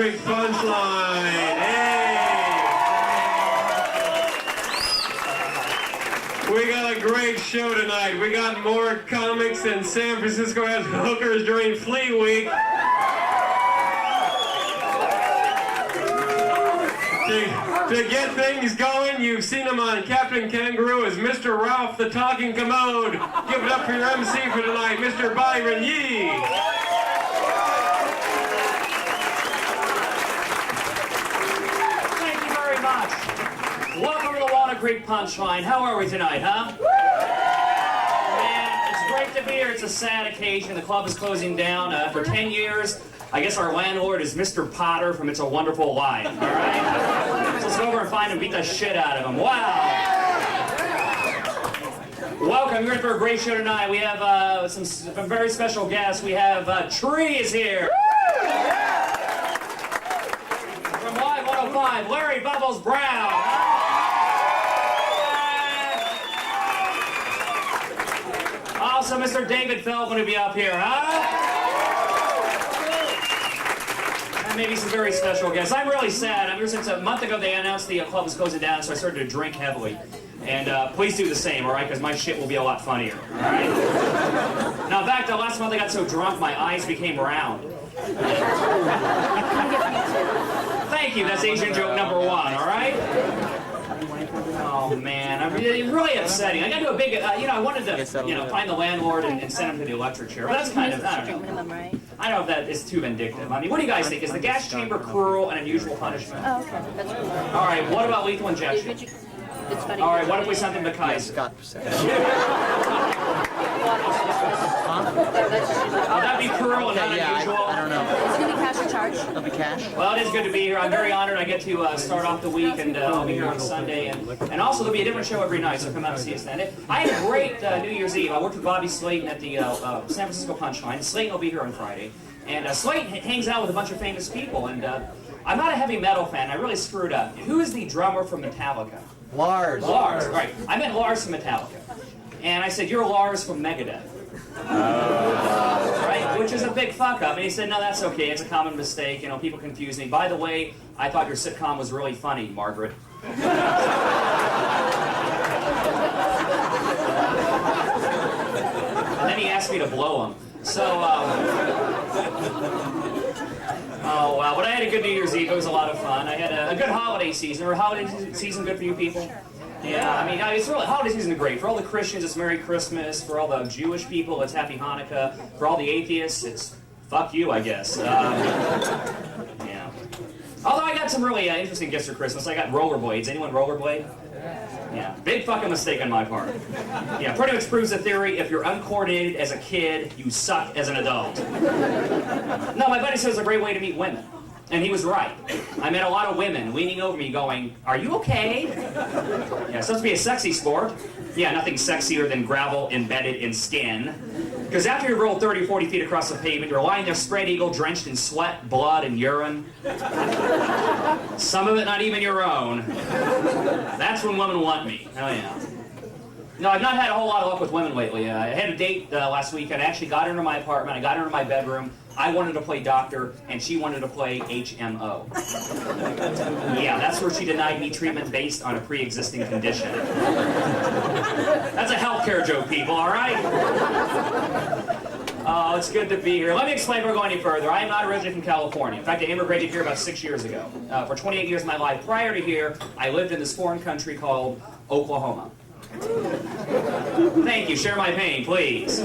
Creek Punch Line. Hey! We got a great show tonight. We got more comics than San Francisco has hookers during Flea Week. To get things going, you've seen him on Captain Kangaroo as Mr. Ralph the Talking Commode. Give it up for your MC for tonight, Mr. Byron Yee. Thank you very much. Welcome to the Walnut Creek Punch Line. How are we tonight, huh? Man, it's great to be here. It's a sad occasion. The club is closing down for 10 years. I guess our landlord is Mr. Potter from It's a Wonderful Life, all right? So let's go over and find him, beat the shit out of him. Wow! Welcome, you're in for a great show tonight. We have some very special guests. We have Tree is here. From Live 105, Larry Bubbles Brown. Also, Mr. David Feldman will be up here, huh? And maybe some very special guests. I'm really sad. Ever since a month ago they announced the club was closing down, so I started to drink heavily. And please do the same, all right? Because my shit will be a lot funnier, all right? Now, in fact, last month I got so drunk my eyes became round. Thank you. That's Asian joke number 1, all right? Oh man, I'm really upsetting. I got to do a big, I wanted to, find the landlord and send him to the electric chair. But that's kind of, I don't know. I don't know if that is too vindictive. I mean, what do you guys think? Is the gas chamber cruel and unusual punishment? Oh, okay. That's cool. All right, what about lethal injection? It's funny. All right, what if we sent him to Kaiser? Would that be cruel and not unusual? I don't know. Is it going to be cash or charge? It'll be cash. Well, it is good to be here. I'm very honored I get to start off the week, and I'll be here on Sunday. And also, there'll be a different show every night, so come out and see us then. I had a great New Year's Eve. I worked with Bobby Slayton at the San Francisco Punch Line. Slayton will be here on Friday. And Slayton hangs out with a bunch of famous people. And I'm not a heavy metal fan. I really screwed up. Who is the drummer from Metallica? Lars. Lars, right. I meant Lars from Metallica. And I said, you're Lars from Megadeth. Right? Which is a big fuck up. And he said, no, that's okay. It's a common mistake. People confuse me. By the way, I thought your sitcom was really funny, Margaret. And then he asked me to blow him. So, oh, wow. But I had a good New Year's Eve. It was a lot of fun. I had a good holiday season. Or holiday season good for you people? Yeah, I mean, it's really, holiday season is great. For all the Christians, it's Merry Christmas. For all the Jewish people, it's Happy Hanukkah. For all the atheists, it's fuck you, I guess. Yeah. Although I got some really interesting gifts for Christmas. I got rollerblades. Anyone rollerblade? Yeah. Big fucking mistake on my part. Yeah, pretty much proves the theory, if you're uncoordinated as a kid, you suck as an adult. No, my buddy says it's a great way to meet women. And he was right. I met a lot of women leaning over me going, are you okay? Yeah, it's supposed to be a sexy sport. Yeah, nothing sexier than gravel embedded in skin. Because after you roll 30 or 40 feet across the pavement, you're lying there spread eagle, drenched in sweat, blood, and urine. Some of it not even your own. That's when women want me. Oh yeah. No, I've not had a whole lot of luck with women lately. I had a date last week, and I actually got her into my apartment. I got her into my bedroom. I wanted to play doctor, and she wanted to play HMO. Yeah, that's where she denied me treatment based on a pre-existing condition. That's a healthcare joke, people, all right? Oh, it's good to be here. Let me explain before we go any further. I am not originally from California. In fact, I immigrated here about 6 years ago. For 28 years of my life prior to here, I lived in this foreign country called Oklahoma. Thank you. Share my pain, please.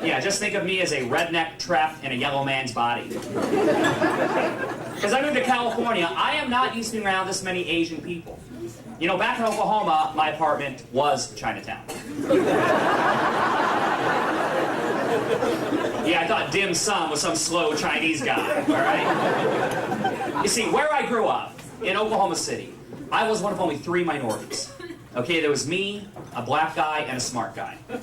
Yeah, just think of me as a redneck trapped in a yellow man's body. Because I moved to California, I am not used to being around this many Asian people. Back in Oklahoma, my apartment was Chinatown. Yeah, I thought dim sum was some slow Chinese guy, all right? You see, where I grew up, in Oklahoma City, I was one of only 3 minorities. Okay, there was me, a black guy, and a smart guy. Oh,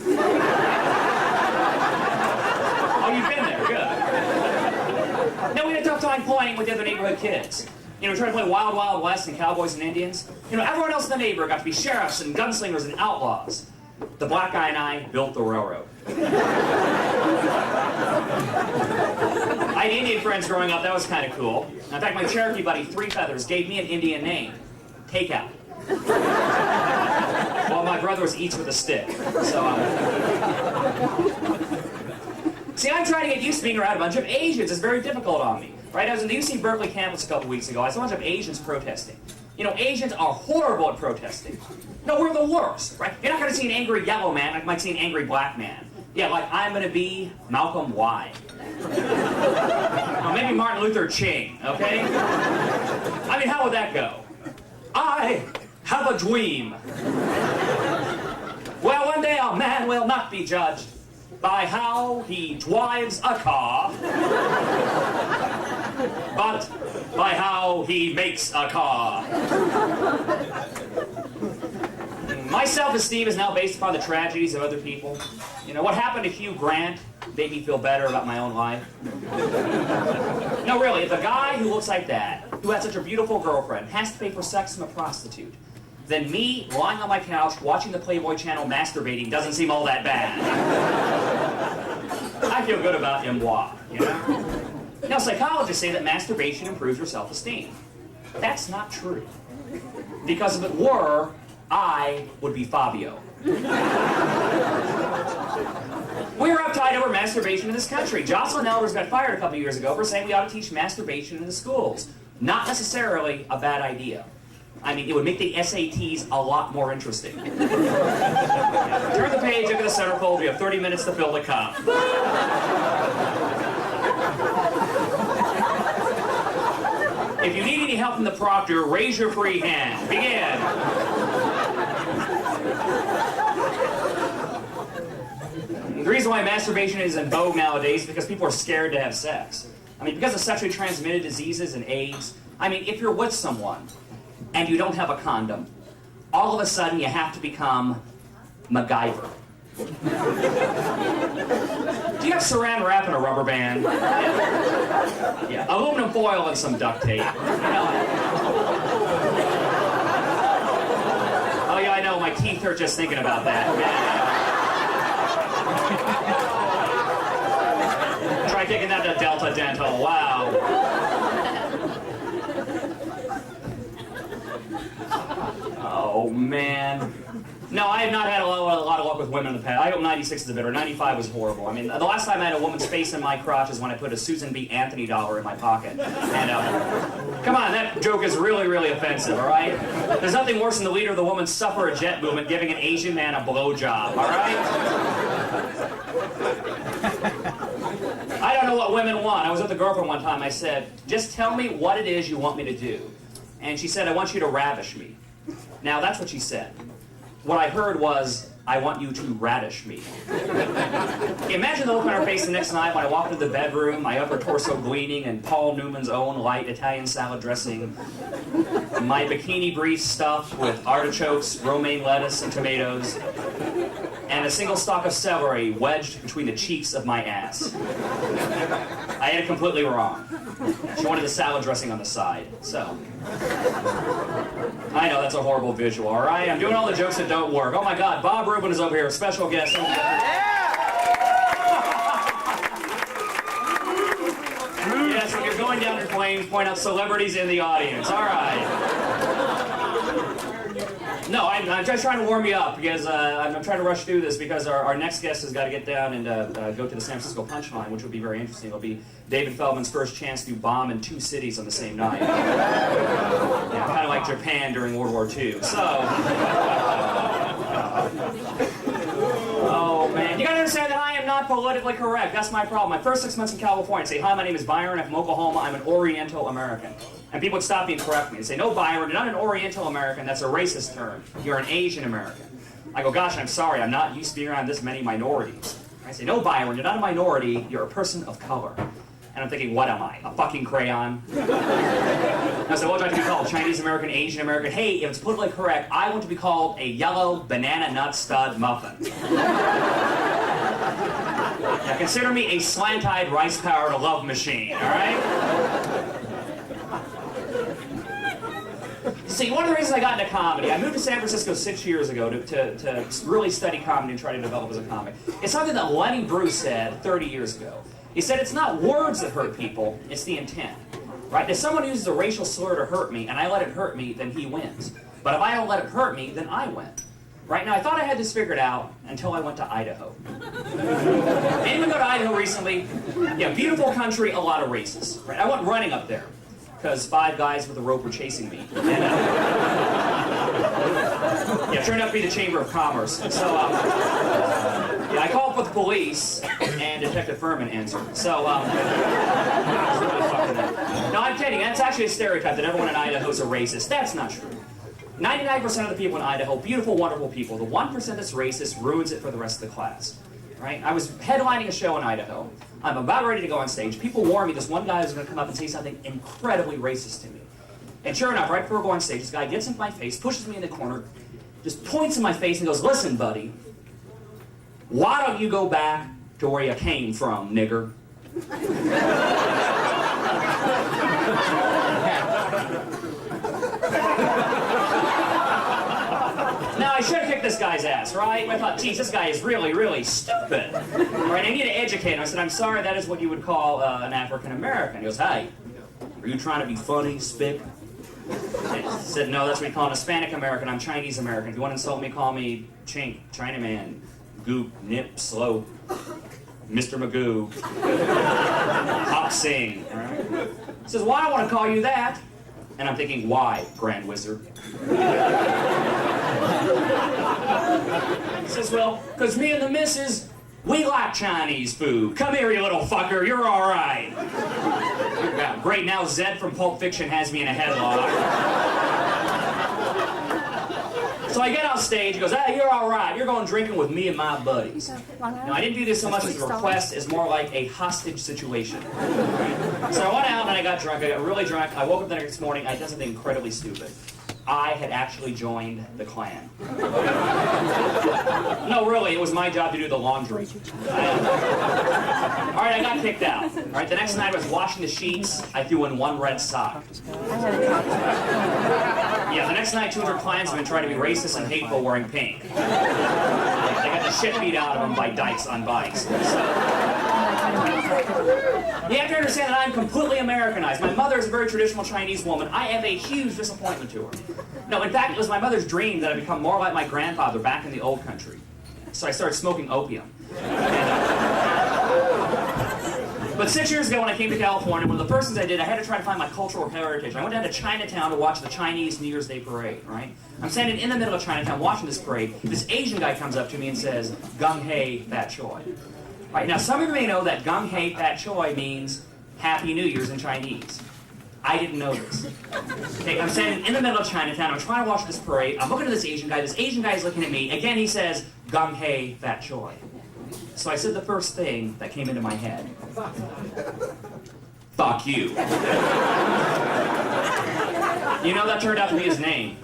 you've been there, good. No, we had a tough time playing with the other neighborhood kids. We tried to play Wild Wild West and Cowboys and Indians. Everyone else in the neighborhood got to be sheriffs and gunslingers and outlaws. The black guy and I built the railroad. I I had Indian friends growing up. That was kind of cool. In fact, my Cherokee buddy, Three Feathers, gave me an Indian name. Takeout. Well, my brother was Eats with a Stick. So, see, I'm trying to get used to being around a bunch of Asians. It's very difficult on me. Right? I was in the UC Berkeley campus a couple weeks ago. I saw a bunch of Asians protesting. You know, Asians are horrible at protesting. No, we're the worst, right? You're not going to see an angry yellow man like you might see an angry black man. Yeah, like I'm going to be Malcolm Y. Or maybe Martin Luther King, okay? I mean, how would that go? I have a dream. Well, one day a man will not be judged by how he drives a car, but by how he makes a car. My self-esteem is now based upon the tragedies of other people. You know, what happened to Hugh Grant made me feel better about my own life. No, really, if a guy who looks like that, who has such a beautiful girlfriend, has to pay for sex from a prostitute, then me, lying on my couch, watching the Playboy Channel masturbating doesn't seem all that bad. I feel good about moi, you know? Now, psychologists say that masturbation improves your self-esteem. That's not true. Because if it were, I would be Fabio. We're uptight over masturbation in this country. Jocelyn Elders got fired a couple years ago for saying we ought to teach masturbation in the schools. Not necessarily a bad idea. I mean, it would make the SATs a lot more interesting. Turn the page, look at the centerfold. We have 30 minutes to fill the cup. If you need any help from the proctor, raise your free hand. Begin. The reason why masturbation is in vogue nowadays is because people are scared to have sex. I mean, because of sexually transmitted diseases and AIDS. I mean, if you're with someone and you don't have a condom, all of a sudden you have to become MacGyver. Do you have saran wrap and a rubber band? Yeah, aluminum foil and some duct tape. Oh yeah, I know, my teeth hurt just thinking about that. Try taking that to Delta Dental, wow. Oh, man. No, I have not had a lot of luck with women in the past. I hope 96 is better. 95 was horrible. I mean, the last time I had a woman's face in my crotch is when I put a Susan B. Anthony dollar in my pocket. And, come on, that joke is really, really offensive, all right? There's nothing worse than the leader of the women's suffragette movement giving an Asian man a blowjob, all right? I don't know what women want. I was with a girlfriend one time. I said, just tell me what it is you want me to do. And she said, I want you to ravish me. Now, that's what she said. What I heard was, I want you to radish me. Imagine the look on her face the next night when I walked into the bedroom, my upper torso gleaming in Paul Newman's own light Italian salad dressing, my bikini brief stuffed with artichokes, romaine lettuce, and tomatoes, and a single stalk of celery wedged between the cheeks of my ass. I had it completely wrong. She wanted the salad dressing on the side, so. I know, that's a horrible visual, all right? I'm doing all the jokes that don't work. Oh my God, Bob Rubin is over here, a special guest. Yes, when you're going down in flames, point out celebrities in the audience, all right. No, I'm just trying to warm you up because I'm trying to rush through this because our next guest has got to get down and go to the San Francisco Punch Line, which will be very interesting. It'll be David Feldman's first chance to bomb in 2 cities on the same night. Yeah, kind of like Japan during World War II. So, oh man, you gotta understand that I am not politically correct. That's my problem. My first 6 months in California, I say, hi, my name is Byron. I'm from Oklahoma. I'm an Oriental American. And people would stop me and correct me and say, no, Byron, you're not an Oriental American. That's a racist term. You're an Asian American. I go, gosh, I'm sorry. I'm not used to being around this many minorities. I say, no, Byron, you're not a minority. You're a person of color. And I'm thinking, what am I? A fucking crayon? I said, what would you like to be called? Chinese American, Asian American? Hey, if it's politically correct, I want to be called a yellow banana nut stud muffin. Now consider me a slant-eyed rice-powered love machine, all right? See, one of the reasons I got into comedy, I moved to San Francisco 6 years ago to really study comedy and try to develop as a comic. It's something that Lenny Bruce said 30 years ago. He said it's not words that hurt people, it's the intent. Right? If someone uses a racial slur to hurt me and I let it hurt me, then he wins. But if I don't let it hurt me, then I win. Right now, I thought I had this figured out until I went to Idaho. Anyone go to Idaho recently? Yeah, beautiful country, a lot of racists. Right? I went running up there because 5 guys with a rope were chasing me. And, yeah, it turned out to be the Chamber of Commerce. So, yeah, I called for the police, and Detective Furman answered. So, I was really fucking up. No, I'm kidding. That's actually a stereotype that everyone in Idaho is a racist. That's not true. 99% of the people in Idaho, beautiful, wonderful people. The 1% that's racist ruins it for the rest of the class. Right? I was headlining a show in Idaho. I'm about ready to go on stage. People warned me this one guy was going to come up and say something incredibly racist to me. And sure enough, right before I go on stage, this guy gets into my face, pushes me in the corner, just points in my face and goes, "Listen, buddy, why don't you go back to where you came from, nigger?" Now, I should have kicked this guy's ass, right? I thought, geez, this guy is really, really stupid. Right? I need to educate him. I said, "I'm sorry, that is what you would call an African American." He goes, "Hey, are you trying to be funny, spick?" I said, "No, that's what we call an Hispanic American. I'm Chinese American. If you want to insult me, call me Chink, Chinaman, Goop, Nip, Slope, Mr. Magoo, Hop Sing." All right? He says, "Well, I don't want to call you that." And I'm thinking, why, Grand Wizard? He says, "Well, because me and the missus, we like Chinese food. Come here, you little fucker, you're all right." Yeah, great, now Zed from Pulp Fiction has me in a headlock. So I get off stage, he goes, "Hey, you're all right. You're going drinking with me and my buddies." Now, I didn't do this so much as a request, as more like a hostage situation. So I went out and I got drunk. I got really drunk. I woke up the next morning. I did something incredibly stupid. I had actually joined the Klan. No, really, it was my job to do the laundry. All right, I got kicked out. All right, the next night I was washing the sheets. I threw in 1 red sock. Yeah, the next night 200 Klansmen tried to be racist and hateful wearing pink. They got the shit beat out of them by dykes on bikes. You have to understand that I'm completely Americanized. My mother is a very traditional Chinese woman. I am a huge disappointment to her. No, in fact, it was my mother's dream that I become more like my grandfather back in the old country. So I started smoking opium. But 6 years ago when I came to California, one of the first things I did, I had to try to find my cultural heritage. I went down to Chinatown to watch the Chinese New Year's Day parade, right? I'm standing in the middle of Chinatown watching this parade. This Asian guy comes up to me and says, "Gung Hei Fat Choi." Right, now some of you may know that Gung Hei Fat Choi means Happy New Year's in Chinese. I didn't know this. Okay, I'm standing in the middle of Chinatown, I'm trying to watch this parade, I'm looking at this Asian guy is looking at me, again he says, "Gung Hei Fat Choi." So I said the first thing that came into my head. Fuck you. You know, that turned out to be his name.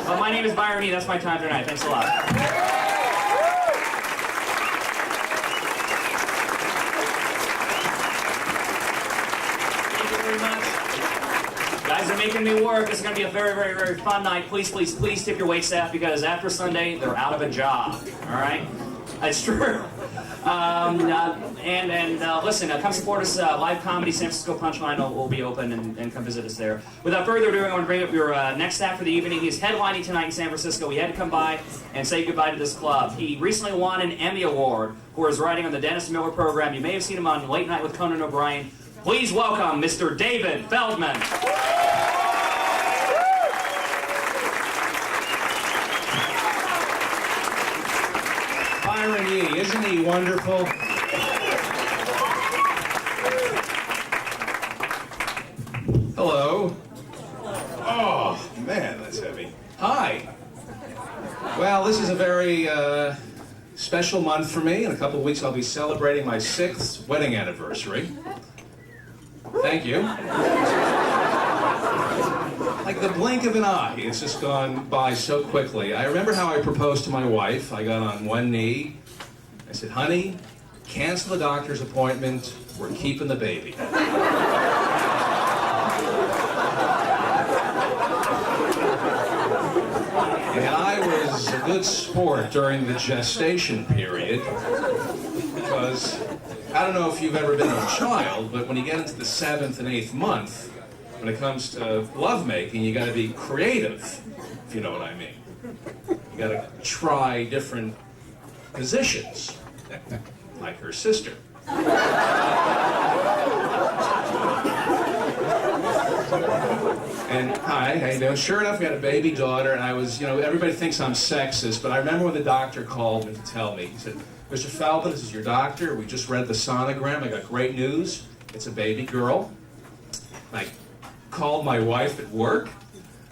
Well, my name is Byron Yee, that's my time tonight, thanks a lot. Guys are making me work. This is going to be a very, very, very fun night. Please, please, please tip your waitstaff because after Sunday, they're out of a job. All right? That's true. Listen, come support us. Live comedy, San Francisco Punch Line will be open and come visit us there. Without further ado, I want to bring up your next act for the evening. He's headlining tonight in San Francisco. He had to come by and say goodbye to this club. He recently won an Emmy Award for his writing on the Dennis Miller program. You may have seen him on Late Night with Conan O'Brien. Please welcome Mr. David Feldman. Byron Yee, isn't he wonderful? Hello. Oh, man, that's heavy. Hi. Well, this is a very special month for me. In a couple of weeks, I'll be celebrating my 6th wedding anniversary. Thank you. Like the blink of an eye, it's just gone by so quickly. I remember how I proposed to my wife. I got on one knee. I said, "Honey, cancel the doctor's appointment. We're keeping the baby." And I was a good sport during the gestation period because I don't know if you've ever been a child, but when you get into the 7th and 8th month, when it comes to lovemaking, you got to be creative, if you know what I mean. You got to try different positions, like her sister. And hi, how you doing? Sure enough, we had a baby daughter, and I was, everybody thinks I'm sexist, but I remember when the doctor called me to tell me, he said, Mr. Feldman, this is your doctor. We just read the sonogram. I got great news. It's a baby girl. I called my wife at work.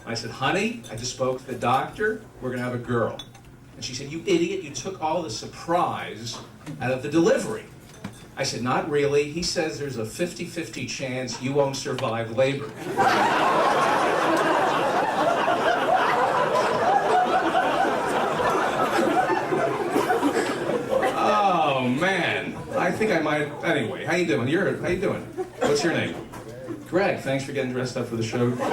I said, honey, I just spoke to the doctor. We're going to have a girl. And she said, you idiot, you took all the surprise out of the delivery. I said, not really. He says there's a 50-50 chance you won't survive labor. Oh, man. I think I might... Anyway, how you doing? How you doing? What's your name? Greg. Thanks for getting dressed up for the show. Greg, I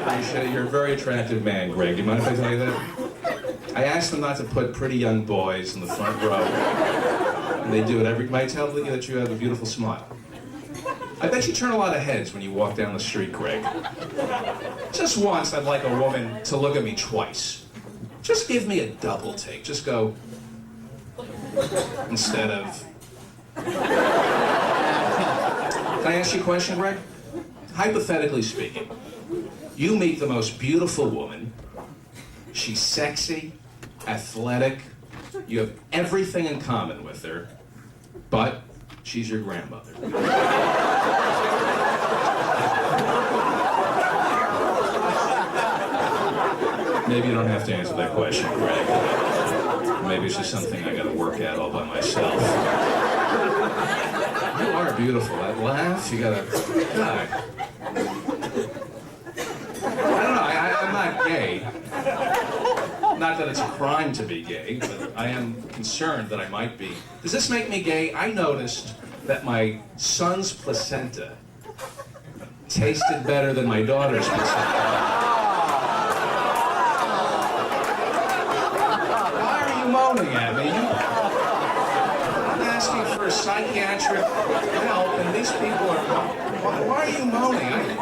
appreciate it. You're a very attractive man, Greg. Do you mind if I tell you that? I asked them not to put pretty young boys in the front row. And they do it every... Might tell you that you have a beautiful smile. I bet you turn a lot of heads when you walk down the street, Greg. Just once, I'd like a woman to look at me twice. Just give me a double take. Just go... Instead of... Can I ask you a question, Greg? Hypothetically speaking, you meet the most beautiful woman. She's sexy, athletic, you have everything in common with her, but she's your grandmother. Maybe you don't have to answer that question, Greg. Maybe it's just something I gotta work at all by myself. You are beautiful. That laugh, you gotta... God. I don't know, I'm not gay. Not that it's a crime to be gay, but I am concerned that I might be. Does this make me gay? I noticed that my son's placenta tasted better than my daughter's placenta. Why are you moaning at me? I'm asking for psychiatric help, and these people are... Why are you moaning?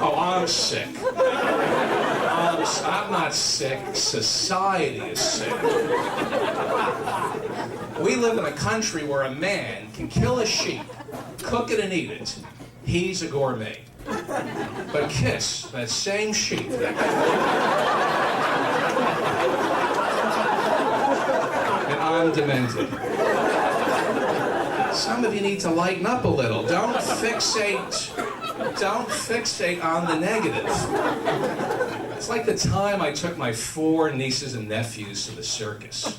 Oh, I'm sick. I'm not sick. Society is sick. We live in a country where a man can kill a sheep, cook it and eat it. He's a gourmet. But kiss that same sheep. And I'm demented. Some of you need to lighten up a little. Don't fixate on the negative. It's like the time I took my 4 nieces and nephews to the circus.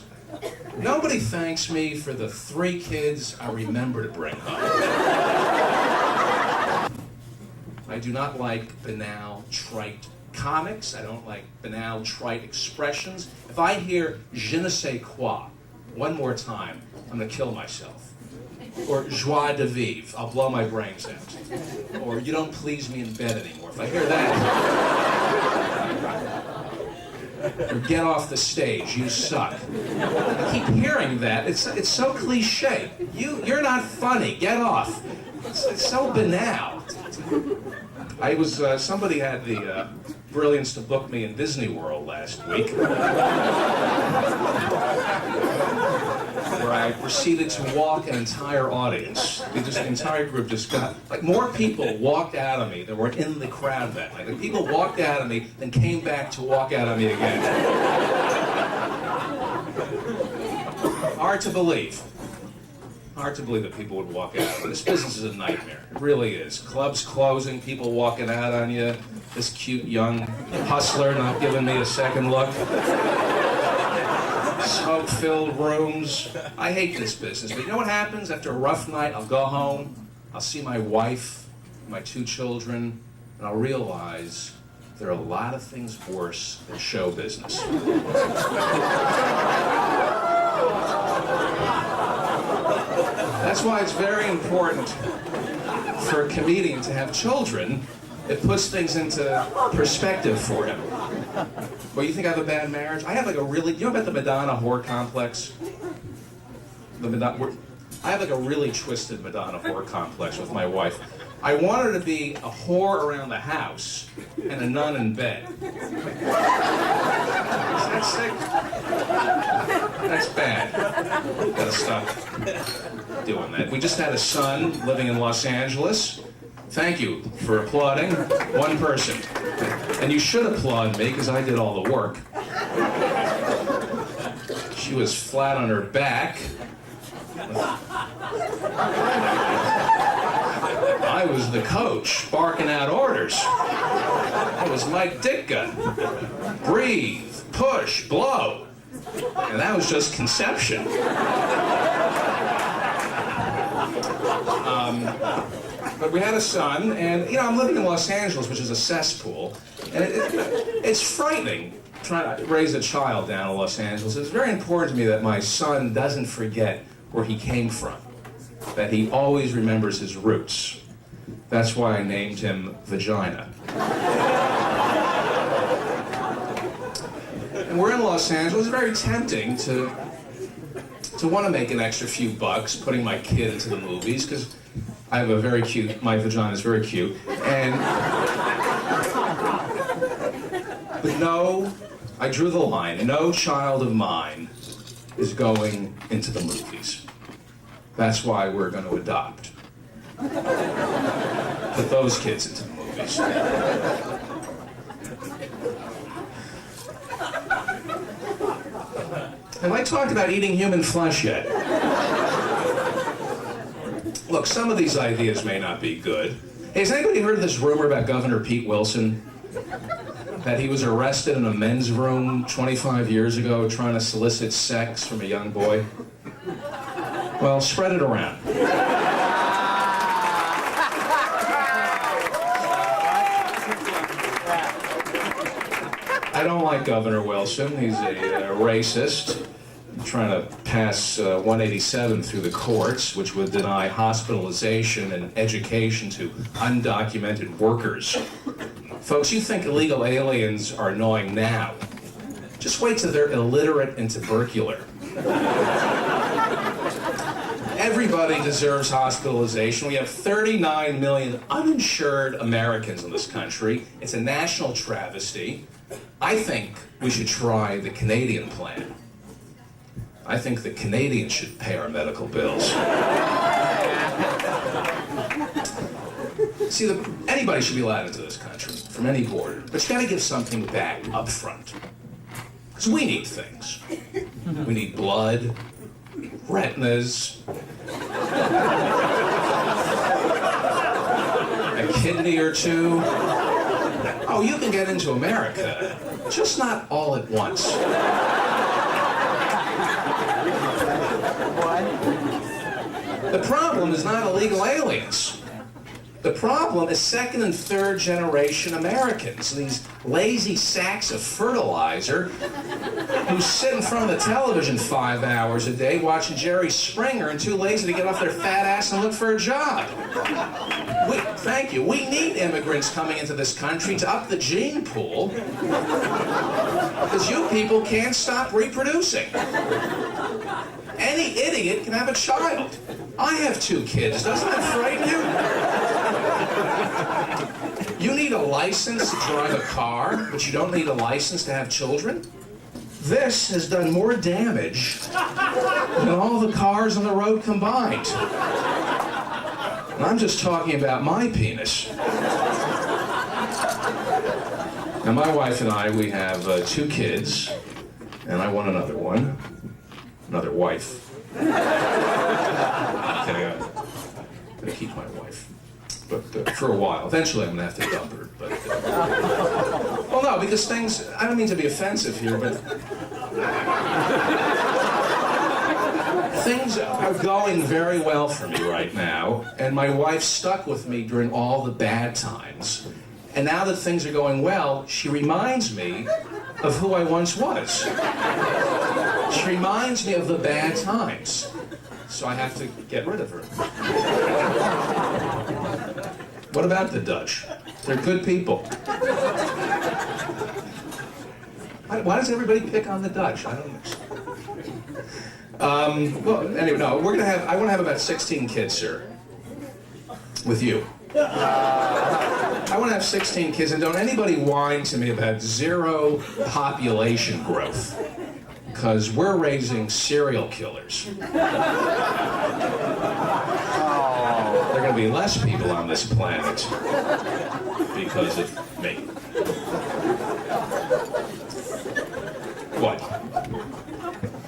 Nobody thanks me for the 3 kids I remember to bring home. I do not like banal, trite comics. I don't like banal, trite expressions. If I hear je ne sais quoi one more time, I'm going to kill myself. Or joie de vivre, I'll blow my brains out. Or you don't please me in bed anymore. If I hear that, or get off the stage, you suck. I keep hearing that. It's so cliche. You're not funny. Get off. It's so banal. I was somebody had the brilliance to book me in Disney World last week, where I proceeded to walk an entire audience. The entire group just got, like, more people walked out of me than were in the crowd that night. Like, people walked out of me and came back to walk out of me again. Hard to believe. Hard to believe that people would walk out. This business is a nightmare. It really is. Clubs closing, people walking out on you. This cute young hustler not giving me a second look. Smoke-filled rooms. I hate this business. But you know what happens? After a rough night, I'll go home, I'll see my wife, my 2 children, and I'll realize there are a lot of things worse than show business. That's why it's very important for a comedian to have children. It puts things into perspective for him. Well, you think I have a bad marriage? I have like a really... You know about the Madonna whore complex? the Madonna. I have like a really twisted Madonna whore complex with my wife. I want her to be a whore around the house and a nun in bed. Is that sick? That's bad. Gotta stop doing that. We just had a son living in Los Angeles. Thank you for applauding. One person. And you should applaud me because I did all the work. She was flat on her back. I was the coach, barking out orders. I was Mike Ditka. Breathe, push, blow. And that was just conception. But we had a son, and I'm living in Los Angeles, which is a cesspool, and it's frightening trying to raise a child down in Los Angeles. It's very important to me that my son doesn't forget where he came from, that he always remembers his roots. That's why I named him Vagina. And we're in Los Angeles. It's very tempting to want to make an extra few bucks putting my kid into the movies, because I have my vagina is very cute. But no, I drew the line. No child of mine is going into the movies. That's why we're going to adopt. Put those kids into the movies. Have I talked about eating human flesh yet? Look, some of these ideas may not be good. Hey, has anybody heard of this rumor about Governor Pete Wilson? That he was arrested in a men's room 25 years ago trying to solicit sex from a young boy? Well, spread it around. I don't like Governor Wilson. He's a racist, trying to pass 187 through the courts, which would deny hospitalization and education to undocumented workers. Folks, you think illegal aliens are annoying now. Just wait till they're illiterate and tubercular. Everybody deserves hospitalization. We have 39 million uninsured Americans in this country. It's a national travesty. I think we should try the Canadian plan. I think the Canadians should pay our medical bills. See, anybody should be allowed into this country, from any border, but you gotta give something back up front. Because we need things. We need blood, retinas, a kidney or two. Oh, you can get into America, just not all at once. The problem is not illegal aliens. The problem is second and third generation Americans, these lazy sacks of fertilizer who sit in front of the television 5 hours a day watching Jerry Springer and too lazy to get off their fat ass and look for a job. Thank you. We need immigrants coming into this country to up the gene pool because you people can't stop reproducing. Any idiot can have a child. I have 2 kids. Doesn't that frighten you? You need a license to drive a car, but you don't need a license to have children? This has done more damage than all the cars on the road combined. And I'm just talking about my penis. Now, my wife and I, we have 2 kids, and I want another one. Another wife. Kidding, I'm gonna keep my wife. But for a while. Eventually I'm gonna have to dump her. But, well, no, because things, I don't mean to be offensive here, but things are going very well for me right now, and my wife stuck with me during all the bad times. And now that things are going well, she reminds me of who I once was. She reminds me of the bad times. So I have to get rid of her. What about the Dutch? They're good people. Why does everybody pick on the Dutch? I don't know. Well, anyway, no, I want to have about 16 kids, sir. With you. I want to have 16 kids, and don't anybody whine to me about zero population growth, because we're raising serial killers. There are going to be less people on this planet because of me. What?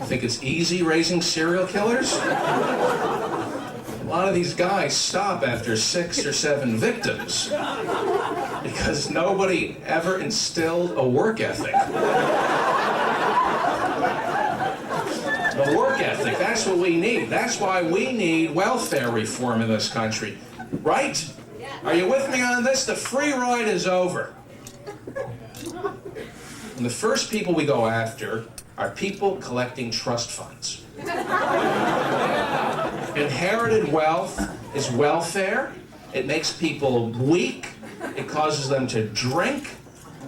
Think it's easy raising serial killers? A lot of these guys stop after 6 or 7 victims because nobody ever instilled a work ethic. The work ethic, that's what we need. That's why we need welfare reform in this country. Right? Are you with me on this? The free ride is over. And the first people we go after are people collecting trust funds. Inherited wealth is welfare. It makes people weak. It causes them to drink.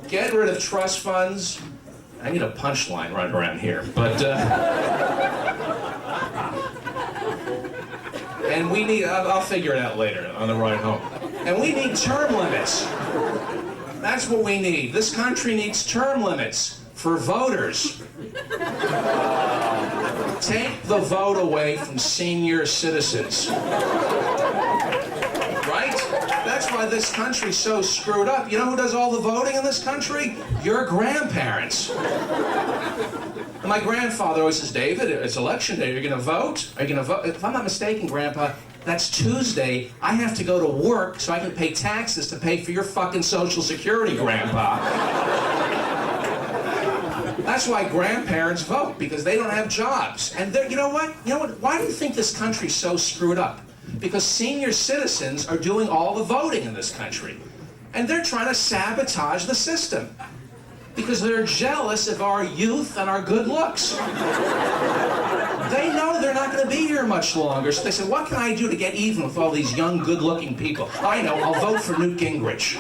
Get rid of trust funds. I need a punchline right around here, but and we need, I'll figure it out later on the ride home. And we need term limits. That's what we need. This country needs term limits for voters. Take the vote away from senior citizens. Right? That's why this country's so screwed up. You know who does all the voting in this country? Your grandparents. And my grandfather always says, David, it's election day. Are you going to vote? Are you going to vote? If I'm not mistaken, Grandpa, that's Tuesday. I have to go to work so I can pay taxes to pay for your fucking Social Security, Grandpa. That's why grandparents vote, because they don't have jobs. And you know what? You know what? Why do you think this country's so screwed up? Because senior citizens are doing all the voting in this country. And they're trying to sabotage the system. Because they're jealous of our youth and our good looks. They know they're not going to be here much longer, so they say, what can I do to get even with all these young, good-looking people? I know, I'll vote for Newt Gingrich.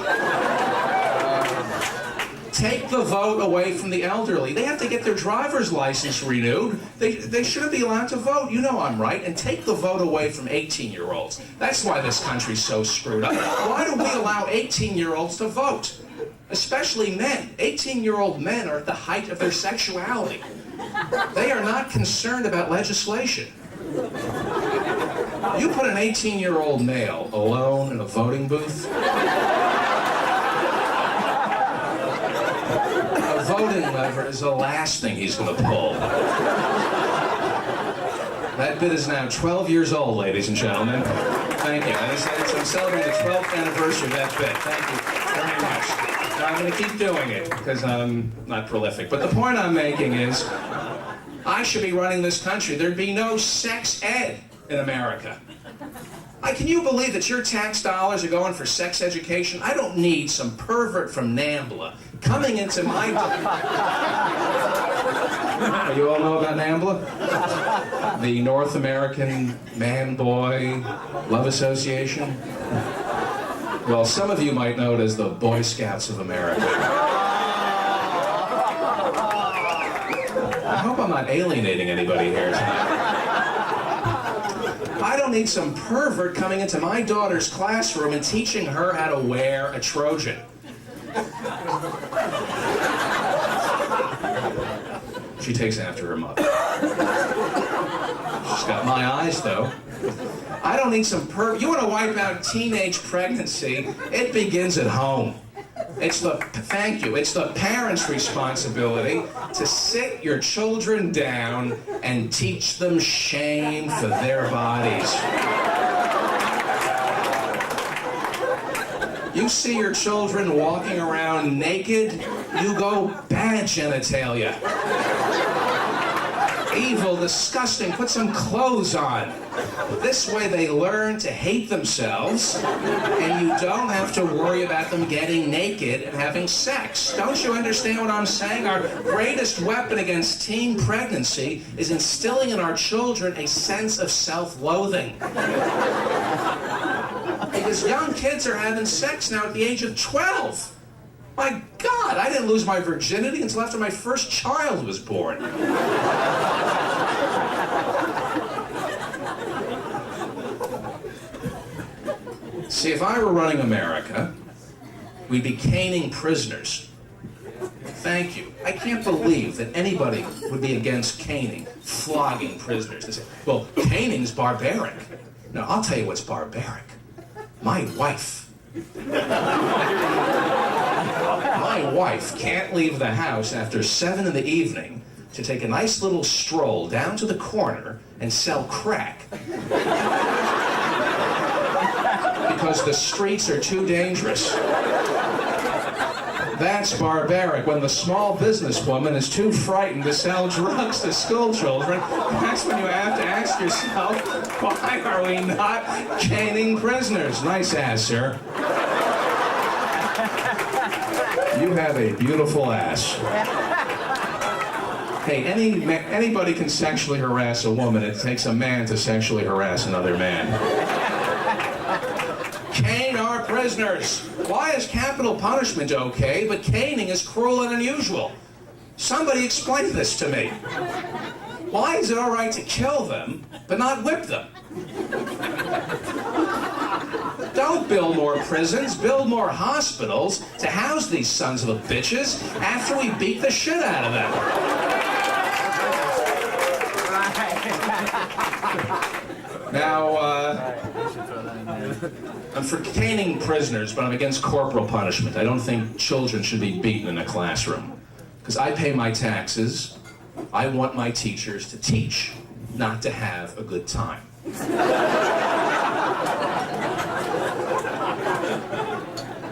Take the vote away from the elderly. They have to get their driver's license renewed. They shouldn't be allowed to vote. You know I'm right. And take the vote away from 18-year-olds. That's why this country's so screwed up. Why do we allow 18-year-olds to vote? Especially men. 18-year-old men are at the height of their sexuality. They are not concerned about legislation. You put an 18-year-old male alone in a voting booth, a voting lever is the last thing he's going to pull. That bit is now 12 years old, ladies and gentlemen. Thank you. I'm celebrating the 12th anniversary of that bit. Thank you very much. Now, I'm going to keep doing it because I'm not prolific. But the point I'm making is, I should be running this country. There'd be no sex ed in America. Can you believe that your tax dollars are going for sex education? I don't need some pervert from NAMBLA coming into my... You all know about NAMBLA? The North American Man-Boy Love Association? Well, some of you might know it as the Boy Scouts of America. I hope I'm not alienating anybody here tonight. I don't need some pervert coming into my daughter's classroom and teaching her how to wear a Trojan. She takes after her mother. She's got my eyes, though. I don't need some You want to wipe out teenage pregnancy? It begins at home. It's the parents' responsibility to sit your children down and teach them shame for their bodies. You see your children walking around naked, you go, bad genitalia. Evil, disgusting, put some clothes on. This way they learn to hate themselves, and you don't have to worry about them getting naked and having sex. Don't you understand what I'm saying? Our greatest weapon against teen pregnancy is instilling in our children a sense of self-loathing. Because young kids are having sex now at the age of 12. My God, I didn't lose my virginity until after my first child was born. See, if I were running America, we'd be caning prisoners. Thank you. I can't believe that anybody would be against caning, flogging prisoners. They say, well, caning's barbaric. No, I'll tell you what's barbaric. My wife. My wife can't leave the house after 7 in the evening to take a nice little stroll down to the corner and sell crack. Because the streets are too dangerous. That's barbaric. When the small businesswoman is too frightened to sell drugs to school children, that's when you have to ask yourself, why are we not caning prisoners? Nice ass, sir. You have a beautiful ass. Hey, anybody can sexually harass a woman. It takes a man to sexually harass another man. Cane our prisoners. Why is capital punishment okay, but caning is cruel and unusual? Somebody explain this to me. Why is it all right to kill them, but not whip them? Don't build more prisons, build more hospitals to house these sons of a bitches after we beat the shit out of them. Now, I'm for caning prisoners, but I'm against corporal punishment. I don't think children should be beaten in a classroom. Because I pay my taxes. I want my teachers to teach, not to have a good time.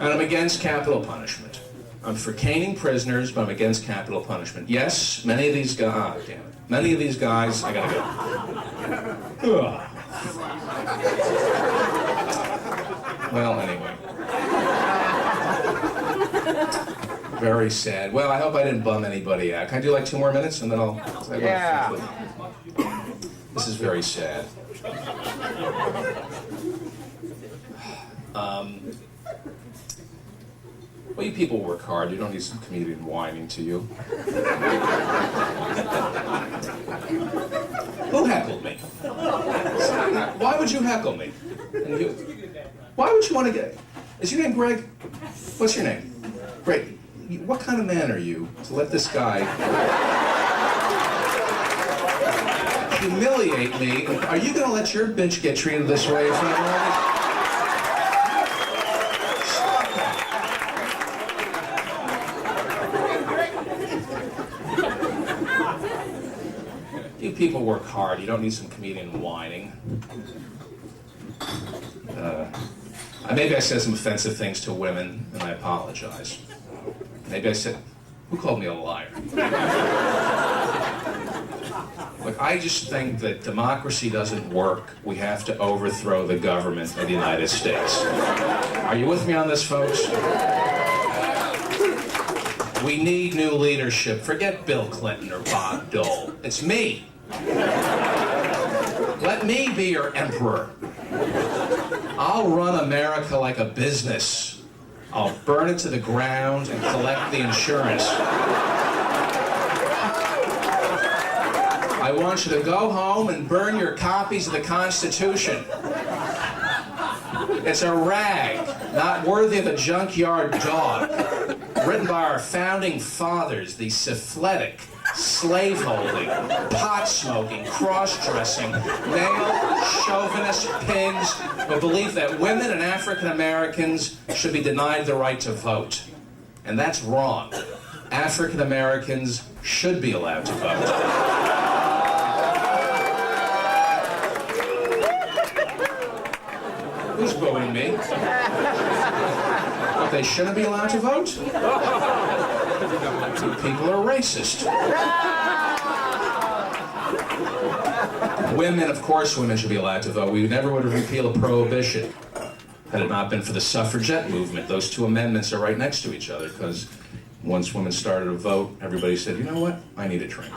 And I'm against capital punishment. I'm for caning prisoners, but I'm against capital punishment. Yes, many of these guys, damn it. Many of these guys, I gotta go. Ugh. Well, anyway. Very sad. Well, I hope I didn't bum anybody out. Can I do like 2 more minutes and then I'll... Yeah. This is very sad. Well, you people work hard. You don't need some comedian whining to you. Who heckled me? Why would you heckle me? And you, why would you want to get... Is your name Greg? What's your name? Greg. What kind of man are you to let this guy humiliate me? Are you going to let your bitch get treated this way in front of all these... You people work hard. You don't need some comedian whining. Maybe I said some offensive things to women, and I apologize. Maybe I said, who called me a liar? Look, I just think that democracy doesn't work. We have to overthrow the government of the United States. Are you with me on this, folks? We need new leadership. Forget Bill Clinton or Bob Dole. It's me. Let me be your emperor. I'll run America like a business. I'll burn it to the ground and collect the insurance. I want you to go home and burn your copies of the Constitution. It's a rag, not worthy of a junkyard dog. Written by our founding fathers, the syphilitic, slave-holding, pot-smoking, cross-dressing, male chauvinist pigs who believe that women and African Americans should be denied the right to vote. And that's wrong. African Americans should be allowed to vote. Who's booing me? But they shouldn't be allowed to vote? You people are racist. Women, of course, women should be allowed to vote. We never would have repealed prohibition had it not been for the suffragette movement. Those 2 amendments are right next to each other because once women started to vote, everybody said, you know what? I need a drink.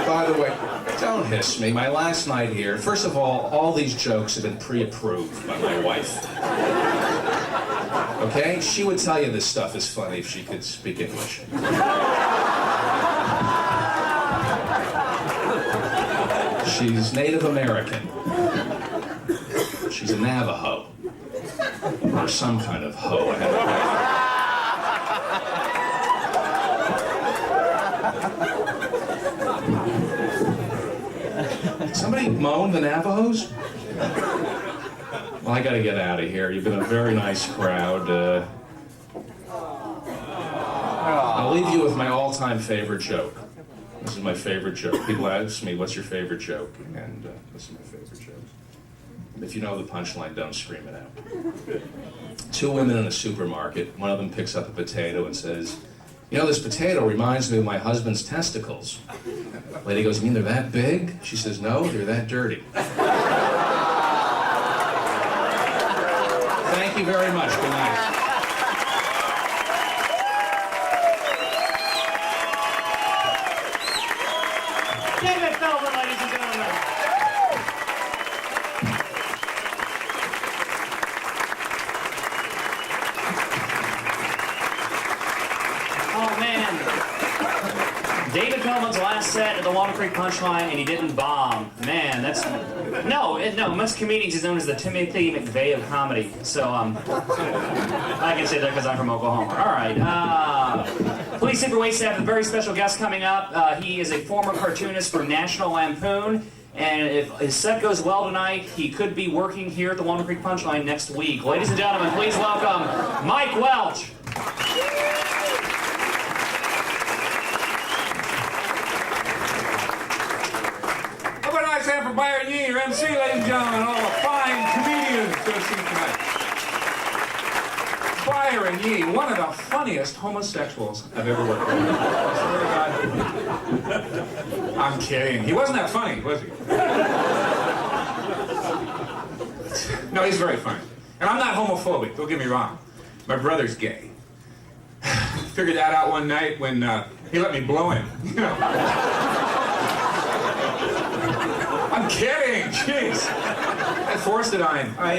By the way, don't hiss me. My last night here, first of all these jokes have been pre-approved by my wife. Okay? She would tell you this stuff is funny if she could speak English. She's Native American. She's a Navajo. Or some kind of hoe. I had to Somebody moan the Navajos? Well, I gotta get out of here. You've been a very nice crowd. I'll leave you with my all-time favorite joke. This is my favorite joke. People ask me, what's your favorite joke? And this is my favorite joke. If you know the punchline, don't scream it out. Two women in a supermarket. One of them picks up a potato and says, you know, this potato reminds me of my husband's testicles. The lady goes, you mean they're that big? She says, no, they're that dirty. Thank you very much. Good night. David Feldman, ladies and gentlemen. Oh, man. David Feldman's last set at the Walnut Creek Punch Line, and he didn't bomb. Man, that's... No, amongst comedians, he's known as the Timothy McVeigh of comedy. So, I can say that because I'm from Oklahoma. All right. Please super waitstaff have a very special guest coming up. He is a former cartoonist for National Lampoon. And if his set goes well tonight, he could be working here at the Walnut Creek Punch Line next week. Ladies and gentlemen, please welcome Mike Welch. Time for Byron Yee, your MC, ladies and gentlemen, all the fine comedians to see tonight. Byron Yee, one of the funniest homosexuals I've ever worked with. I swear to God. I'm kidding. He wasn't that funny, was he? No, he's very funny. And I'm not homophobic, don't get me wrong. My brother's gay. Figured that out one night when he let me blow him. You know. I'm kidding, jeez. I forced it on him. I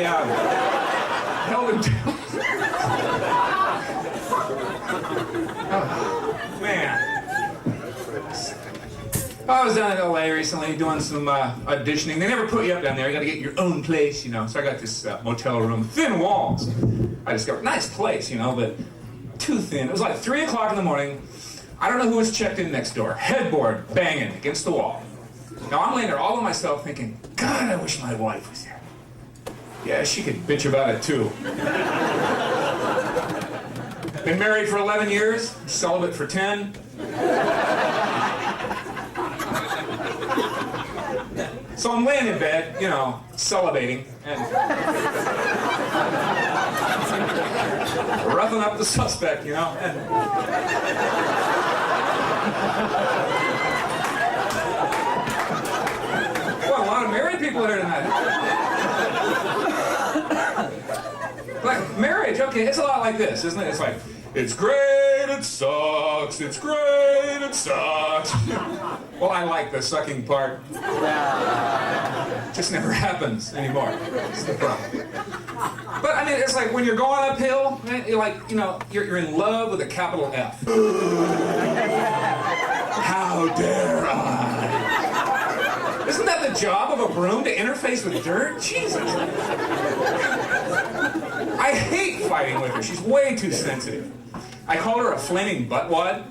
held him down. Oh, man. I was down in LA recently doing some auditioning. They never put you up down there. You gotta get your own place, you know. So I got this motel room, thin walls. I discovered, nice place, you know, but too thin. It was like 3 o'clock in the morning. I don't know who was checked in next door. Headboard banging against the wall. Now I'm laying there all by myself thinking, God, I wish my wife was here. Yeah, she could bitch about it too. Been married for 11 years, celibate for 10. So I'm laying in bed, you know, celibating, and roughing up the suspect, you know, and well, a lot of married people here tonight. Like, marriage, okay, it's a lot like this, isn't it? It's like, it's great, it sucks, it's great, it sucks. Well, I like the sucking part. Just never happens anymore. That's the problem. But, I mean, it's like when you're going uphill, you're like, you know, you're in love with a capital F. How dare I? Isn't that the job of a broom, to interface with dirt? Jesus. I hate fighting with her. She's way too sensitive. I called her a flaming buttwad.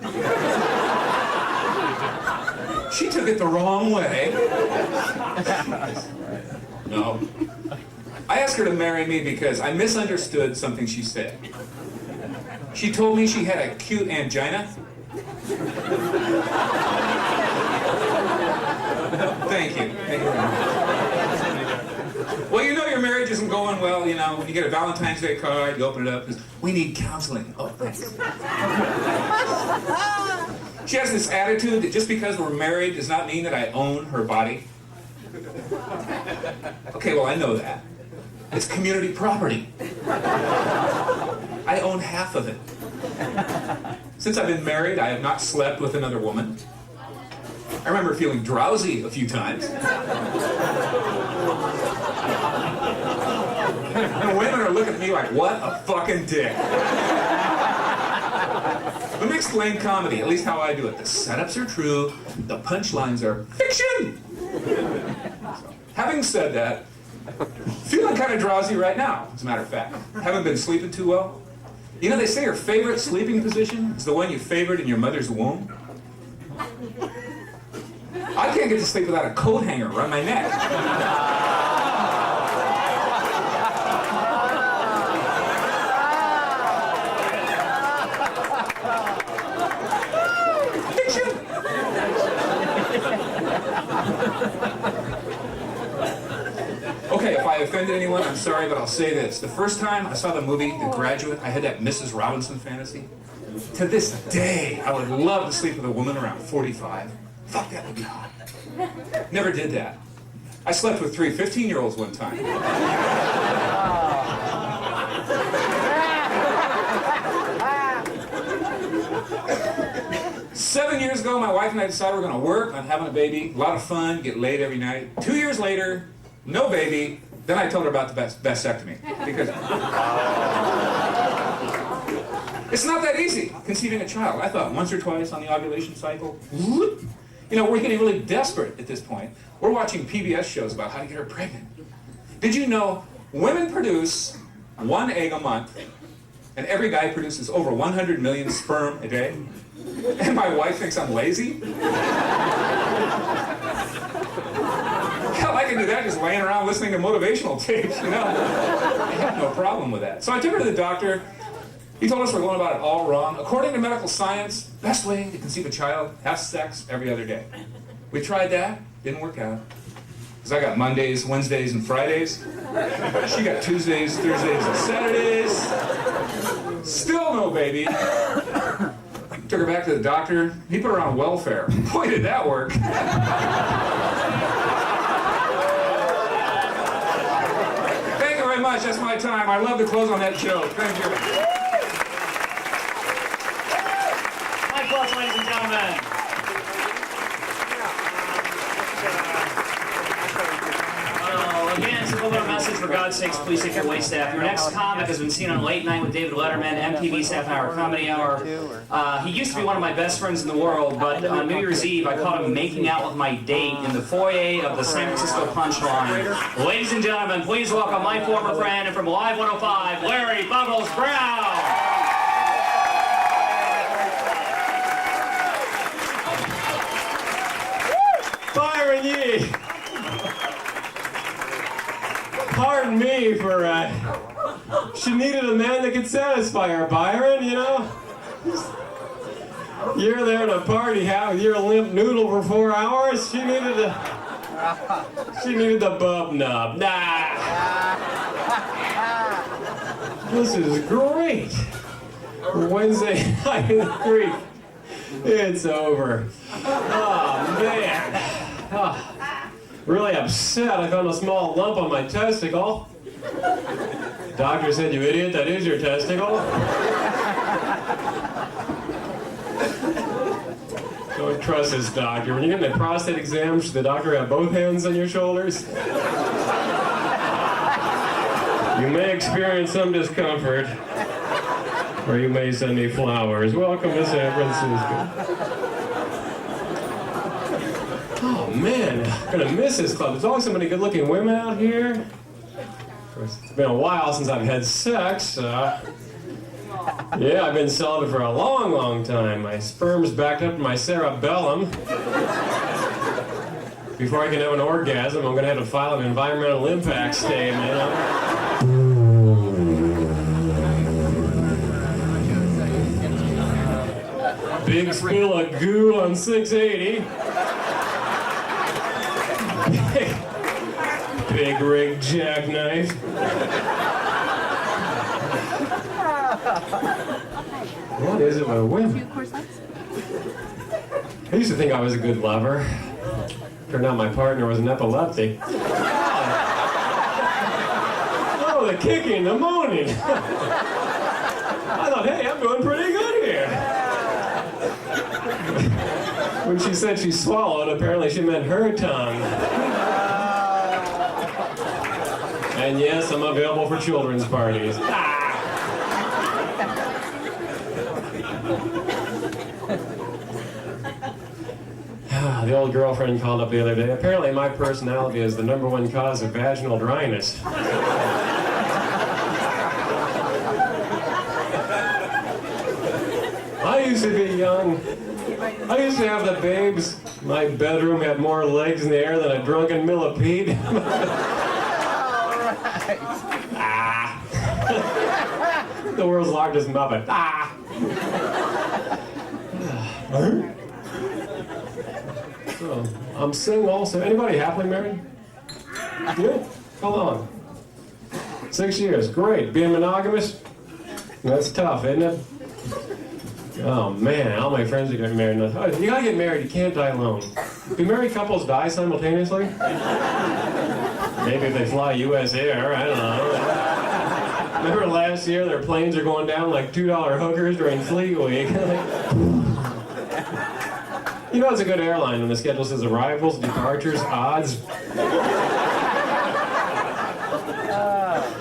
She took it the wrong way. No. I asked her to marry me because I misunderstood something she said. She told me she had a cute angina. Thank you. Thank you very much. Well, you know your marriage isn't going well, you know, when you get a Valentine's Day card, you open it up, because we need counseling. Oh, thanks. She has this attitude that just because we're married does not mean that I own her body. Okay, well, I know that. It's community property. I own half of it. Since I've been married, I have not slept with another woman. I remember feeling drowsy a few times. And women are looking at me like, what a fucking dick. Let me explain comedy, at least how I do it. The setups are true, the punchlines are fiction. Having said that, feeling kind of drowsy right now, as a matter of fact. Haven't been sleeping too well. You know, they say your favorite sleeping position is the one you favored in your mother's womb. I can't get to sleep without a coat hanger around my neck. Okay, if I offended anyone, I'm sorry, but I'll say this. The first time I saw the movie The Graduate, I had that Mrs. Robinson fantasy. To this day, I would love to sleep with a woman around 45. Fuck, that would be hot. Never did that. I slept with 3 15-year-olds one time. 7 years ago, my wife and I decided we're going to work on having a baby. A lot of fun, get laid every night. 2 years later, no baby. Then I told her about the vasectomy. Because it's not that easy conceiving a child. I thought once or twice on the ovulation cycle. You know, we're getting really desperate at this point. We're watching PBS shows about how to get her pregnant. Did you know women produce 1 egg a month, and every guy produces over 100 million sperm a day? And my wife thinks I'm lazy? Hell, I can do that just laying around listening to motivational tapes, you know? I have no problem with that. So I took her to the doctor. He told us we're going about it all wrong. According to medical science, best way to conceive a child, have sex every other day. We tried that, didn't work out. Because I got Mondays, Wednesdays, and Fridays. She got Tuesdays, Thursdays, and Saturdays. Still no baby. Took her back to the doctor. He put her on welfare. Boy, did that work. Thank you very much. That's my time. I love to close on that joke. Thank you. My applause, ladies and gentlemen. Again, it's a little bit of a message. For God's sakes, please take your wait staff. Your next comic has been seen on Late Night with David Letterman, MTV's half-hour comedy hour. He used to be one of my best friends in the world, but on New Year's Eve, I caught him making out with my date in the foyer of the San Francisco Punch Line. Ladies and gentlemen, please welcome my former friend and from Live 105, Larry Bubbles Brown. Byron Yee. Pardon me for, she needed a man that could satisfy her, Byron, you know? You're there at a party hat with your limp noodle for 4 hours. She needed the bub nub. Nah. This is great. Wednesday night in the creek. It's over. Oh, man. Oh. Really upset. I found a small lump on my testicle. Doctor said, "You idiot, that is your testicle." Don't trust this doctor. When you get a prostate exam, should the doctor have both hands on your shoulders? You may experience some discomfort, or you may send me flowers. Welcome to San Francisco. Oh man, I'm gonna miss this club. There's always so many good-looking women out here. Of course, it's been a while since I've had sex. Yeah, I've been celibate for a long, long time. My sperm's backed up to my cerebellum. Before I can have an orgasm, I'm gonna have to file an environmental impact statement. You know? Big spill of goo on 680. Big rig jackknife. What is it with women? I used to think I was a good lover. Turned out my partner was an epileptic. Oh, the kicking, the moaning. I thought, hey, I'm doing pretty good here. When she said she swallowed, apparently she meant her tongue. And yes, I'm available for children's parties. The old girlfriend called up the other day. Apparently my personality is the #1 cause of vaginal dryness. I used to be young. I used to have the babes. My bedroom had more legs in the air than a drunken millipede. Ah. The world's largest Muppet. Ah. So, I'm single also. Anybody happily married? Yeah? How long? 6 years. Great. Being monogamous? That's tough, isn't it? Oh man, all my friends are getting married. Oh, you gotta get married, you can't die alone. Do married couples die simultaneously? Maybe if they fly US Air, I don't know. Remember last year their planes are going down like $2 hookers during Fleet Week? You know it's a good airline when the schedule says arrivals, departures, odds.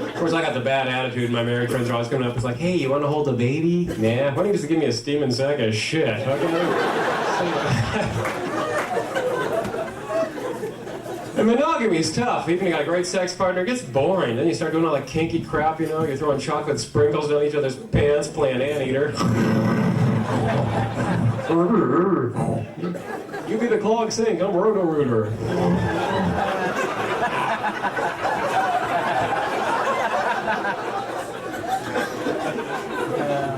Of course, I got the bad attitude, and my married friends are always coming up. It's like, hey, you want to hold a baby? Nah. Why don't you just give me a steaming sack of shit? Okay? And monogamy's tough. Even if you got a great sex partner, it gets boring. Then you start doing all that kinky crap, you know? You're throwing chocolate sprinkles down each other's pants, playing anteater. You be the clog sink, I'm Roto-Rooter.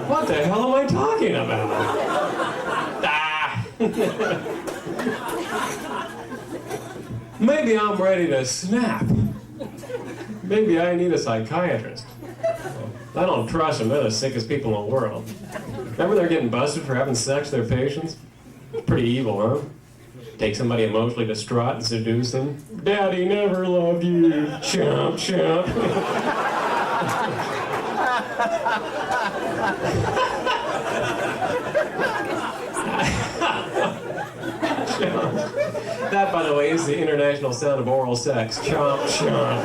What the hell am I talking about? Ah. Maybe I'm ready to snap. Maybe I need a psychiatrist. I don't trust them, they're the sickest people in the world. Remember they're getting busted for having sex with their patients? Pretty evil, huh? Take somebody emotionally distraught and seduce them. Daddy never loved you, chomp, chomp. That, by the way, is the international sound of oral sex. Chomp, chomp.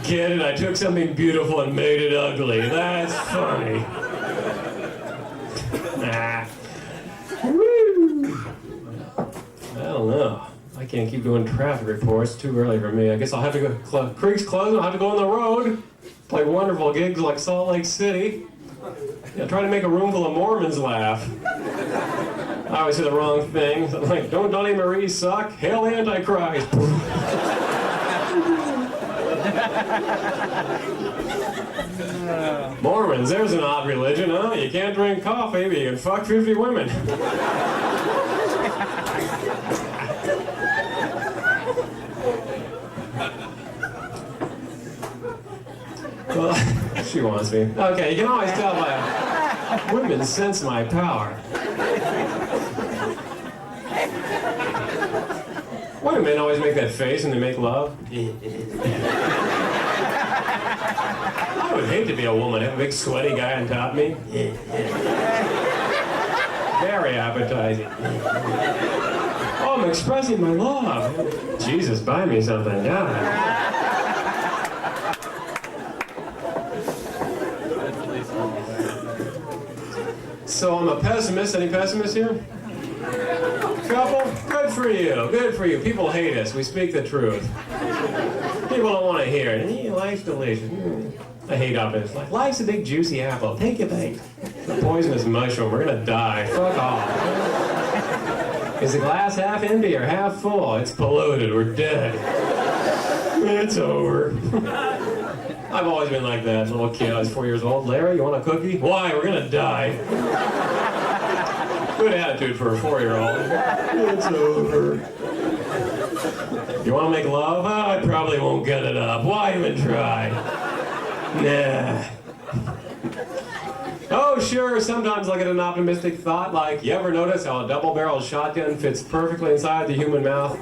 Get it? I took something beautiful and made it ugly. That's funny. Ah. Woo. I don't know. I can't keep doing traffic reports. Too early for me. I guess I'll have to go. Creek's closing. I'll have to go on the road. Play wonderful gigs like Salt Lake City. Yeah, try to make a room full of Mormons laugh. I always say the wrong thing. Like, don't Donnie Marie suck? Hail the Antichrist. Mormons, there's an odd religion, huh? You can't drink coffee, but you can fuck 50 women. Well, she wants me. Okay, you can always tell by women sense my power. Why do men always make that face when they make love? I would hate to be a woman, have a big sweaty guy on top of me. Very appetizing. Oh, I'm expressing my love. Jesus, buy me something, yeah. So I'm a pessimist. Any pessimists here? Couple? Good for you. Good for you. People hate us. We speak the truth. People don't want to hear it. Life's delicious. I hate optimists. Like, life's a big juicy apple. Take a bite. It's a poisonous mushroom. We're gonna die. Fuck off. Is the glass half empty or half full? It's polluted. We're dead. It's over. I've always been like that. Little kid. I was 4 years old. Larry, you want a cookie? Why? We're gonna die. Good attitude for a 4-year-old. It's over. You want to make love? Oh, I probably won't get it up. Why even try? Nah. Oh, sure, sometimes I'll get an optimistic thought like, you ever notice how a double-barreled shotgun fits perfectly inside the human mouth?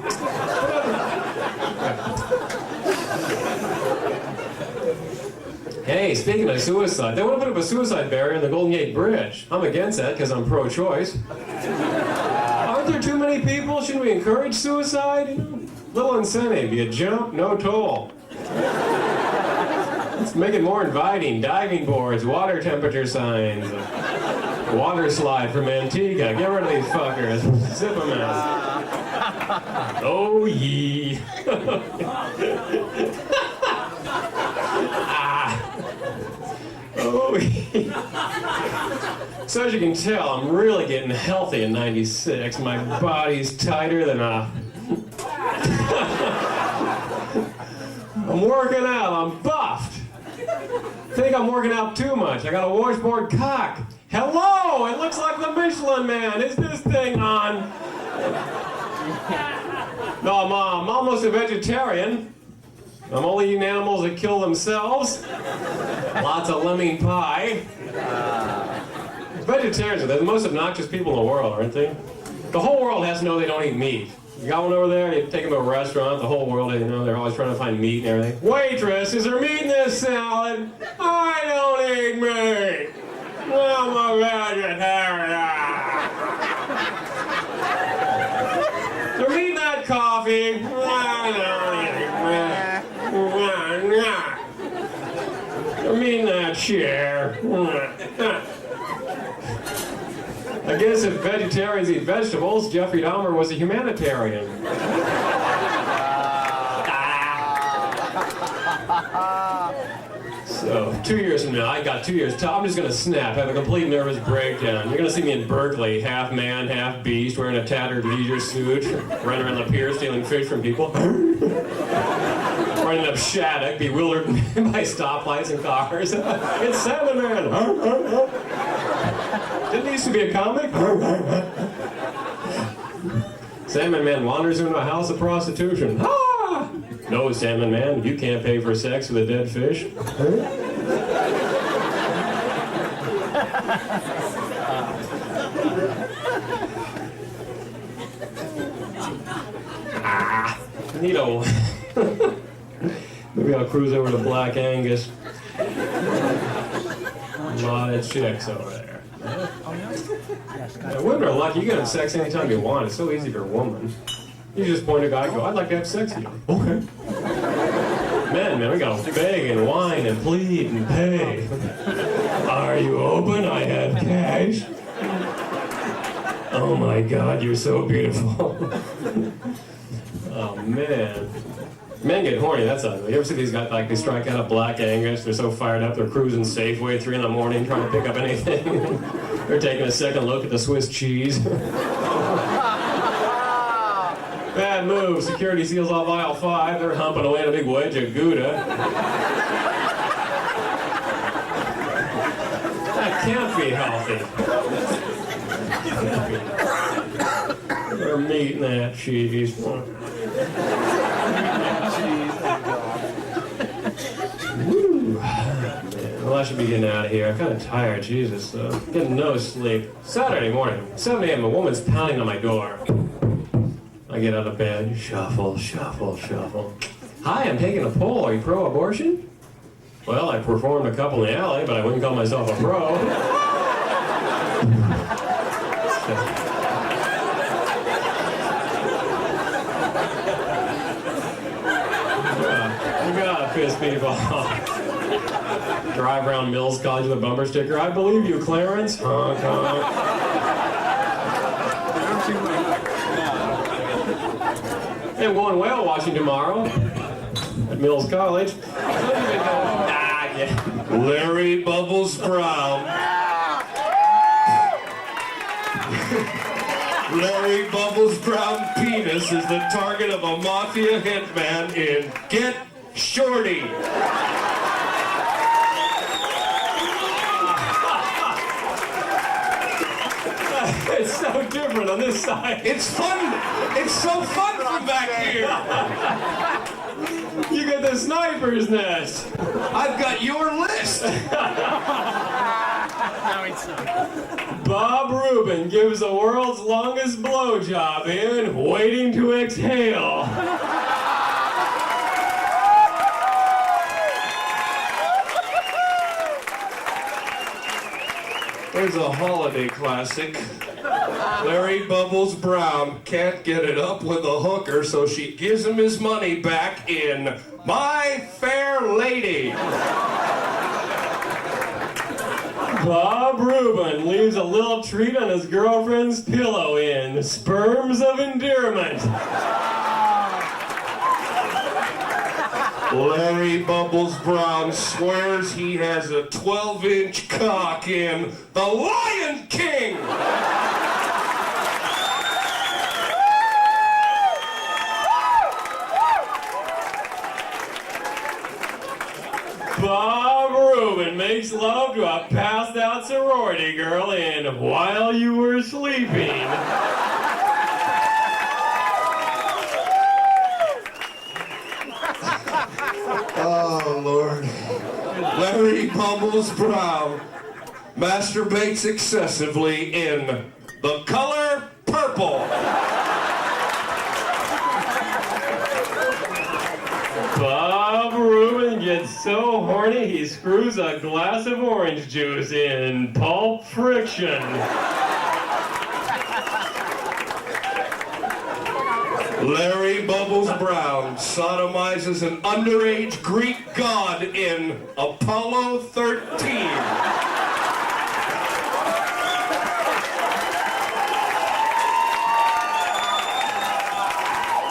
Hey, speaking of suicide, they want to put up a suicide barrier in the Golden Gate Bridge. I'm against that because I'm pro-choice. Aren't there too many people? Shouldn't we encourage suicide? Little incentive. You jump, no toll. Let's make it more inviting. Diving boards, water temperature signs. Water slide from Antigua. Get rid of these fuckers. Zip them out. Oh, yee. Oh, yee. So as you can tell, I'm really getting healthy in 96. My body's tighter than a... I'm working out. I'm buffed. Think I'm working out too much. I got a washboard cock. Hello! It looks like the Michelin Man. Is this thing on? No, I'm almost a vegetarian. I'm only eating animals that kill themselves. Lots of lemon pie. Vegetarians are the most obnoxious people in the world, aren't they? The whole world has to know they don't eat meat. You got one over there, you take them to a restaurant, the whole world, you know, they're always trying to find meat and everything. Waitress, is there meat in this salad? I don't eat meat. I'm a vegetarian. Is there meat in that coffee? I don't eat meat. Is there meat in that chair? I guess if vegetarians eat vegetables, Jeffrey Dahmer was a humanitarian. So, 2 years from now, I got 2 years. I'm just gonna snap, have a complete nervous breakdown. You're gonna see me in Berkeley, half man, half beast, wearing a tattered leisure suit, running around the pier stealing fish from people. Running up Shattuck, bewildered by stoplights and cars. It's Salmon Man! Didn't he used to be a comic? Salmon Man wanders into a house of prostitution. Ah! No, Salmon Man, you can't pay for sex with a dead fish. Neato. Maybe I'll cruise over to Black Angus. A lot of chicks over there. Yeah, women are lucky. You can have sex anytime you want. It's so easy for a woman. You just point a guy and go, I'd like to have sex with you. Okay. Man, we gotta beg and whine and plead and pay. Are you open? I have cash. Oh my God, you're so beautiful. Oh man. Men get horny, that's ugly. You ever see these guys, like, they strike out a Black Angus, they're so fired up, they're cruising Safeway 3 in the morning trying to pick up anything. They're taking a second look at the Swiss cheese. Bad move, security seals off aisle 5, they're humping away at a big wedge of Gouda. That can't be healthy. They're meat in that cheese. Woo. Well, I should be getting out of here. I'm kind of tired, Jesus. Getting no sleep. Saturday morning, 7 a.m., a woman's pounding on my door. I get out of bed, shuffle, shuffle, shuffle. Hi, I'm taking a poll. Are you pro-abortion? Well, I performed a couple in the alley, but I wouldn't call myself a pro. You gotta piss people off. Drive around Mills College with a bumper sticker. I believe you, Clarence. Honk, honk. I'm going whale watching tomorrow at Mills College. Larry Bubbles Brown. Larry Bubbles Brown penis is the target of a mafia hitman in Get Shorty. It's so different on this side. It's fun. It's so fun from back here. You got the sniper's nest. I've got your list. Bob Rubin gives the world's longest blowjob in Waiting to Exhale. There's a holiday classic. Larry Bubbles Brown can't get it up with a hooker, so she gives him his money back in My Fair Lady. Bob Rubin leaves a little treat on his girlfriend's pillow in Sperms of Endearment. Larry Bubbles Brown swears he has a 12-inch cock in The Lion King. Bob Rubin makes love to a passed out sorority girl in While You Were Sleeping. Oh, Lord. Larry Bubbles Brown masturbates excessively in The Color Purple. Bob Rubin gets so horny he screws a glass of orange juice in Pulp Friction. Larry Bubbles Brown sodomizes an underage Greek god in Apollo 13.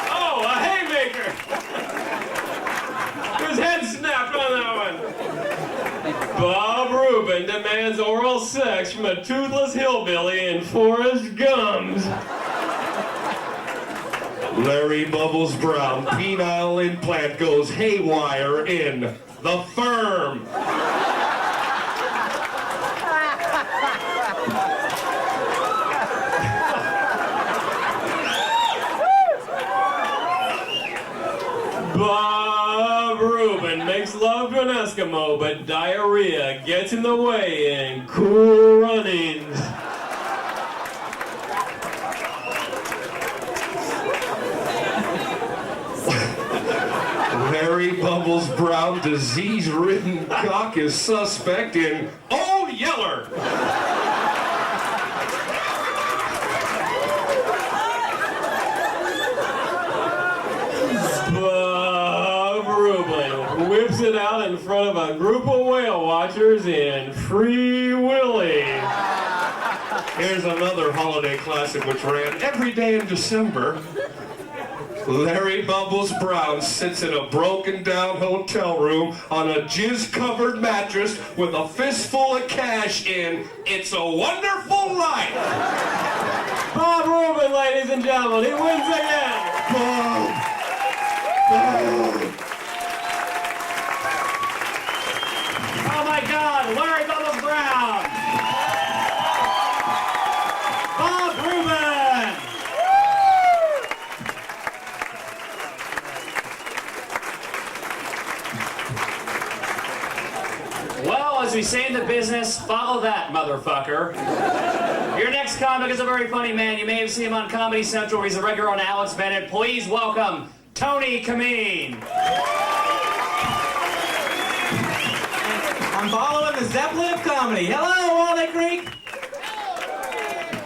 Oh, a haymaker! His head snapped on that one. Bob Rubin demands oral sex from a toothless hillbilly in Forrest Gum's. Larry Bubbles Brown penile implant goes haywire in The Firm. Bob Rubin makes love to an Eskimo, but diarrhea gets in the way in Cool Runnings. Larry Bubbles Brown disease-ridden cock is suspect in Old Yeller. Bob Rubin whips it out in front of a group of whale watchers in Free Willy. Here's another holiday classic which ran every day in December. Larry Bubbles Brown sits in a broken-down hotel room on a jizz-covered mattress with a fistful of cash in It's a Wonderful Life. Bob Rubin, ladies and gentlemen, he wins again. Bob. Bob. Oh my God, Larry Bubbles Brown! Bob Rubin! Well, as we say in the business, follow that, motherfucker. Your next comic is a very funny man. You may have seen him on Comedy Central. He's a regular on Alex Bennett. Please welcome Tony Camin. I'm following the Zeppelin of comedy. Hello, Walnut Creek.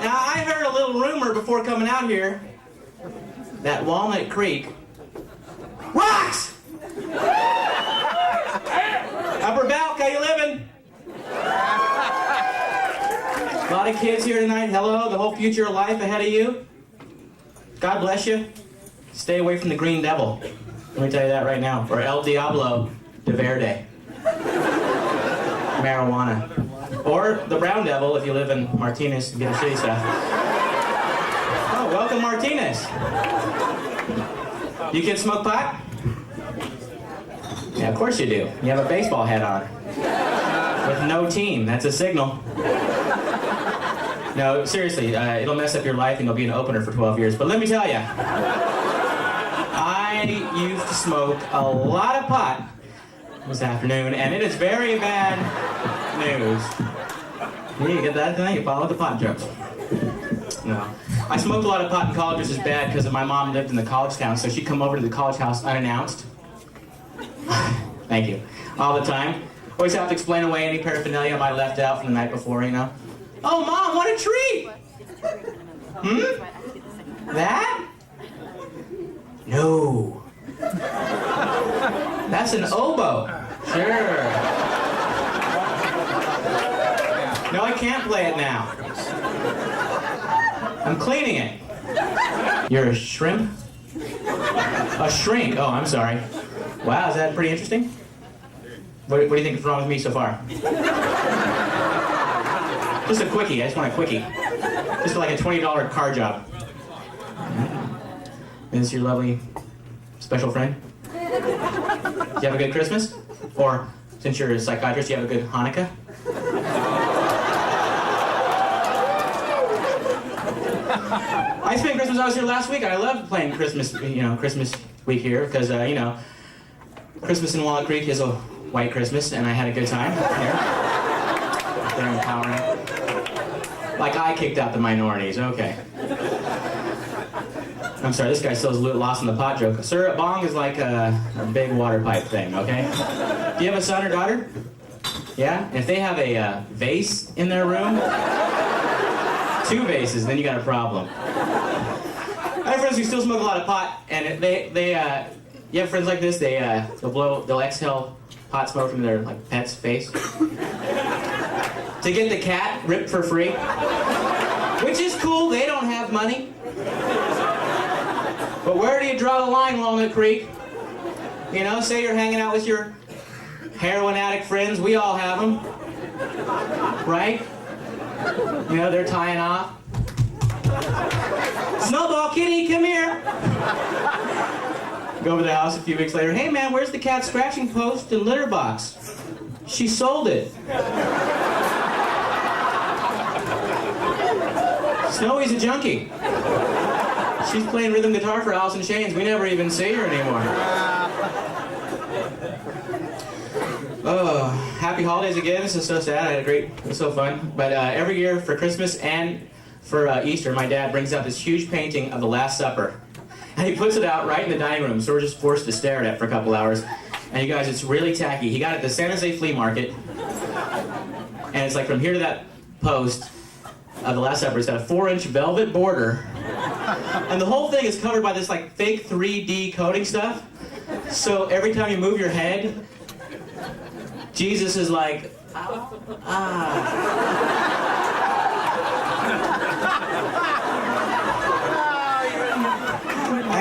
Now, I heard a little rumor before coming out here that Walnut Creek rocks. Upper Belk, how you living? A lot of kids here tonight. Hello, the whole future of life ahead of you. God bless you. Stay away from the Green Devil. Let me tell you that right now. Or El Diablo de Verde. Marijuana. Or the Brown Devil if you live in Martinez and get a shitty stuff. Oh, welcome Martinez. You kids smoke pot? Yeah, of course you do. You have a baseball hat on. With no team. That's a signal. No, seriously, it'll mess up your life and you'll be an opener for 12 years. But let me tell you, I used to smoke a lot of pot this afternoon, and it is very bad news. You get that thing? You follow the pot jokes. No. I smoked a lot of pot in college, which is bad because my mom lived in the college town, so she'd come over to the college house unannounced. Thank you. All the time. Always have to explain away any paraphernalia I might have left out from the night before, you know? Oh, Mom, what a treat! That? No. That's an oboe. Sure. No, I can't play it now. I'm cleaning it. You're a shrimp? A shrink. Oh, I'm sorry. Wow, is that pretty interesting? What do you think is wrong with me so far? Just a quickie. I just want a quickie. Just like a $20 car job. Is this your lovely special friend? Do you have a good Christmas? Or, since you're a psychiatrist, do you have a good Hanukkah? I spent Christmas, I was here last week. I loved playing Christmas, Christmas week here, because, Christmas in Walnut Creek is a white Christmas, and I had a good time here. They're empowering. Like I kicked out the minorities, okay. I'm sorry, this guy still is lost in the pot joke. Sir, a bong is like a big water pipe thing, okay? Do you have a son or daughter? Yeah? If they have a vase in their room, 2 vases, then you got a problem. I have friends who still smoke a lot of pot, and you have friends like this, they'll exhale pot smoke from their pet's face to get the cat ripped for free, which is cool. They don't have money. But where do you draw the line, Walnut Creek? Say you're hanging out with your heroin addict friends. We all have them, right? They're tying off. Snowball Kitty, come here. Go over to the house a few weeks later. Hey man, where's the cat scratching post and litter box? She sold it. Snowy's a junkie. She's playing rhythm guitar for Alice in Chains. We never even see her anymore. Oh, happy holidays again. This is so sad. It was so fun. But every year for Christmas and for Easter, my dad brings out this huge painting of the Last Supper. And he puts it out right in the dining room, so we're just forced to stare at it for a couple hours. And you guys, it's really tacky. He got it at the San Jose Flea Market. And it's like from here to that post of the Last Supper, it's got a 4-inch velvet border. And the whole thing is covered by this fake 3D coating stuff. So every time you move your head, Jesus is like, I'm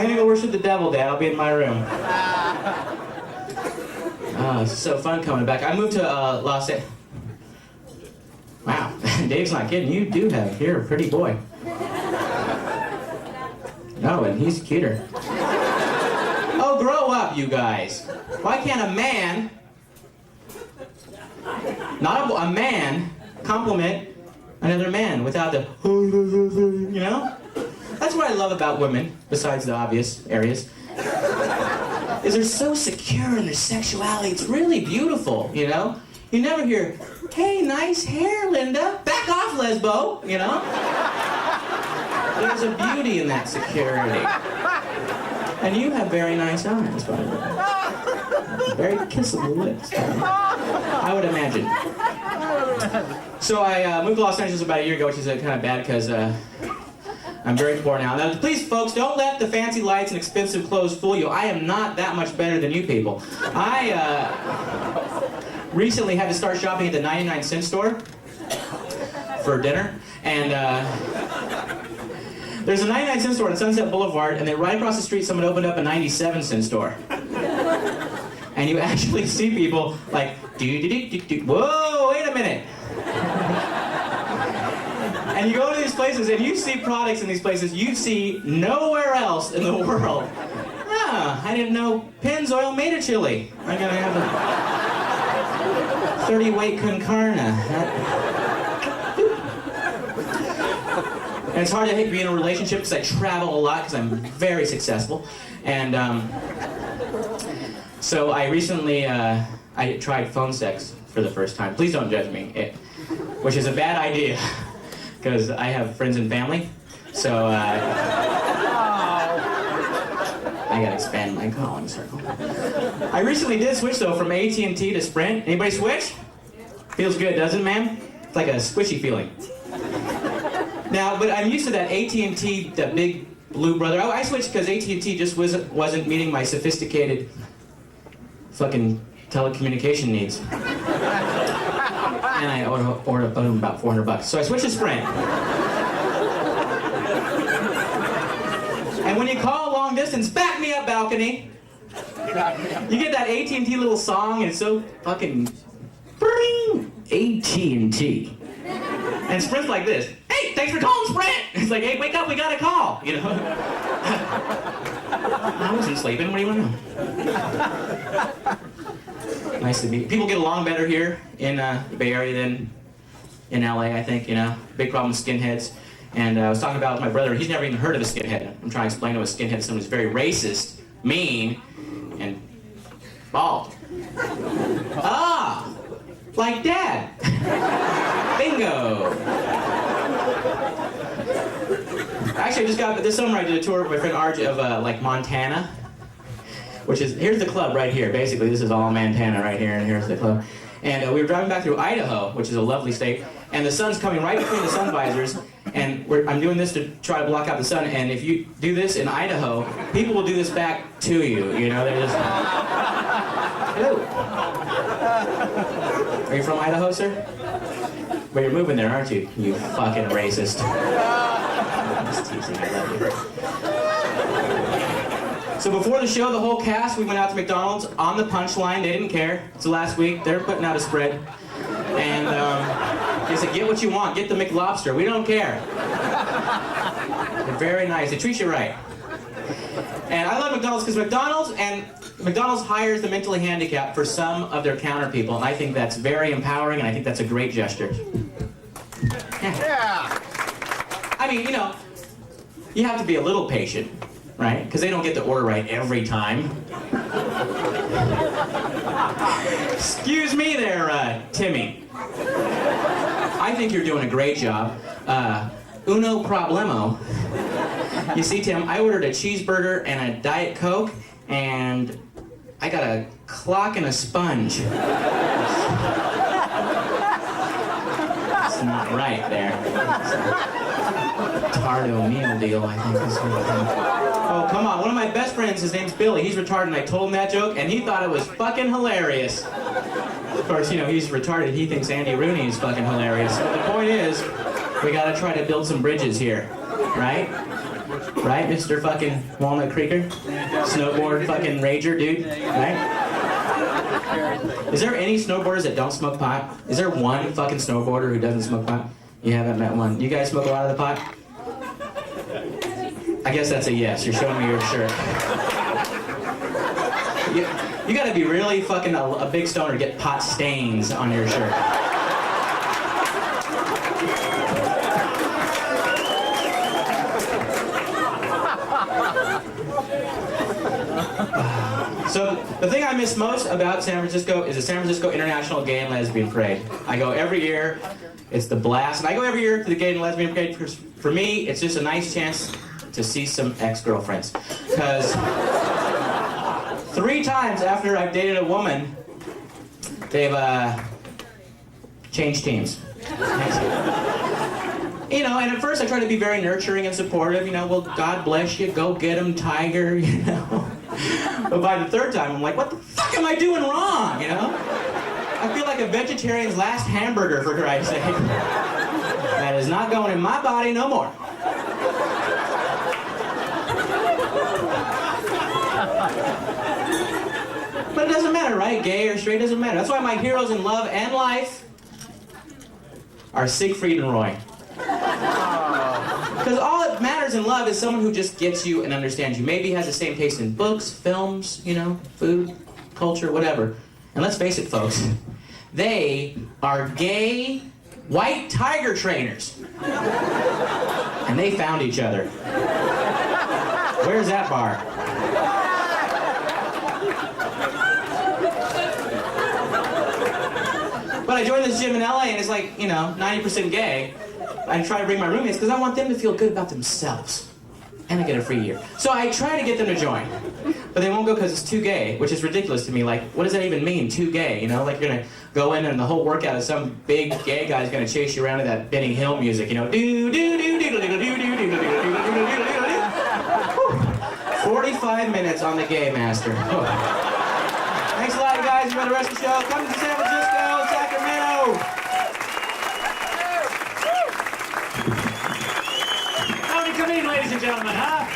gonna go worship the devil, Dad. I'll be in my room. Oh, it's so fun coming back. I moved to Los Angeles. Wow, Dave's not kidding. You do have here a pretty boy. No, and he's cuter. Oh, grow up, you guys. Why can't a man, not a man, compliment another man without the, That's what I love about women, besides the obvious areas, is they're so secure in their sexuality. It's really beautiful, You never hear, hey, nice hair, Linda. Back off, Lesbo, There's a beauty in that security. And you have very nice eyes, by the way. Very kissable lips, I would imagine. So I moved to Los Angeles about a year ago, which is kind of bad because I'm very poor now. Now, please, folks, don't let the fancy lights and expensive clothes fool you. I am not that much better than you people. I recently had to start shopping at the 99-cent store for dinner, and there's a 99-cent store on Sunset Boulevard, and then right across the street, someone opened up a 97-cent store. And you actually see people like, whoa, wait a minute. And you go to these places, and you see products in these places you see nowhere else in the world. Ah, I didn't know Pennzoil made a chili. I'm gonna have a 30-weight con carne. And it's hard to be in a relationship because I travel a lot because I'm very successful. And so I recently, I tried phone sex for the first time. Please don't judge me, which is a bad idea because I have friends and family. So I gotta expand my calling circle. I recently did switch though from AT&T to Sprint. Anybody switch? Feels good, doesn't it, man? It's like a squishy feeling. Now, but I'm used to that AT&T, that big blue brother. I switched because AT&T just wasn't meeting my sophisticated fucking telecommunication needs. And and I owed him about $400. So I switched to Sprint. And when you call long distance, back me up, balcony. You get that AT&T little song, and it's so fucking bring AT&T. And Sprint's like this. Hey, thanks for calling Sprint. It's like, hey, wake up, we got a call. You know. I wasn't sleeping. What do you want to know? Nice to meet. People get along better here in the Bay Area than in LA. I think. You know, big problem with skinheads. And I was talking about my brother. He's never even heard of a skinhead. I'm trying to explain to a skinhead someone who's very racist, mean, and bald. Ah, like Dad. Bingo. Actually, I just got this summer. I did a tour with my friend RJ of like Montana, which is here's the club right here. Basically, this is all Montana right here, and here's the club. And we were driving back through Idaho, which is a lovely state, and the sun's coming right between the sun visors. And I'm doing this to try to block out the sun. And if you do this in Idaho, people will do this back to you. You know, they're just. Hello. Are you from Idaho, sir? Well, you're moving there, aren't you? You fucking racist. I'm just teasing. I love you. So before the show, the whole cast, we went out to McDonald's on the Punch Line. They didn't care. It's the last week. They're putting out a spread. And they said, get what you want. Get the McLobster. We don't care. They're very nice. They treat you right. And I love McDonald's because McDonald's hires the mentally handicapped for some of their counter people. And I think that's very empowering, and I think that's a great gesture. Yeah. I mean, you know, you have to be a little patient, right? Because they don't get the order right every time. Excuse me there, Timmy. I think you're doing a great job. Uno problemo. You see, Tim, I ordered a cheeseburger and a Diet Coke, and I got a clock and a sponge. It's not right there. Tardo meal deal, I think is what I think. Oh, come on. One of my best friends, his name's Billy. He's retarded, and I told him that joke, and he thought it was fucking hilarious. Of course, you know, he's retarded. He thinks Andy Rooney is fucking hilarious. So the point is, we gotta try to build some bridges here, right? Right, Mr. fucking Walnut Creeker? Snowboard fucking rager, dude, right? Is there any snowboarders that don't smoke pot? Is there one fucking snowboarder who doesn't smoke pot? You haven't met one. You guys smoke a lot of the pot? I guess that's a yes. You're showing me your shirt. You gotta be really fucking a big stoner to get pot stains on your shirt. So the thing I miss most about San Francisco is the San Francisco International Gay and Lesbian Parade. I go every year. It's the blast. And I go every year to the Gay and Lesbian Parade because for me, it's just a nice chance to see some ex-girlfriends. Because 3 times after I've dated a woman, they've changed teams. You know, and at first I try to be very nurturing and supportive, you know, well, God bless you, go get him, tiger, you know. But by the 3rd time, I'm like, what the fuck am I doing wrong, you know? I feel like a vegetarian's last hamburger, for Christ's sake. That is not going in my body no more. But it doesn't matter, right? Gay or straight, doesn't matter. That's why my heroes in love and life are Siegfried and Roy. Because all that matters in love is someone who just gets you and understands you. Maybe has the same taste in books, films, you know, food, culture, whatever. And let's face it, folks, they are gay white tiger trainers. And they found each other. Where's that bar? But I joined this gym in LA and it's like, you know, 90% gay. I try to bring my roommates because I want them to feel good about themselves. And I get a free year. So I try to get them to join. But they won't go because it's too gay, which is ridiculous to me. Like, what does that even mean, too gay? You know, like you're gonna go in and the whole workout is some big gay guy's gonna chase you around to that Benny Hill music, you know, do do do do do do do do do do do do. 45 minutes on the Gay Master. Thanks a lot, guys. Enjoy the rest of the show. Come to San Francisco, Sacramento. and gentlemen, huh?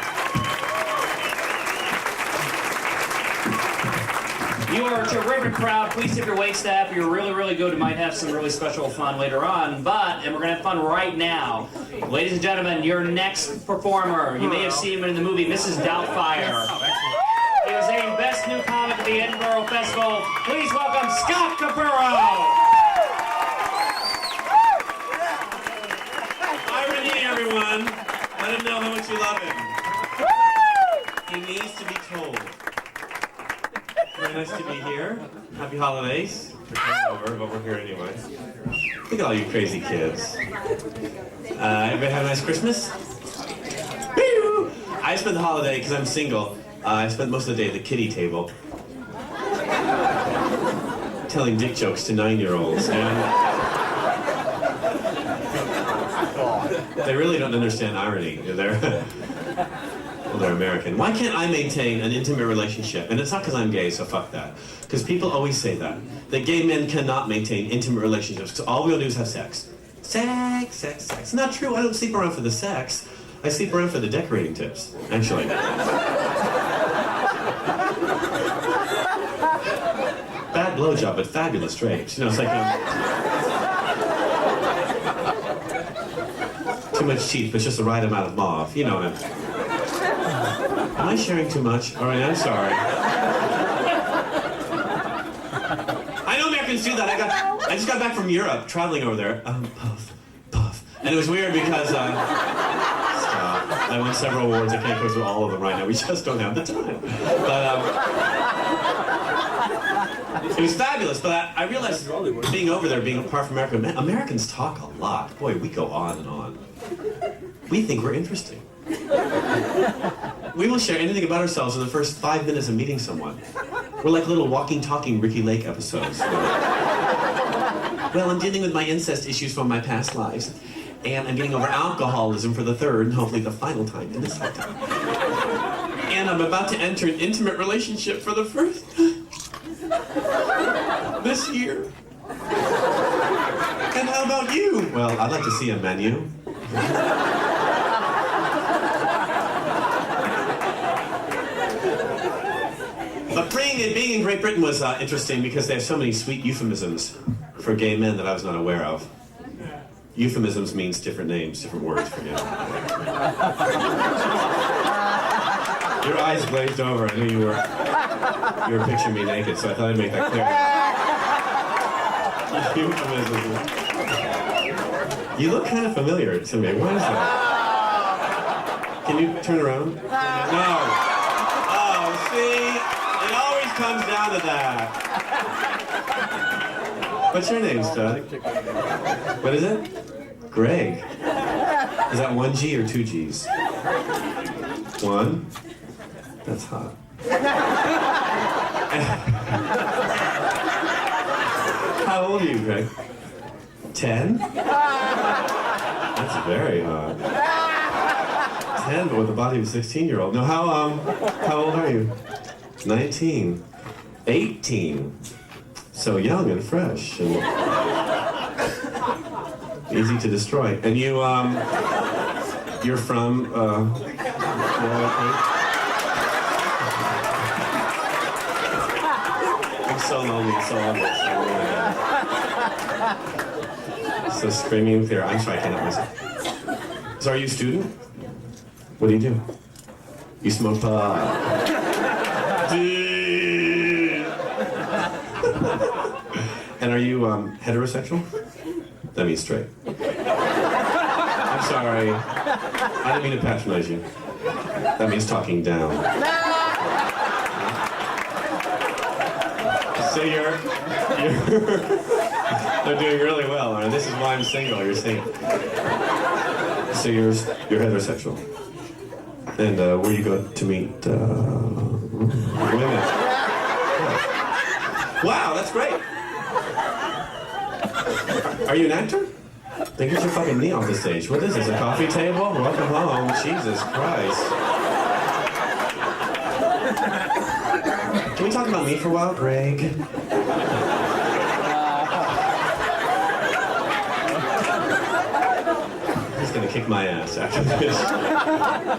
You are a terrific crowd. Please tip your waitstaff. You're really, really good. We might have some really special fun later on, and we're going to have fun right now. Ladies and gentlemen, your next performer. You may have seen him in the movie Mrs. Doubtfire. He was named Best New Comic at the Edinburgh Festival. Please welcome Scott Capurro. Byron Yee, everyone. Let him know how much you love him. He needs to be told. Very nice to be here. Happy holidays. We're coming over, but we're here anyway. Look at all you crazy kids. Everybody have a nice Christmas? Woo! I spent the holiday, because I'm single, I spent most of the day at the kiddie table telling dick jokes to 9-year-olds. And they really don't understand irony. They're American. Why can't I maintain an intimate relationship? And it's not because I'm gay, so fuck that. Because people always say that gay men cannot maintain intimate relationships, because all we'll do is have sex. Sex, sex, sex. Not true, I don't sleep around for the sex. I sleep around for the decorating tips, actually. Bad blowjob, but fabulous drapes. You know, it's like too much teeth, but it's just the right amount of mauve. You know what I mean. Am I sharing too much? All right, I'm sorry. I know Americans do that. I just got back from Europe, traveling over there. Puff, puff. And it was weird because, stop. I won several awards. I can't go through all of them right now. We just don't have the time. But, it was fabulous, but I realized being over there, being apart from America, man, Americans talk a lot. Boy, we go on and on. We think we're interesting. We will share anything about ourselves in the first 5 minutes of meeting someone. We're like little walking, talking Ricky Lake episodes. Well, I'm dealing with my incest issues from my past lives, and I'm getting over alcoholism for the third and hopefully the final time in this lifetime. And I'm about to enter an intimate relationship for the first this year. And how about you? Well, I'd like to see a menu. But being in Great Britain was interesting because they have so many sweet euphemisms for gay men that I was not aware of. Euphemisms means different names, different words for gay men. Your eyes glazed over. I knew you were picturing me naked, so I thought I'd make that clear. Euphemisms. You look kind of familiar to me. What is that? Can you turn around? No. Oh, see? It always comes down to that. What's your name, stud? What is it? Greg. Is that 1 G or 2 G's? 1? That's hot. How old are you, Greg? 10? That's very hot. 10, but with the body of a 16-year-old. No, how old are you? 19. 18. So young and fresh and easy to destroy. And you're from, Walnut Creek? I'm so lonely, so obvious. So screaming clear. I'm sorry, I can't help myself. So are you a student? What do you do? You smoke pot. And are you heterosexual? That means straight. I'm sorry. I didn't mean to patronize you. That means talking down. So they're doing really well, aren't they? This is why I'm single, you're saying. So you're heterosexual. And where you go to meet women. Wow, that's great. Are you an actor? Then get your fucking knee off the stage. What is this, a coffee table? Welcome home. Jesus Christ. Can we talk about me for a while, Greg? This gonna kick my ass after this.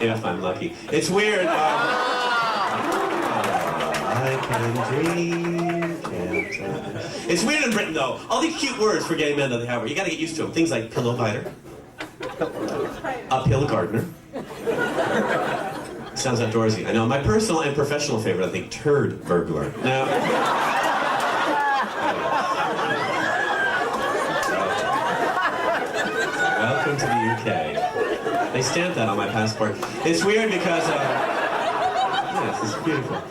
If I'm lucky. It's weird. I can dream, can't I? It's weird in Britain, though. All these cute words for gay men that they have, you gotta get used to them. Things like pillow biter, uphill gardener. Sounds outdoorsy. I know. My personal and professional favorite, I think, turd burglar. Now, welcome to the UK. They stamped that on my passport. It's weird because, yes, it's beautiful.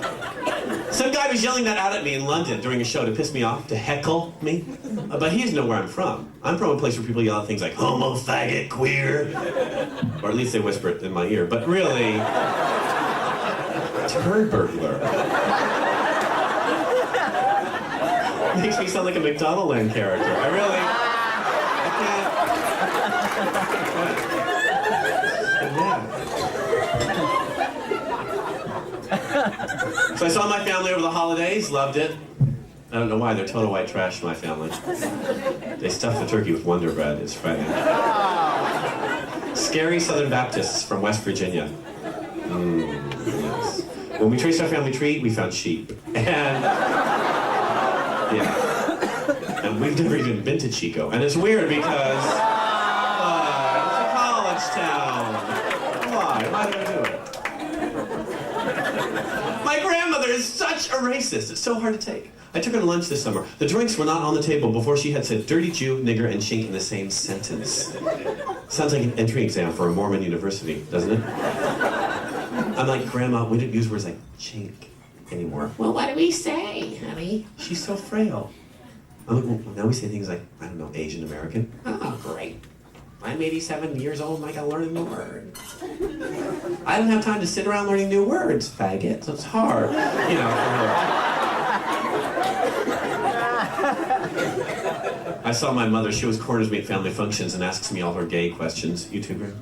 Some guy was yelling that out at me in London during a show to piss me off, to heckle me. But he doesn't know where I'm from. I'm from a place where people yell at things like homo, faggot, queer. Or at least they whisper it in my ear. But really, turd burglar. Makes me sound like a McDonaldland character. I can't. So I saw my family over the holidays, loved it. I don't know why, they're total white trash, my family. They stuff the turkey with Wonder Bread, it's frightening. Scary Southern Baptists from West Virginia. Yes. When we traced our family tree, we found sheep. And, yeah. And we've never even been to Chico. And it's weird because, it's a college town. Why did I do it? My grandmother is such a racist. It's so hard to take. I took her to lunch this summer. The drinks were not on the table before she had said dirty Jew, nigger, and chink in the same sentence. Sounds like an entry exam for a Mormon university, doesn't it? I'm like, Grandma, we don't use words like chink anymore. Well, what do we say, honey? She's so frail. I'm like, well, now we say things like, I don't know, Asian American. Oh, great. I'm 87 years old and I gotta learn a new word. I don't have time to sit around learning new words, faggot, so it's hard. You know, for her. I saw my mother, she always corners me at family functions and asks me all her gay questions. You too, Graham?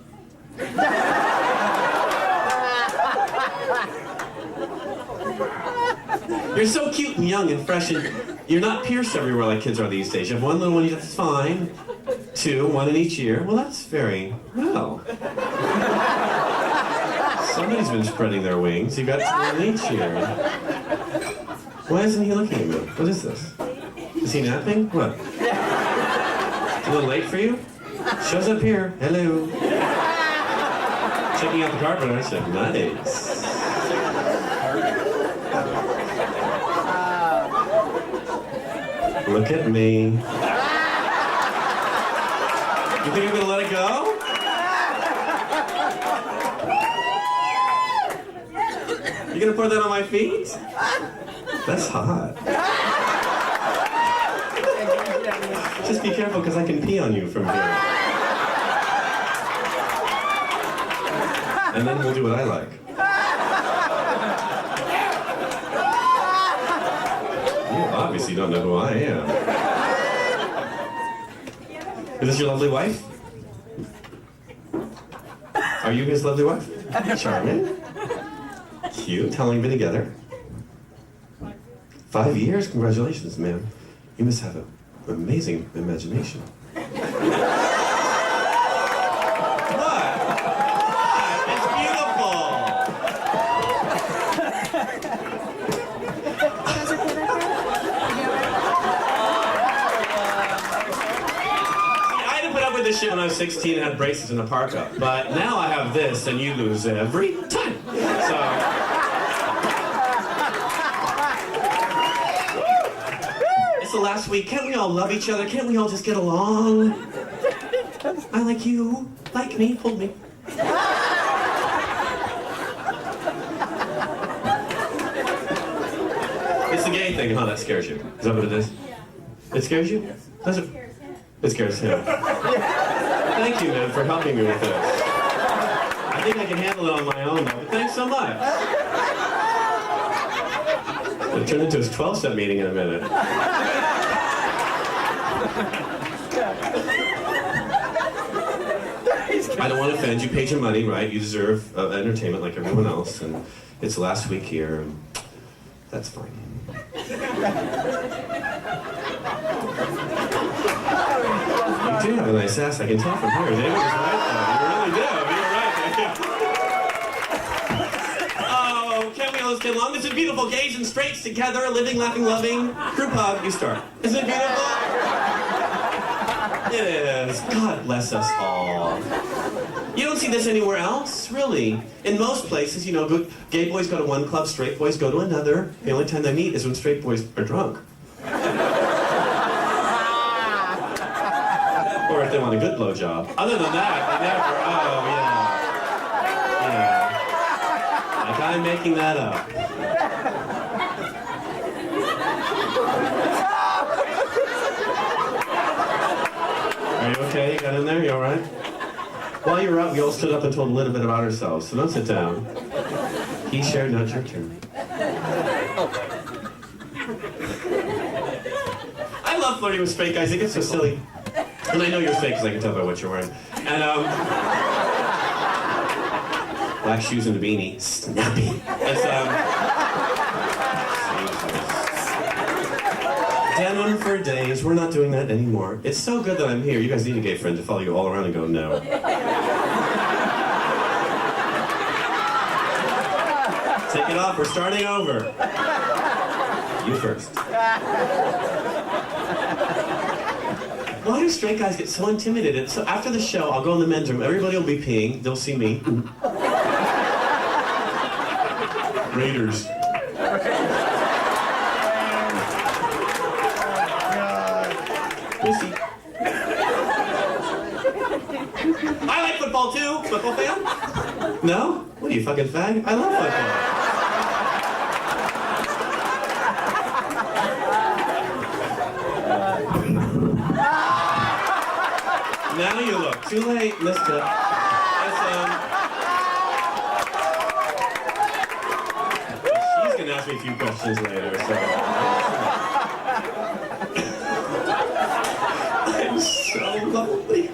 You're so cute and young and fresh and you're not pierced everywhere like kids are these days. You have one little one, that's fine. Two, one in each ear. Well, that's very well. Somebody's been spreading their wings. You got two in each ear. Why isn't he looking at me? What is this? Is he napping? What? A little late for you? Shows up here. Hello. Checking out the carpet. I said, nice. Look at me. You think I'm gonna let it go? You gonna pour that on my feet? That's hot. Just be careful, because I can pee on you from here. And then we'll do what I like. You obviously don't know who I am. Is this your lovely wife? Are you his lovely wife? Charming. Cute. How long have you been together? 5 years? Congratulations, ma'am. You must have an amazing imagination. What? It's beautiful! I had to put up with this shit when I was 16 and had braces and a parka. But now I have this and you lose every time. So... It's the last week. Can't we all love each other? Can't we all just get along? I like you. Like me. Hold me. It's the gay thing, huh? That scares you. Is that what it is? It scares you? Does it? It scares him. Thank you, man, for helping me with this. I think I can handle it on my own, though. But thanks so much. It'll turn into his 12-step meeting in a minute. I don't want to offend you. Paid your money, right? You deserve entertainment like everyone else, and it's the last week here, and that's fine. You do have a nice ass. I can tell from here. David was right, though. question. Long distance, beautiful, gays and straights together, living, laughing, loving. Group hug, you start. Isn't it beautiful? It is. God bless us all. You don't see this anywhere else, really. In most places, you know, gay boys go to one club, straight boys go to another. The only time they meet is when straight boys are drunk. Or if they want a good blowjob. Other than that, they never, oh, yeah. Like I'm making that up. Are you okay? You got in there? You all right? While you were out, we all stood up and told a little bit about ourselves, so don't sit down. He shared, not your turn. I love flirting with straight guys. It gets so silly. And I know you're straight because I can tell by what you're wearing. And, black shoes and a beanie. Snappy. It's, denim for days. We're not doing that anymore. It's so good that I'm here. You guys need a gay friend to follow you all around and go, no. Take it off. We're starting over. You first. Why do straight guys get so intimidated? So after the show, I'll go in the men's room. Everybody will be peeing. They'll see me. Raiders. Pussy. I like football too. Football fan? No? What are you, fucking fag? I love football. Now you look. Too late, missed it. She's gonna ask me a few questions later, so. I'm so lonely.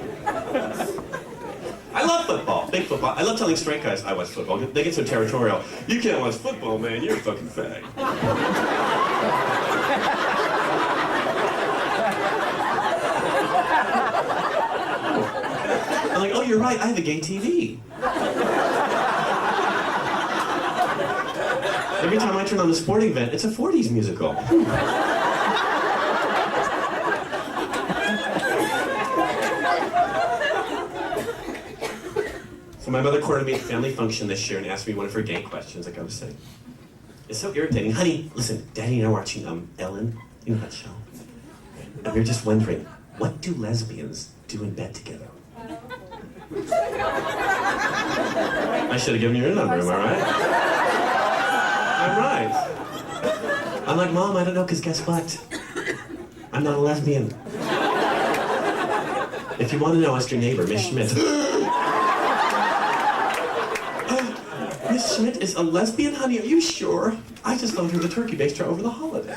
I love football. Big football. I love telling straight guys I watch football. They get so territorial. You can't watch football, man. You're a fucking fag. I'm like, oh, you're right, I have a gay TV. Every time I turn on the sporting event, it's a 40s musical. So my mother cornered me at a family function this year and asked me one of her gay questions, like I was saying. It's so irritating. Honey, listen, Daddy and I are watching Ellen, you know that show? And we were just wondering, what do lesbians do in bed together? I should have given you your number, am I right? I'm right. I'm like, Mom, I don't know, because guess what? I'm not a lesbian. If you want to know, ask your neighbor, Miss Schmidt. Miss Schmidt is a lesbian, honey? Are you sure? I just loaned her the turkey baster over the holiday.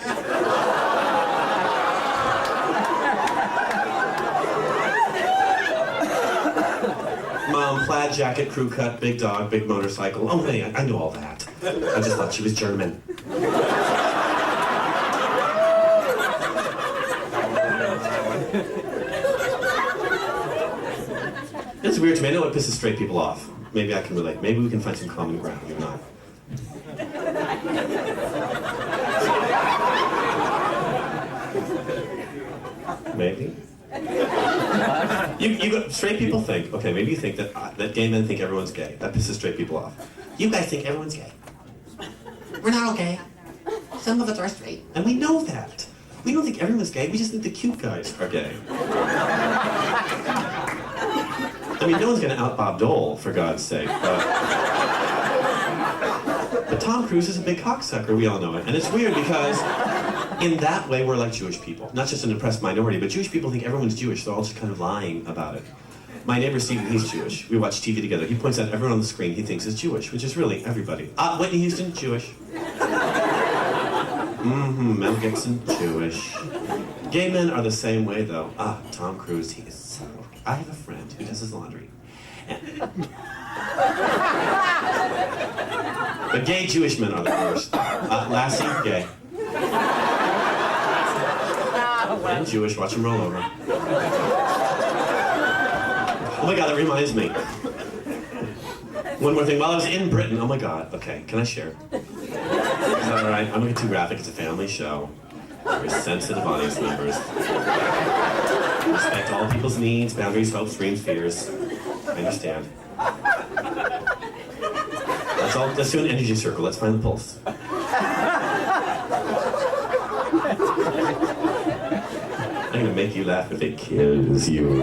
Mom, plaid jacket, crew cut, big dog, big motorcycle. Oh, hey, I know all that. I just thought she was German. It's weird to me. I know it pisses straight people off. Maybe I can relate. Maybe we can find some common ground. You're not. Maybe. Straight people think, okay, maybe you think that gay men think everyone's gay. That pisses straight people off. You guys think everyone's gay. We're not all gay. Some of us are straight. And we know that. We don't think everyone's gay, we just think the cute guys are gay. I mean, no one's gonna out Bob Dole, for God's sake, but Tom Cruise is a big cocksucker, we all know it. And it's weird because in that way, we're like Jewish people. Not just an oppressed minority, but Jewish people think everyone's Jewish. They're all just kind of lying about it. My neighbor Stephen, he's Jewish. We watch TV together. He points out everyone on the screen he thinks is Jewish, which is really everybody. Whitney Houston, Jewish. Mel Gibson, Jewish. Gay men are the same way, though. Tom Cruise, he is so... I have a friend who does his laundry. But gay Jewish men are the worst. Lassie, gay. And Jewish, watch him roll over. Oh my God, that reminds me. One more thing, while I was in Britain, oh my God, okay, can I share? that all right? I'm gonna get too graphic. It's a family show. Very sensitive audience members. Respect all people's needs, boundaries, hopes, dreams, fears. I understand. Let's do an energy circle. Let's find the pulse. I'm gonna make you laugh if it kills you.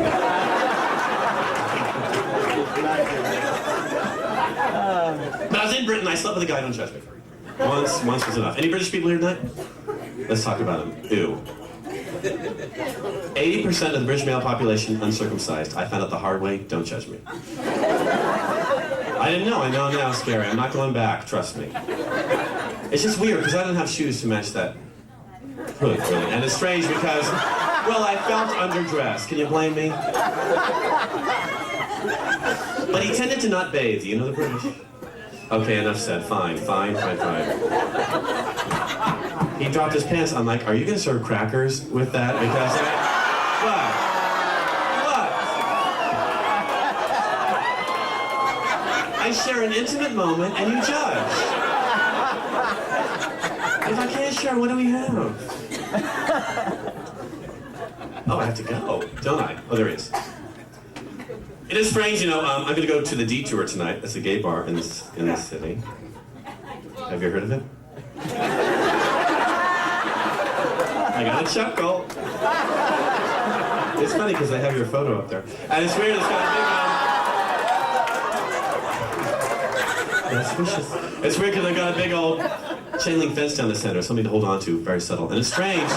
But I was in Britain, I slept with a guy, don't judge me. Once was enough. Any British people here tonight? Let's talk about them. Ew. 80% of the British male population uncircumcised. I found out the hard way, don't judge me. I didn't know, I know now, it's scary. I'm not going back, trust me. It's just weird, because I don't have shoes to match that hood, really. And it's strange because, well, I felt underdressed. Can you blame me? But he tended to not bathe, you know the British? Okay, enough said. Fine. He dropped his pants. I'm like, are you gonna serve crackers with that? Because what? I share an intimate moment and you judge. If I can't share, what do we have? Oh, I have to go, don't I? Oh, there he is. It is strange, you know, I'm going to go to the Detour tonight. That's a gay bar in this city. Have you heard of it? I got a chuckle. It's funny because I have your photo up there. And it's weird, it's got a big, that's vicious. It's weird because I got a big old chain link fence down the center, something to hold on to, very subtle. And it's strange.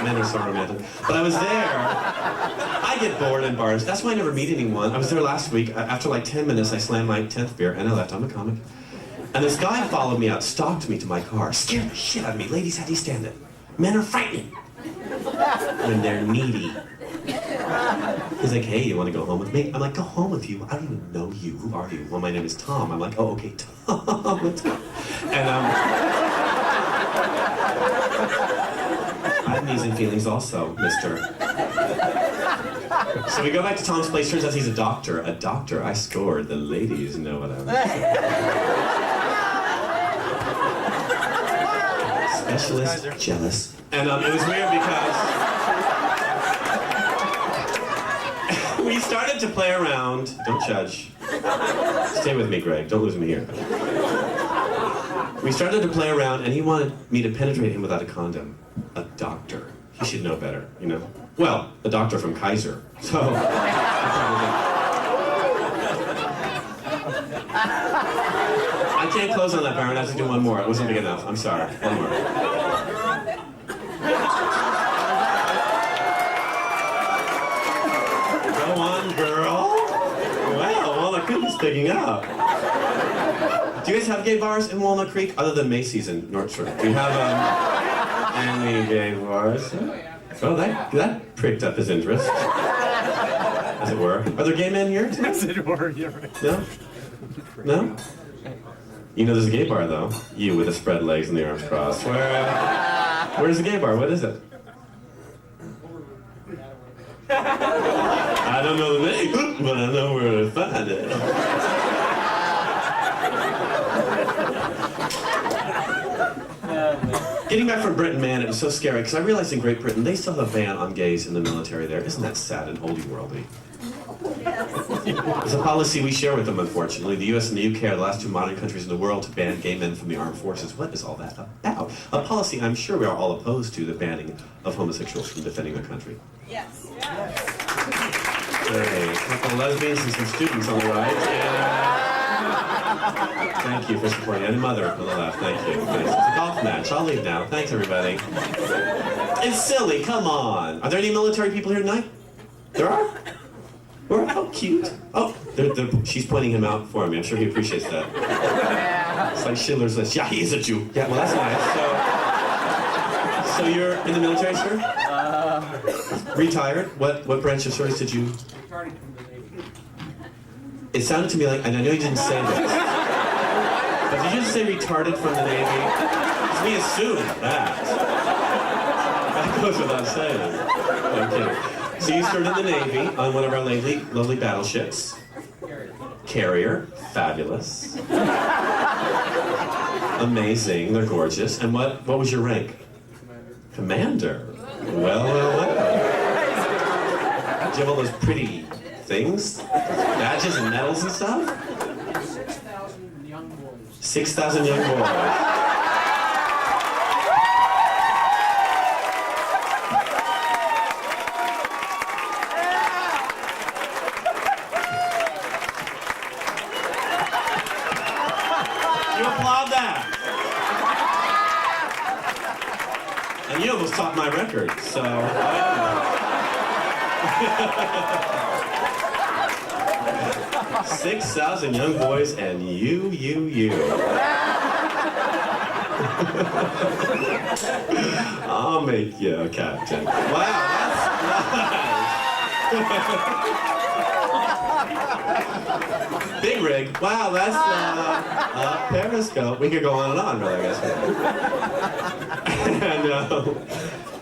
Men are so romantic. But I was there. I get bored in bars. That's why I never meet anyone. I was there last week. After like 10 minutes, I slammed my 10th beer and I left. I'm a comic. And this guy followed me out, stalked me to my car, scared the shit out of me. Ladies, how do you stand it? Men are frightening when they're needy. He's like, hey, you want to go home with me? I'm like, go home with you? I don't even know you. Who are you? Well, my name is Tom. I'm like, oh, okay, Tom. Let's go. And I have knees and feelings also, mister. So we go back to Tom's place. Turns out he's a doctor. A doctor. I scored. The ladies know what I'm saying. Specialist, jealous. And it was weird because we started to play around. Don't judge. Stay with me, Greg. Don't lose me here. We started to play around, and he wanted me to penetrate him without a condom. A doctor. He should know better, you know? Well, a doctor from Kaiser. So... I can't close on that, Byron. I have to do one more. It wasn't big enough. I'm sorry. One more. Go on, girl. Wow, Walnut Creek is picking up. Do you guys have gay bars in Walnut Creek other than Macy's and Nordstrom? Do you have any gay bars? Oh, that pricked up his interest, as it were. Are there gay men here too? As it were, yeah. No? No? You know there's a gay bar, though. You with the spread legs and the arms crossed. Where's the gay bar? What is it? I don't know the name, but I know where to find it. Getting back from Britain, man, it was so scary, because I realized in Great Britain, they still have a ban on gays in the military there. Isn't that sad and oldie-worldy? It's a policy we share with them, unfortunately. The US and the UK are the last two modern countries in the world to ban gay men from the armed forces. What is all that about? A policy I'm sure we are all opposed to, the banning of homosexuals from defending their country. Yes. Hey, a couple of lesbians and some students on the right. Yeah. Thank you for supporting. And a mother on the left. Thank you. Thanks. It's a golf match. I'll leave now. Thanks, everybody. It's silly. Come on. Are there any military people here tonight? There are? Or how cute. Oh, she's pointing him out for me. I'm sure he appreciates that. It's like Schindler's List. Yeah, he is a Jew. Yeah, well, that's nice. So you're in the military, sir? Retired? What branch of service did you? It sounded to me like, and I know you didn't say this, but did you just say retarded from the Navy? Because we assumed that. That goes without saying. No, I'm kidding. So you served in the Navy on one of our lovely battleships. Carrier. Fabulous. Amazing. They're gorgeous. And what was your rank? Commander. Well. Do you have all those pretty things? Badges and medals and stuff? 6,000 young boys. 6,000 young boys. You applaud that. And you almost topped my record, so... 6,000 young boys and you. I'll make you a captain. Wow, that's nice. Big rig. Wow, that's Periscope. We could go on and on, really, I guess.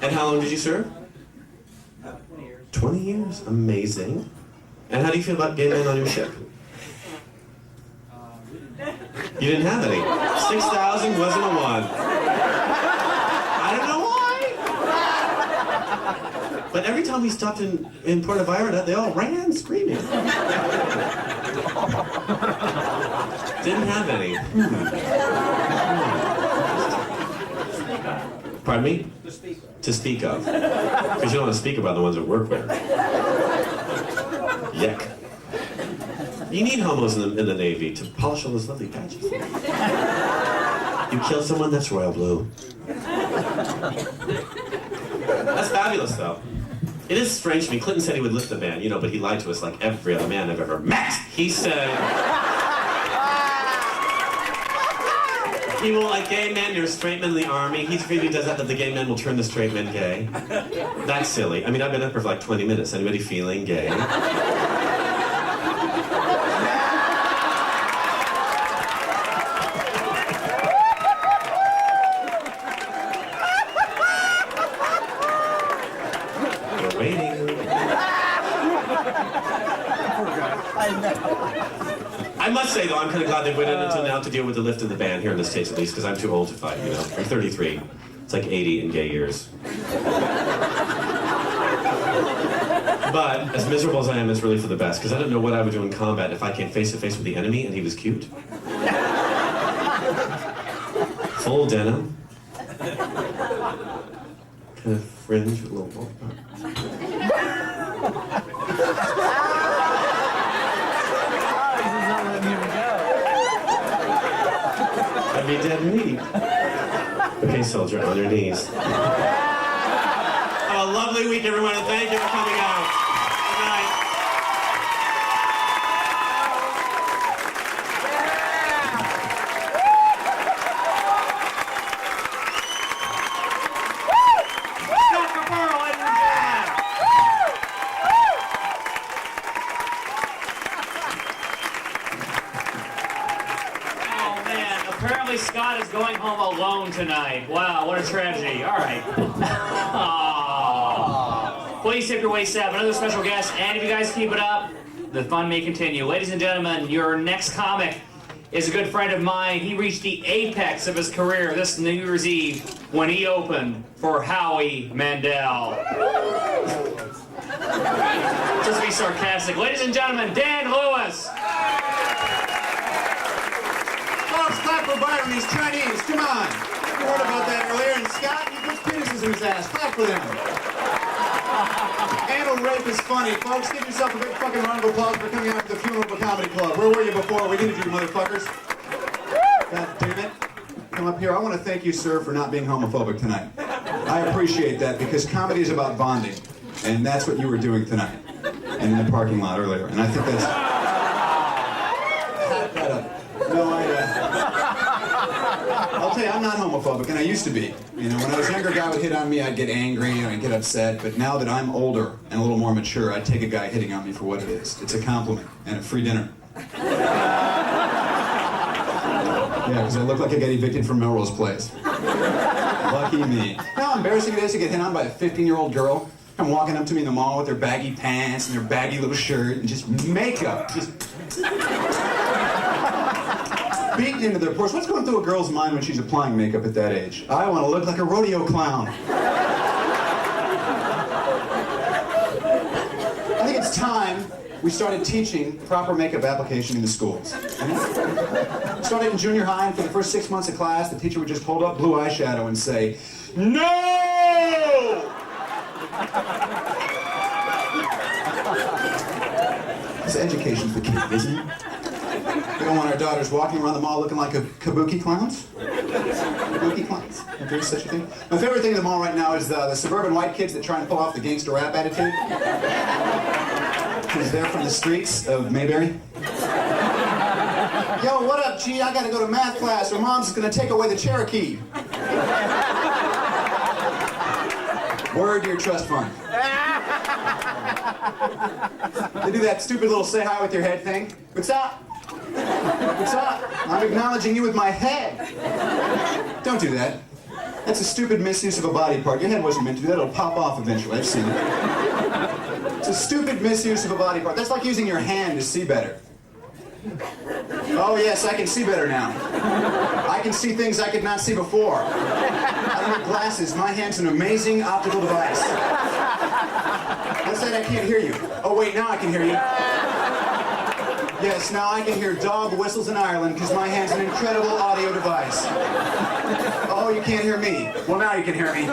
And how long did you serve? 20 years. 20 years. Amazing. And how do you feel about gay men on your ship? You didn't have any. 6,000 wasn't a one. I don't know why. But every time we stopped in Puerto Vallarta, they all ran screaming. Didn't have any. Pardon me? To speak of. Because you don't want to speak about the ones that work with. Yuck. You need homos in the Navy to polish all those lovely patches. You kill someone, that's royal blue. That's fabulous, though. It is strange to me. Clinton said he would lift the ban, you know, but he lied to us like every other man I've ever met. He said... He will like gay men, you're a straight man in the army. He really does that the gay men will turn the straight men gay. That's silly. I mean, I've been up for like 20 minutes. Anybody feeling gay? We're waiting. I must say, though, I'm kind of glad they've waited until now to deal with the lift in the ban here in the States, at least, because I'm too old to fight, you know. I'm 33. It's like 80 in gay years. But, as miserable as I am, it's really for the best, because I don't know what I would do in combat if I came face to face with the enemy and he was cute. Full denim. Kind of fringe with a little ball. I'd be dead meat. Okay, soldier, on your knees. Have a lovely week, everyone, and thank you for coming out. Good night. Capurro, ladies and gentlemen. Oh man, apparently Scott is going home alone tonight. Wow, what a tragedy. All right. Aww. Please tip your waist up. Another special guest, and if you guys keep it up, the fun may continue. Ladies and gentlemen, your next comic is a good friend of mine. He reached the apex of his career this New Year's Eve when he opened for Howie Mandel. Just to be sarcastic. Ladies and gentlemen, Dan Lewis. Folks, clap for Byron. He's Chinese. Come on. You heard about that earlier. And Scott, he puts penises in his ass. Clap for them. Anal rape is funny. Folks, give yourself a big fucking round of applause for coming out to the funeral of a comedy club. Where were you before? We needed you, motherfuckers. God damn it. Come up here. I want to thank you, sir, for not being homophobic tonight. I appreciate that because comedy is about bonding. And that's what you were doing tonight. And in the parking lot earlier. And I think that's... No, I'll tell you, I'm not homophobic, and I used to be. You know, when I was younger, a guy would hit on me, I'd get angry, and I'd get upset. But now that I'm older and a little more mature, I'd take a guy hitting on me for what it is. It's a compliment and a free dinner. Yeah, because I look like I got evicted from Melrose Place. Lucky me. How embarrassing it is to get hit on by a 15-year-old girl. Come walking up to me in the mall with their baggy pants and their baggy little shirt and just makeup. Just... beaten into their pores. What's going through a girl's mind when she's applying makeup at that age? I want to look like a rodeo clown. I think it's time we started teaching proper makeup application in the schools. Started in junior high, and for the first 6 months of class, the teacher would just hold up blue eyeshadow and say, "No!" This education's the key, isn't it? We don't want our daughters walking around the mall looking like kabuki clowns. Kabuki clowns. If there is such a thing. My favorite thing in the mall right now is the suburban white kids that try and pull off the gangster rap attitude. Because they're from the streets of Mayberry. Yo, what up, G? I gotta go to math class or Mom's gonna take away the Cherokee. Word to your trust fund. They do that stupid little say hi with your head thing. What's up? What's up? I'm acknowledging you with my head. Don't do that. That's a stupid misuse of a body part. Your head wasn't meant to do that. It'll pop off eventually. I've seen it. It's a stupid misuse of a body part. That's like using your hand to see better. Oh yes, I can see better now. I can see things I could not see before. I don't need glasses. My hand's an amazing optical device. What's that? I can't hear you. Oh wait, now I can hear you. Yes, now I can hear dog whistles in Ireland because my hand's an incredible audio device. Oh, you can't hear me. Well, now you can hear me.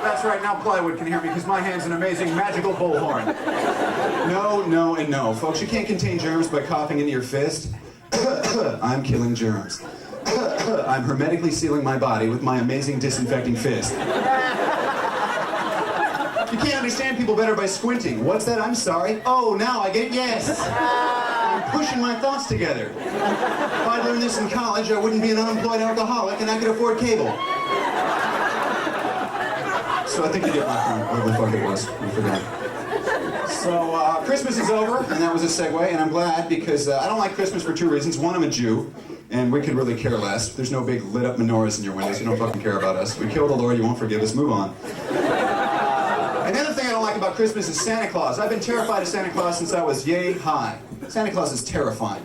That's right, now plywood can hear me because my hand's an amazing magical bullhorn. No, no, and no. Folks, you can't contain germs by coughing into your fist. I'm killing germs. I'm hermetically sealing my body with my amazing disinfecting fist. You can't understand people better by squinting. What's that? I'm sorry. Oh, now I get yes. I'm pushing my thoughts together. If I learned this in college, I wouldn't be an unemployed alcoholic and I could afford cable. So I think you get my point, whatever the fuck it was. I forgot. So Christmas is over, and that was a segue, and I'm glad because I don't like Christmas for two reasons. One, I'm a Jew, and we could really care less. There's no big lit up menorahs in your windows. You don't fucking care about us. We killed the Lord, you won't forgive us. Move on. And the other thing I don't like about Christmas is Santa Claus. I've been terrified of Santa Claus since I was yay high. Santa Claus is terrifying.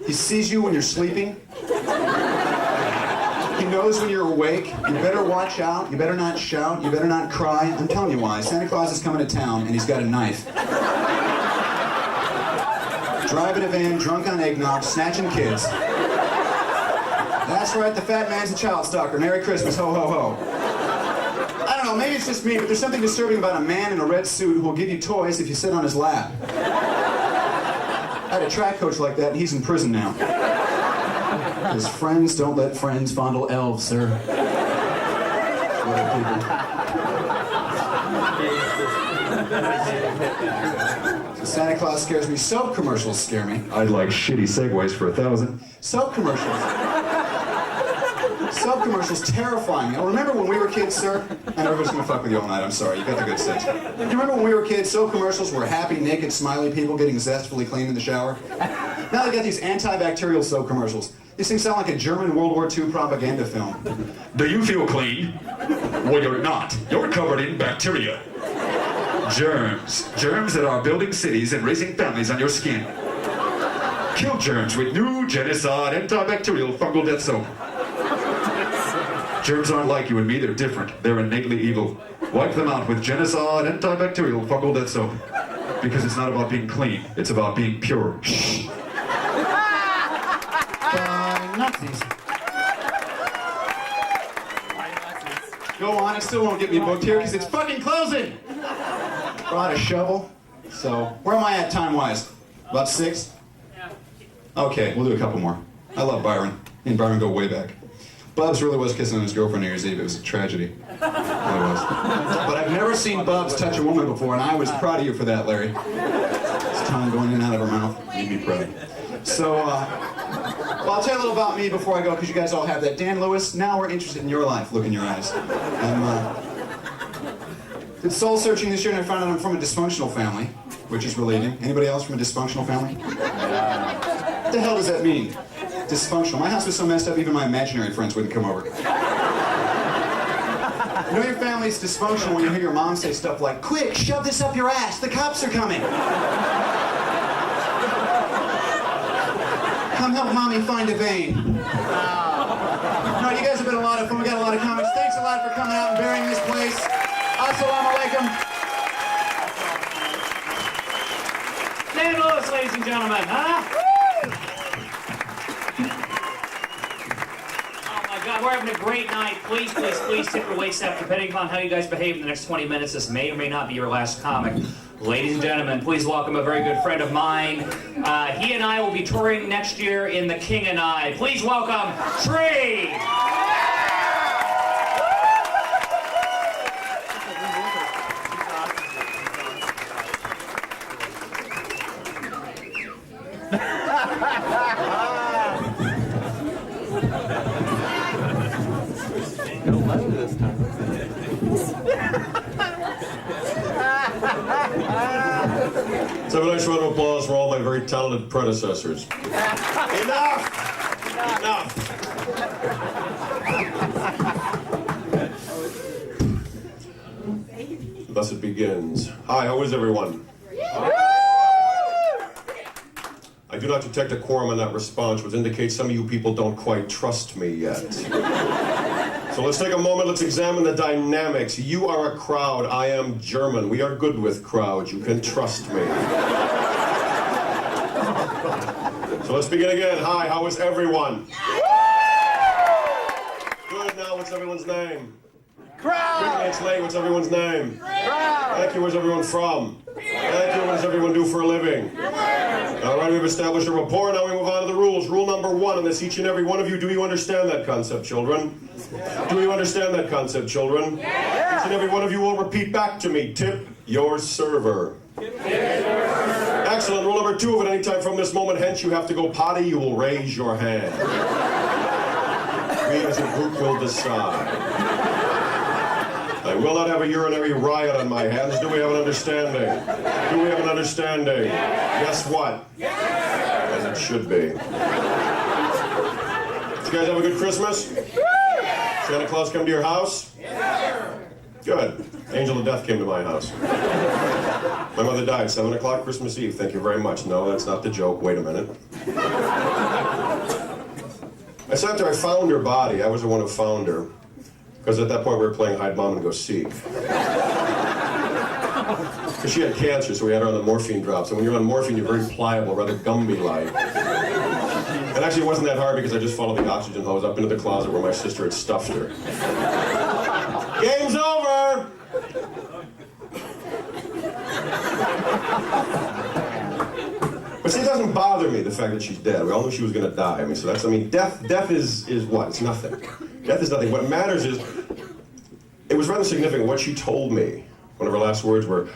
He sees you when you're sleeping. He knows when you're awake. You better watch out. You better not shout. You better not cry. I'm telling you why. Santa Claus is coming to town, and he's got a knife. Driving a van, drunk on eggnog, snatching kids. That's right, the fat man's a child stalker. Merry Christmas, ho, ho, ho. I don't know, maybe it's just me, but there's something disturbing about a man in a red suit who will give you toys if you sit on his lap. I had a track coach like that, and he's in prison now. Because friends don't let friends fondle elves, sir. So Santa Claus scares me. Soap commercials scare me. I'd like shitty segues for 1,000. Soap commercials. Soap commercials terrifying me. Oh, remember when we were kids, sir? I know everybody's gonna fuck with you all night. I'm sorry. You got the good sense. Do you remember when we were kids? Soap commercials were happy, naked, smiley people getting zestfully clean in the shower. Now they got these antibacterial soap commercials. These things sound like a German World War II propaganda film. Do you feel clean? Well, you're not. You're covered in bacteria. Germs. Germs that are building cities and raising families on your skin. Kill germs with new Genicide antibacterial fungal death soap. Germs aren't like you and me, they're different. They're innately evil. Wipe them out with Genicide antibacterial fungal death soap. Because it's not about being clean, it's about being pure. Shh. Nazis. Go on, it still won't get me booked here because it's fucking closing. Brought a shovel. So, where am I at time-wise? About 6? Okay, we'll do a couple more. I love Byron. Me and Byron go way back. Bubs really was kissing on his girlfriend New Year's Eve. It was a tragedy. It really was. But I've never seen Bubs touch a woman before, and I was proud of you for that, Larry. His tongue going in and out of her mouth made me proud. So, well, I'll tell you a little about me before I go, because you guys all have that. Dan Lewis, now we're interested in your life. Look in your eyes. Did soul searching this year, and I found out I'm from a dysfunctional family, which is relieving. Anybody else from a dysfunctional family? What the hell does that mean? Dysfunctional. My house was so messed up, even my imaginary friends wouldn't come over. You know your family's dysfunctional when you hear your mom say stuff like, "Quick, shove this up your ass, the cops are coming." Come help mommy find a vein. No, you guys have been a lot of fun. We got a lot of comments. Thanks a lot for coming out and bearing this place. Assalamu alaikum. St. Louis, ladies and gentlemen, huh? Oh my God, we're having a great night. Please, please, please tip your waist up. Depending upon how you guys behave in the next 20 minutes, this may or may not be your last comic. Ladies and gentlemen, please welcome a very good friend of mine. He and I will be touring next year in The King and I. Please welcome Tree! Let's have a nice round of applause for all my very talented predecessors. Enough! Enough! Thus it begins. Hi, how is everyone? I do not detect a quorum on that response, which indicates some of you people don't quite trust me yet. So let's take a moment, let's examine the dynamics. You are a crowd, I am German. We are good with crowds, you can trust me. So let's begin again. Hi, how is everyone? Good, now what's everyone's name? Crowd! Quickly, it's late, what's everyone's name? Crowd! Thank you, where's everyone from? Thank you, what does everyone do for a living? All right, we've established a rapport, now we move on to the rules. Rule number 1, and this each and every one of you, do you understand that concept, children? Do you understand that concept, children? Each and every one of you will repeat back to me, tip your server. Excellent, rule number 2, at any time from this moment hence you have to go potty, you will raise your hand. We as a group will decide. I will not have a urinary riot on my hands. Do we have an understanding? Do we have an understanding? Guess what? As it should be. Did you guys have a good Christmas? Santa Claus come to your house? Good. Angel of Death came to my house. My mother died 7 o'clock Christmas Eve. Thank you very much. No, that's not the joke. Wait a minute. I said after I found her body, I was the one who found her. Because at that point we were playing hide, mom, and go seek. Because she had cancer, so we had her on the morphine drops. And when you're on morphine, you're very pliable, rather Gumby-like. And actually it wasn't that hard because I just followed the oxygen hose up into the closet where my sister had stuffed her. Game's over! But see, it doesn't bother me, the fact that she's dead. We all knew she was going to die. Death is what? It's nothing. Death is nothing. What matters is, it was rather significant what she told me. One of her last words were,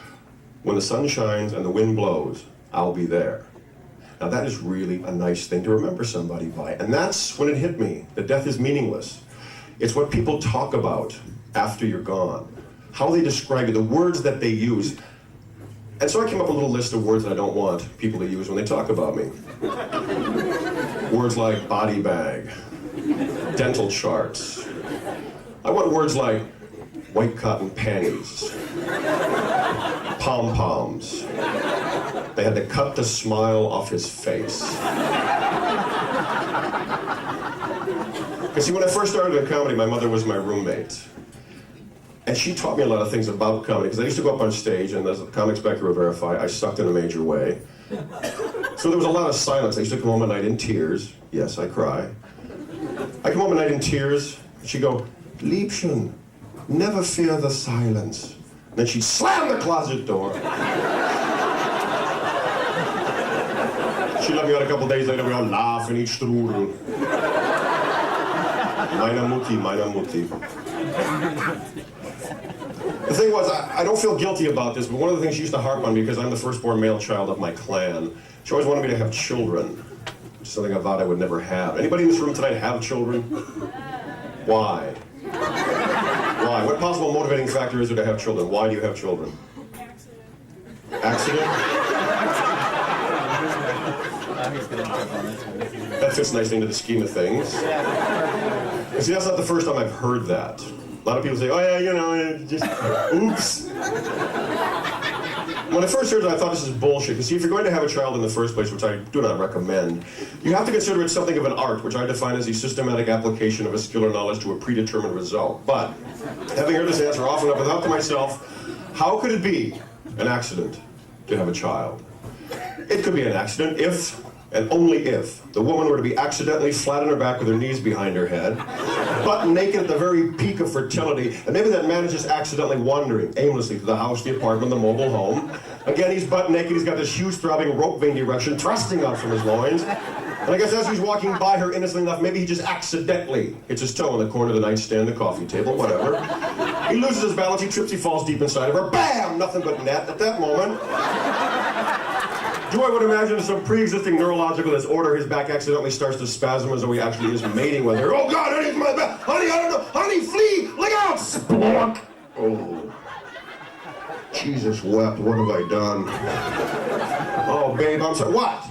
when the sun shines and the wind blows, I'll be there. Now that is really a nice thing to remember somebody by. And that's when it hit me, that death is meaningless. It's what people talk about after you're gone. How they describe you, the words that they use. And so I came up with a little list of words that I don't want people to use when they talk about me. Words like body bag, dental charts. I want words like white cotton panties, pom-poms. They had to cut the smile off his face. Because see, when I first started in comedy, my mother was my roommate. And she taught me a lot of things about comedy, because I used to go up on stage, and as the comics back here will verify, I sucked in a major way. So there was a lot of silence. I used to come home at night in tears. Yes, I cry. I come home at night in tears, and she'd go, Liebchen, never fear the silence. And then she'd slam the closet door. She let me out a couple days later, we all laugh and eat strudel. Meine Mutti, meine Mutti. The thing was, I don't feel guilty about this, but one of the things she used to harp on me, because I'm the firstborn male child of my clan, she always wanted me to have children, which is something I vowed I would never have. Anybody in this room tonight have children? Why? Why? What possible motivating factor is there to have children? Why do you have children? Accident? That fits nicely into the scheme of things. And see, that's not the first time I've heard that. A lot of people say, oh yeah, you know, just, oops. When I first heard it, I thought this is bullshit. Because see, if you're going to have a child in the first place, which I do not recommend, you have to consider it something of an art, which I define as the systematic application of a skill or knowledge to a predetermined result. But, having heard this answer often enough, I thought to myself, how could it be an accident to have a child? It could be an accident if, and only if, the woman were to be accidentally flat on her back with her knees behind her head, butt naked at the very peak of fertility, and maybe that man is just accidentally wandering aimlessly to the house, the apartment, the mobile home. Again, he's butt naked, he's got this huge throbbing rope vein erection thrusting out from his loins. And I guess as he's walking by her innocently enough, maybe he just accidentally hits his toe in the corner of the nightstand, the coffee table, whatever. He loses his balance, he trips, he falls deep inside of her. Bam! Nothing but net at that moment. Joy would imagine some pre-existing neurological disorder, his back accidentally starts to spasm as though he actually is mating with her. Oh God, honey, my back! Honey, I don't know! Honey, flee! Look out! Splunk! Oh. Jesus wept, what have I done? Oh, babe, I'm sorry. What?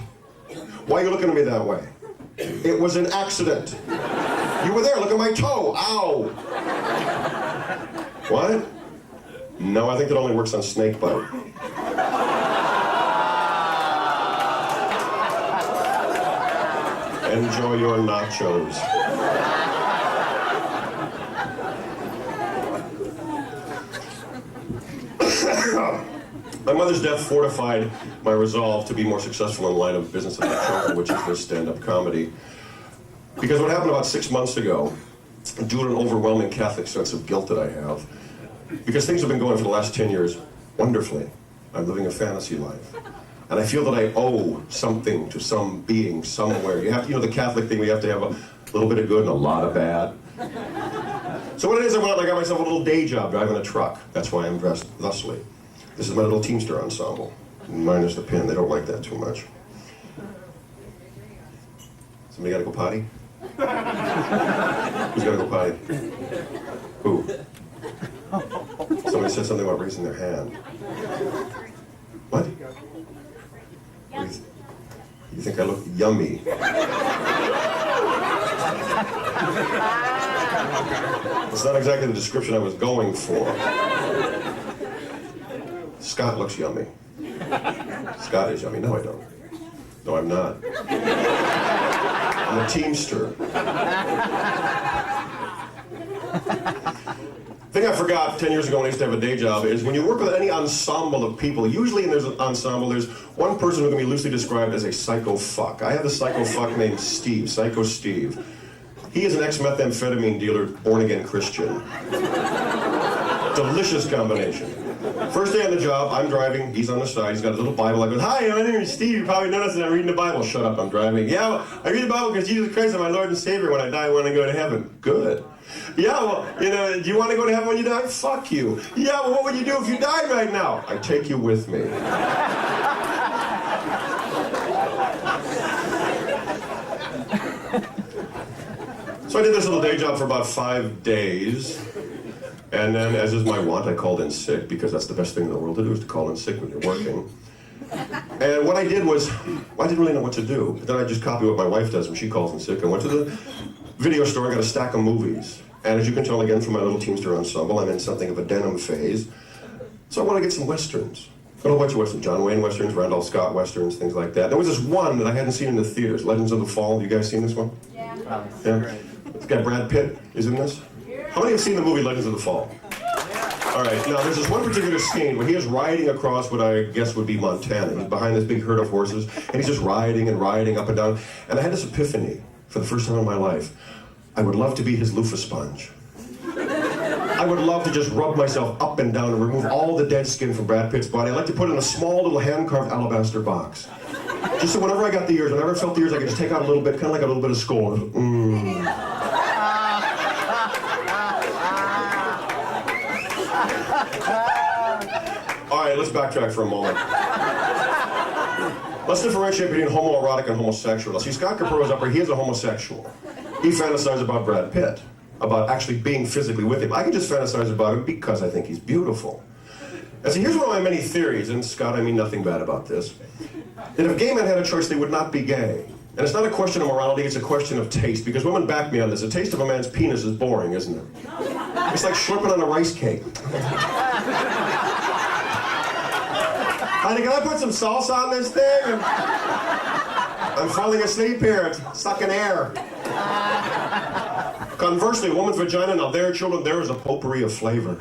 Why are you looking at me that way? It was an accident. You were there, look at my toe. Ow! What? No, I think that only works on snake bite. Enjoy your nachos. My mother's death fortified my resolve to be more successful in the line of business of my chosen, which is this stand-up comedy. Because what happened about 6 months ago, due to an overwhelming Catholic sense of guilt that I have, because things have been going for the last 10 years wonderfully, I'm living a fantasy life. And I feel that I owe something to some being somewhere. You have, the Catholic thing, we have to have a little bit of good and a lot of bad. So what it is, I went out and I got myself a little day job driving a truck. That's why I'm dressed thusly. This is my little Teamster ensemble. Minus the pin, they don't like that too much. Somebody gotta go potty? Who's gotta go potty? Who? Somebody said something about raising their hand. What? You think I look yummy? It's not exactly the description I was going for. Scott looks yummy. Scott is yummy. No, I don't. No, I'm not. I'm a Teamster. Thing I forgot 10 years ago when I used to have a day job is when you work with any ensemble of people, usually in there's an ensemble, there's one person who can be loosely described as a psycho fuck. I have a psycho fuck named Steve, Psycho Steve. He is an ex-methamphetamine dealer, born-again Christian. Delicious combination. First day on the job, I'm driving, he's on the side, he's got a little Bible. I go, hi, my name is Steve, you probably noticed that I'm reading the Bible. Shut up, I'm driving. Yeah, well, I read the Bible because Jesus Christ is my Lord and Savior. When I die, I want to go to heaven. Good. Yeah, well, do you want to go to heaven when you die? Fuck you. Yeah, well, what would you do if you died right now? I take you with me. So I did this little day job for about 5 days. And then, as is my wont, I called in sick, because that's the best thing in the world to do, is to call in sick when you're working. And what I did was, I didn't really know what to do. Then I just copied what my wife does when she calls in sick. I went to the video store, I got a stack of movies. And as you can tell again from my little Teamster ensemble, I'm in something of a denim phase. So I want to get some Westerns. A whole bunch of Westerns, John Wayne Westerns, Randolph Scott Westerns, things like that. There was this one that I hadn't seen in the theaters, Legends of the Fall. You guys seen this one? Yeah. Yeah. It's got Brad Pitt is in this. How many have seen the movie Legends of the Fall? All right, now there's this one particular scene where he is riding across what I guess would be Montana. He's behind this big herd of horses, and he's just riding and riding up and down. And I had this epiphany for the first time in my life. I would love to be his loofah sponge. I would love to just rub myself up and down and remove all the dead skin from Brad Pitt's body. I'd like to put it in a small little hand-carved alabaster box. Just so whenever I got the ears, whenever I felt the ears, I could just take out a little bit, kind of like a little bit of skull. All right, let's backtrack for a moment. Let's differentiate between homoerotic and homosexual. See, Scott Capurro is up here, he is a homosexual. He fantasizes about Brad Pitt, about actually being physically with him. I can just fantasize about him because I think he's beautiful. And see, here's one of my many theories, and Scott, I mean nothing bad about this, that if gay men had a choice, they would not be gay. And it's not a question of morality, it's a question of taste, because women back me on this. The taste of a man's penis is boring, isn't it? It's like slurping on a rice cake. Honey, can I put some salsa on this thing? I'm falling asleep here, sucking air. Conversely, a woman's vagina, now there, children, there is a potpourri of flavor.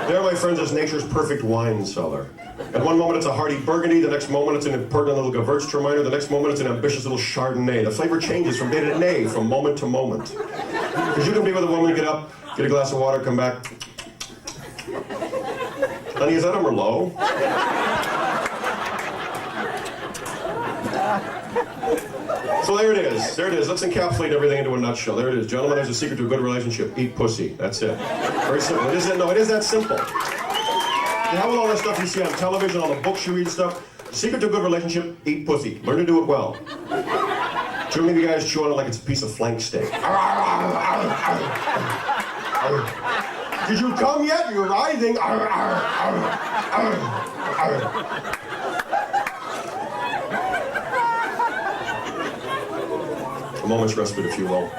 There, my friends, is nature's perfect wine cellar. At one moment it's a hearty burgundy, the next moment it's an impertinent little Gewürztraminer, the next moment it's an ambitious little Chardonnay. The flavor changes from day to day, from moment to moment. Because you can be with a woman, get up, get a glass of water, come back. Honey, is that a Merlot? So there it is. There it is. Let's encapsulate everything into a nutshell. There it is. Gentlemen, there's a secret to a good relationship. Eat pussy. That's it. Very simple. It is that simple. You have all that stuff you see on television, all the books you read and stuff. Secret to a good relationship, eat pussy. Learn to do it well. Too many of you guys chew on it like it's a piece of flank steak. Did you come yet? You're writhing. A moment's respite, if you will.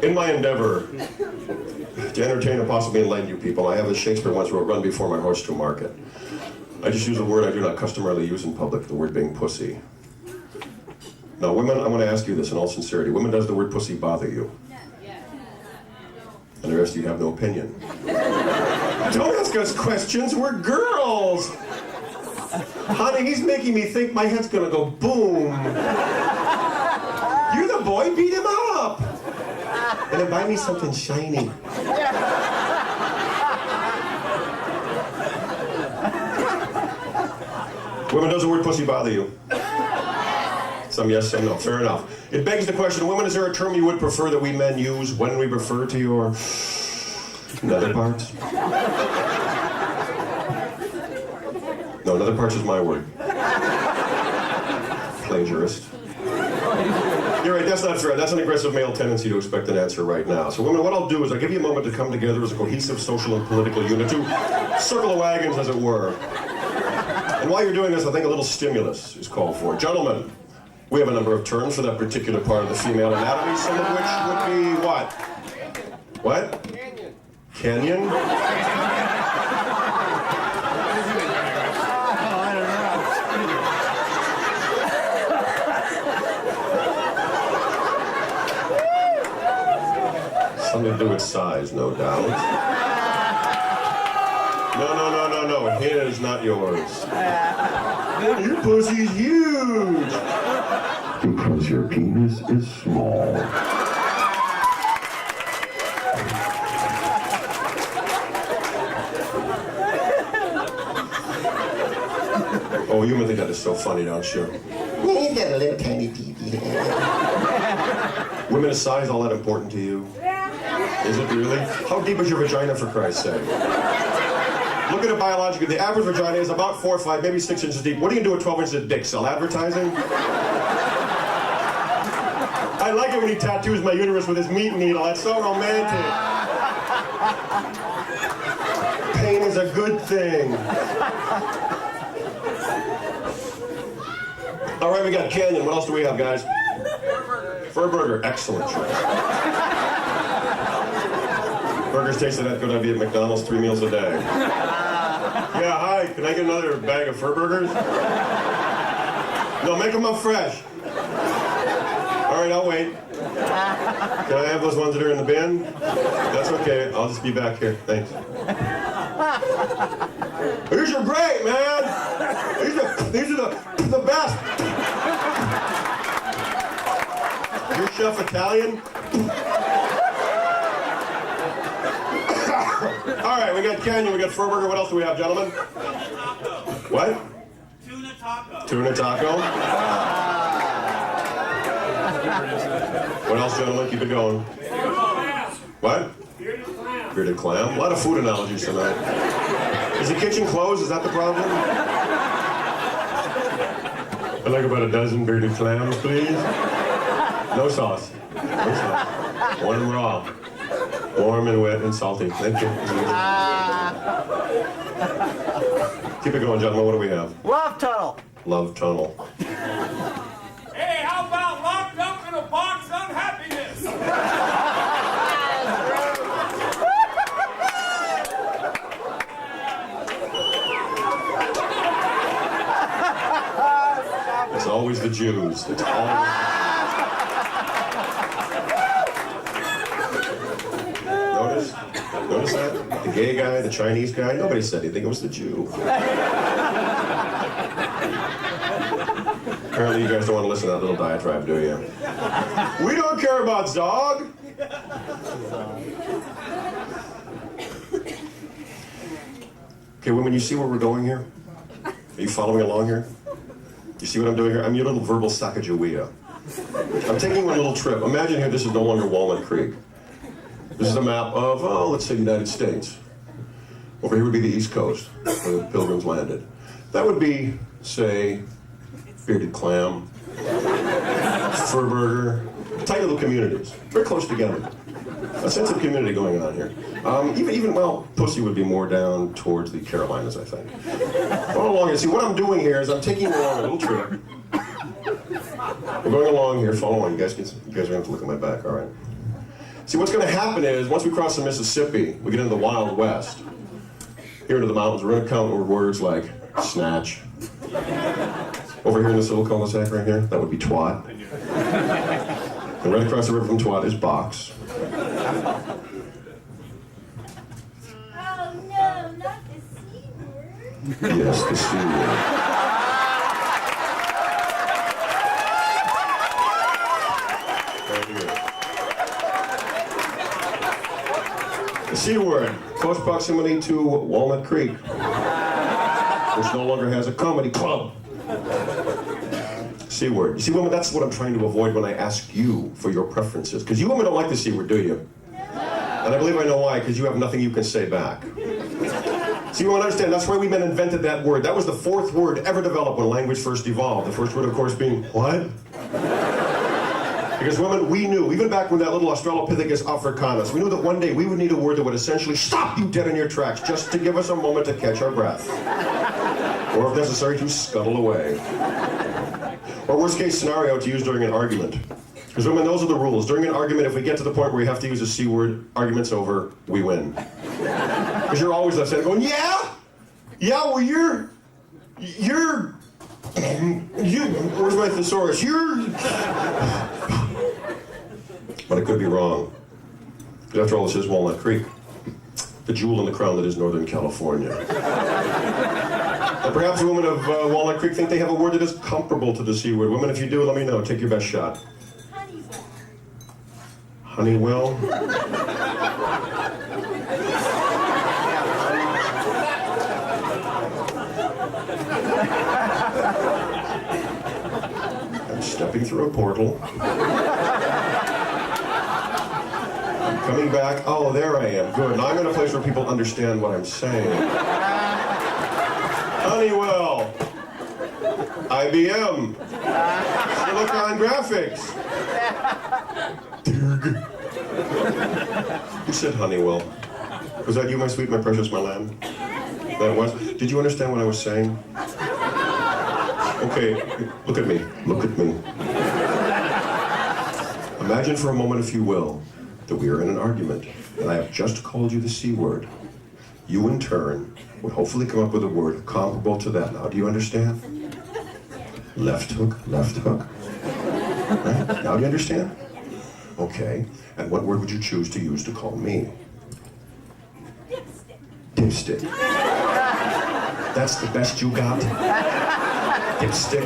In my endeavor to entertain and possibly enlighten you people, I have, as Shakespeare once wrote, run before my horse to market. I just use a word I do not customarily use in public, the word being pussy. Now, women, I want to ask you this in all sincerity. Women, does the word pussy bother you? And the rest of you have no opinion. Don't ask us questions, we're girls! Honey, he's making me think my head's gonna go boom. You're the boy, beat him up! And then buy me something shiny. Women, does the word pussy bother you? Some yes, some no. Fair enough. It begs the question, women, is there a term you would prefer that we men use when we refer to your nether parts? No, nether parts is my word. Plagiarist. You're right, that's not fair. That's an aggressive male tendency to expect an answer right now. So women, what I'll do is I'll give you a moment to come together as a cohesive social and political unit, to circle the wagons, as it were. And while you're doing this, I think a little stimulus is called for. Gentlemen, we have a number of terms for that particular part of the female anatomy, some of which would be what? What? Canyon? Something to do with size, no doubt. No. His, not yours. Your pussy's huge. Because your penis is small. Oh, you think that is so funny, don't you? He's got a little tiny pee-pee. Women, is size all that important to you? Is it really? How deep is your vagina, for Christ's sake? Look at it biologically. The average vagina is about 4 or 5, maybe 6 inches deep. What are you going to do with 12 inches of dick? Sell advertising? I like it when he tattoos my uterus with his meat needle. That's so romantic. Pain is a good thing. All right, we got Canyon. What else do we have, guys? Fur burger. Excellent choice. Burgers tasted that good, I'd be at McDonald's 3 meals a day. Yeah, hi, can I get another bag of fur burgers? No, make them up fresh. All right, I'll wait. Can I have those ones that are in the bin? That's okay, I'll just be back here, thanks. These are great, man! These are the best! Your chef Italian? All right, we got Canyon, we got fur burger. What else do we have, gentlemen? What? Tuna taco. Tuna taco. What else, gentlemen? Keep it going. What? Bearded clam. A lot of food analogies tonight. Is the kitchen closed? Is that the problem? I'd like about a dozen bearded clams, please. No sauce. No sauce. One raw. Warm and wet and salty. Thank you. Keep it going, gentlemen. What do we have? Love tunnel. Love tunnel. Hey, how about locked up in a box unhappiness? always the Jews. It's always Notice that? The gay guy, the Chinese guy, nobody said anything, it was the Jew. Apparently you guys don't want to listen to that little diatribe, do you? We don't care about Zog! Okay, women, you see where we're going here? Are you following along here? You see what I'm doing here? I'm your little verbal Sacagawea. I'm taking one little trip. Imagine here this is no longer Walnut Creek. This is a map of, let's say, the United States. Over here would be the East Coast, where the Pilgrims landed. That would be, say, Bearded Clam, Fur Burger, tight little communities, very close together. A sense of community going on here. Well, Pussy would be more down towards the Carolinas, I think. Follow along and see what I'm doing here is I'm taking you along a little trip. We're going along here, follow along. You guys are going to have to look at my back, all right? See, what's going to happen is, once we cross the Mississippi, we get into the Wild West. Here into the mountains, we're going to count words like snatch. Over here in this little cul-de-sac right here, that would be twat. And right across the river from twat is box. Oh no, not the C word. Yes, the C word. The C word, close proximity to Walnut Creek, which no longer has a comedy club. C word. You see, women, that's what I'm trying to avoid when I ask you for your preferences. Because you women don't like the C word, do you? And I believe I know why, because you have nothing you can say back. See, you want to understand, that's why we men invented that word. That was the fourth word ever developed when language first evolved. The first word, of course, being, what? Because women, we knew, even back when that little Australopithecus africanus, we knew that one day we would need a word that would essentially stop you dead in your tracks, just to give us a moment to catch our breath. Or if necessary, to scuttle away. Or worst case scenario, to use during an argument. Because women, those are the rules. During an argument, if we get to the point where we have to use a C word, argument's over, we win. Because you're always left side going, yeah? Yeah, well, you're, where's my thesaurus? But I could be wrong. Because after all, this is Walnut Creek. The jewel in the crown that is Northern California. And perhaps women of Walnut Creek think they have a word that is comparable to the C word. Women, if you do, let me know. Take your best shot. Honeywell. I'm stepping through a portal. I'm coming back. Oh, there I am. Good. Now I'm in a place where people understand what I'm saying. Honeywell. IBM. Silicon Graphics. Who said Honeywell? Was that you, my sweet, my precious, my lamb? That was? Did you understand what I was saying? Okay, look at me. Look at me. Imagine for a moment, if you will, that we are in an argument, and I have just called you the C word. You, in turn, would hopefully come up with a word comparable to that. Now, do you understand? Left hook, left hook. Right? Now do you understand? Okay, and what word would you choose to use to call me? Dipstick. That's the best you got? Dipstick.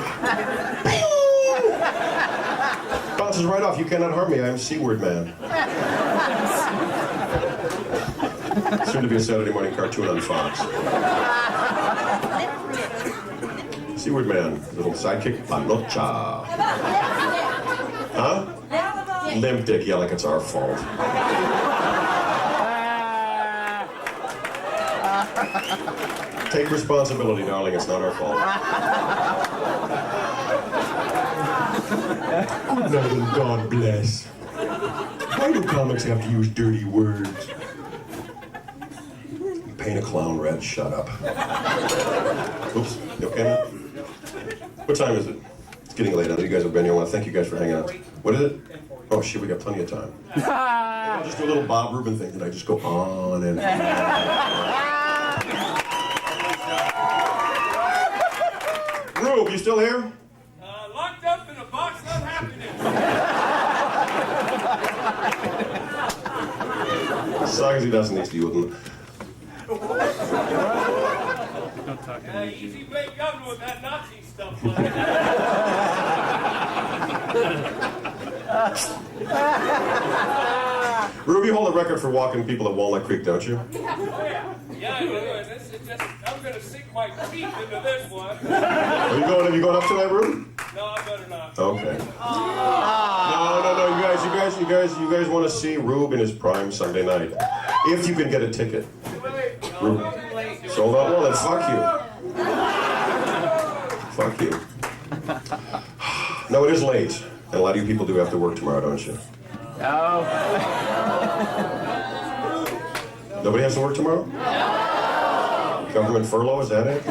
Bounces right off. You cannot harm me. I am C-word man. Soon to be a Saturday morning cartoon on Fox. C-word man. Little sidekick. Panocha. Huh? Limp dick. Yeah, like it's our fault. Take responsibility, darling. It's not our fault. Good night and God bless. Why do comics have to use dirty words? Paint a clown red. Shut up. Oops. You okay now? What time is it? It's getting late. I know you guys have been here. I want to thank you guys for hanging out. What is it? Oh shit, we got plenty of time. I'll just do a little Bob Rubin thing that I just go on and on. Rube, you still here? Luck As long as he doesn't need to deal with them. Easy Blake Governor with that Nazi stuff. Rube, you hold a record for walking people at Walnut Creek, don't you? Yeah, I do. And this is just, I'm going to sink my teeth into this one. Are you going up tonight, Rube? No, I better not. Okay. No. You guys want to see Rube in his prime Sunday night. If you can get a ticket. Rube. Sold out? Well, then fuck you. Fuck you. No, it is late. And a lot of you people do have to work tomorrow, don't you? No. Nobody has to work tomorrow? Government furlough, is that it?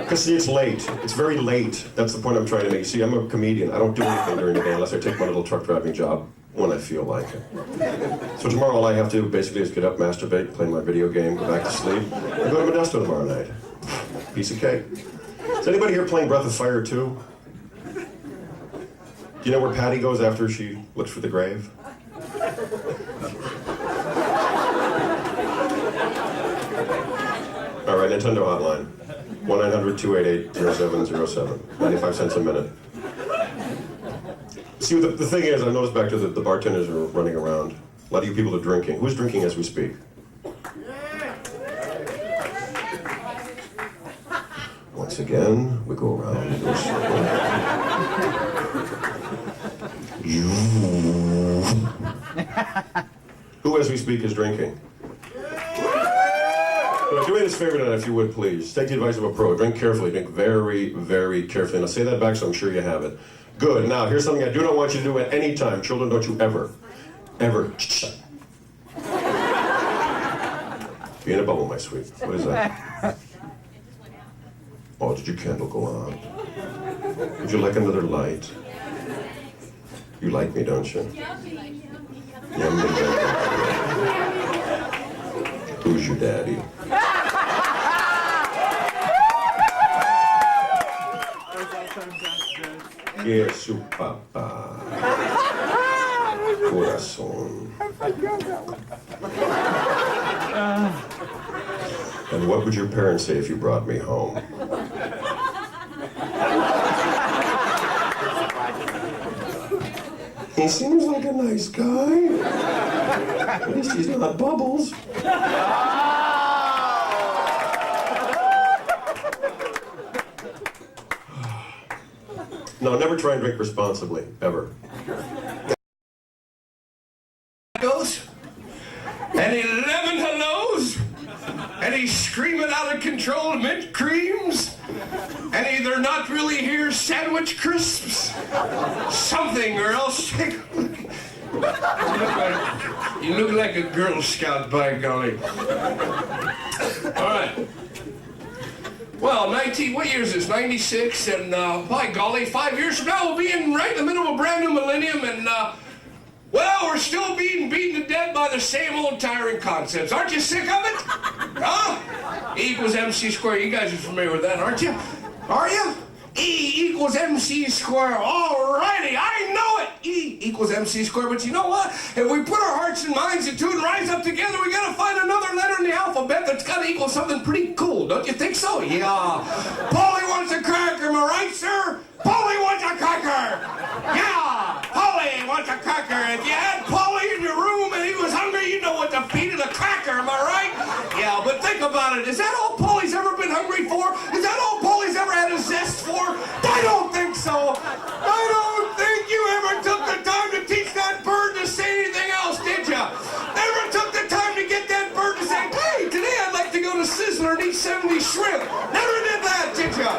Because see, it's late. It's very late. That's the point I'm trying to make. See, I'm a comedian. I don't do anything during the day unless I take my little truck driving job when I feel like it. So tomorrow all I have to do basically is get up, masturbate, play my video game, go back to sleep, and go to Modesto tomorrow night. Piece of cake. Is anybody here playing Breath of Fire 2? Do you know where Patty goes after she looks for the grave? All right, Nintendo hotline. 1-900-288-0707. 95 cents a minute. See, the thing is, I noticed back to the bartenders are running around. A lot of you people are drinking. Who's drinking as we speak? Once again, we go around in a circle. Who, as we speak, is drinking? Do me this favor tonight, if you would, please. Take the advice of a pro. Drink carefully. Drink very, very carefully. And I'll say that back so I'm sure you have it. Good. Now, here's something I do not want you to do at any time. Children, don't you ever be in a bubble, my sweet. What is that? Oh, did your candle go on? Would you like another light? You like me, don't you? Yummy. Who's your daddy? Que su papá. Corazón. And what would your parents say if you brought me home? He seems like a nice guy. At least he's not Bubbles. No, never try and drink responsibly, ever. Any lemon hellos? Any screaming out of control mint creams? Any they're not really here sandwich crisps? Something, or else you look like a Girl Scout, by golly. All right. Well, what year is this? 96, and by golly, 5 years from now we'll be right in the middle of a brand new millennium, and well, we're still being beaten to death by the same old tiring concepts. Aren't you sick of it? Huh? E equals MC squared. You guys are familiar with that, aren't you? Are you? E equals MC squared. Alrighty, I know it. E equals MC squared. But you know what? If we put our hearts and minds into it and rise up together, we gotta find another letter in the alphabet that's gotta equal something pretty cool. Don't you think so? Yeah. Polly wants a cracker, am I right, sir? Polly wants a cracker. Yeah. Polly wants a cracker. If you had Polly in your room and he was hungry, you know what to feed him, a cracker. Am I right? Yeah. But think about it. Is that all Polly's ever been hungry for? Is that all Polly's ever had a zest for? I don't think so. I don't think you ever took the time to teach that bird to say anything else, did you? Never took the time to get that bird to say, hey, today I'd like to go to Sizzler and eat 70 shrimp. Never did that, did you?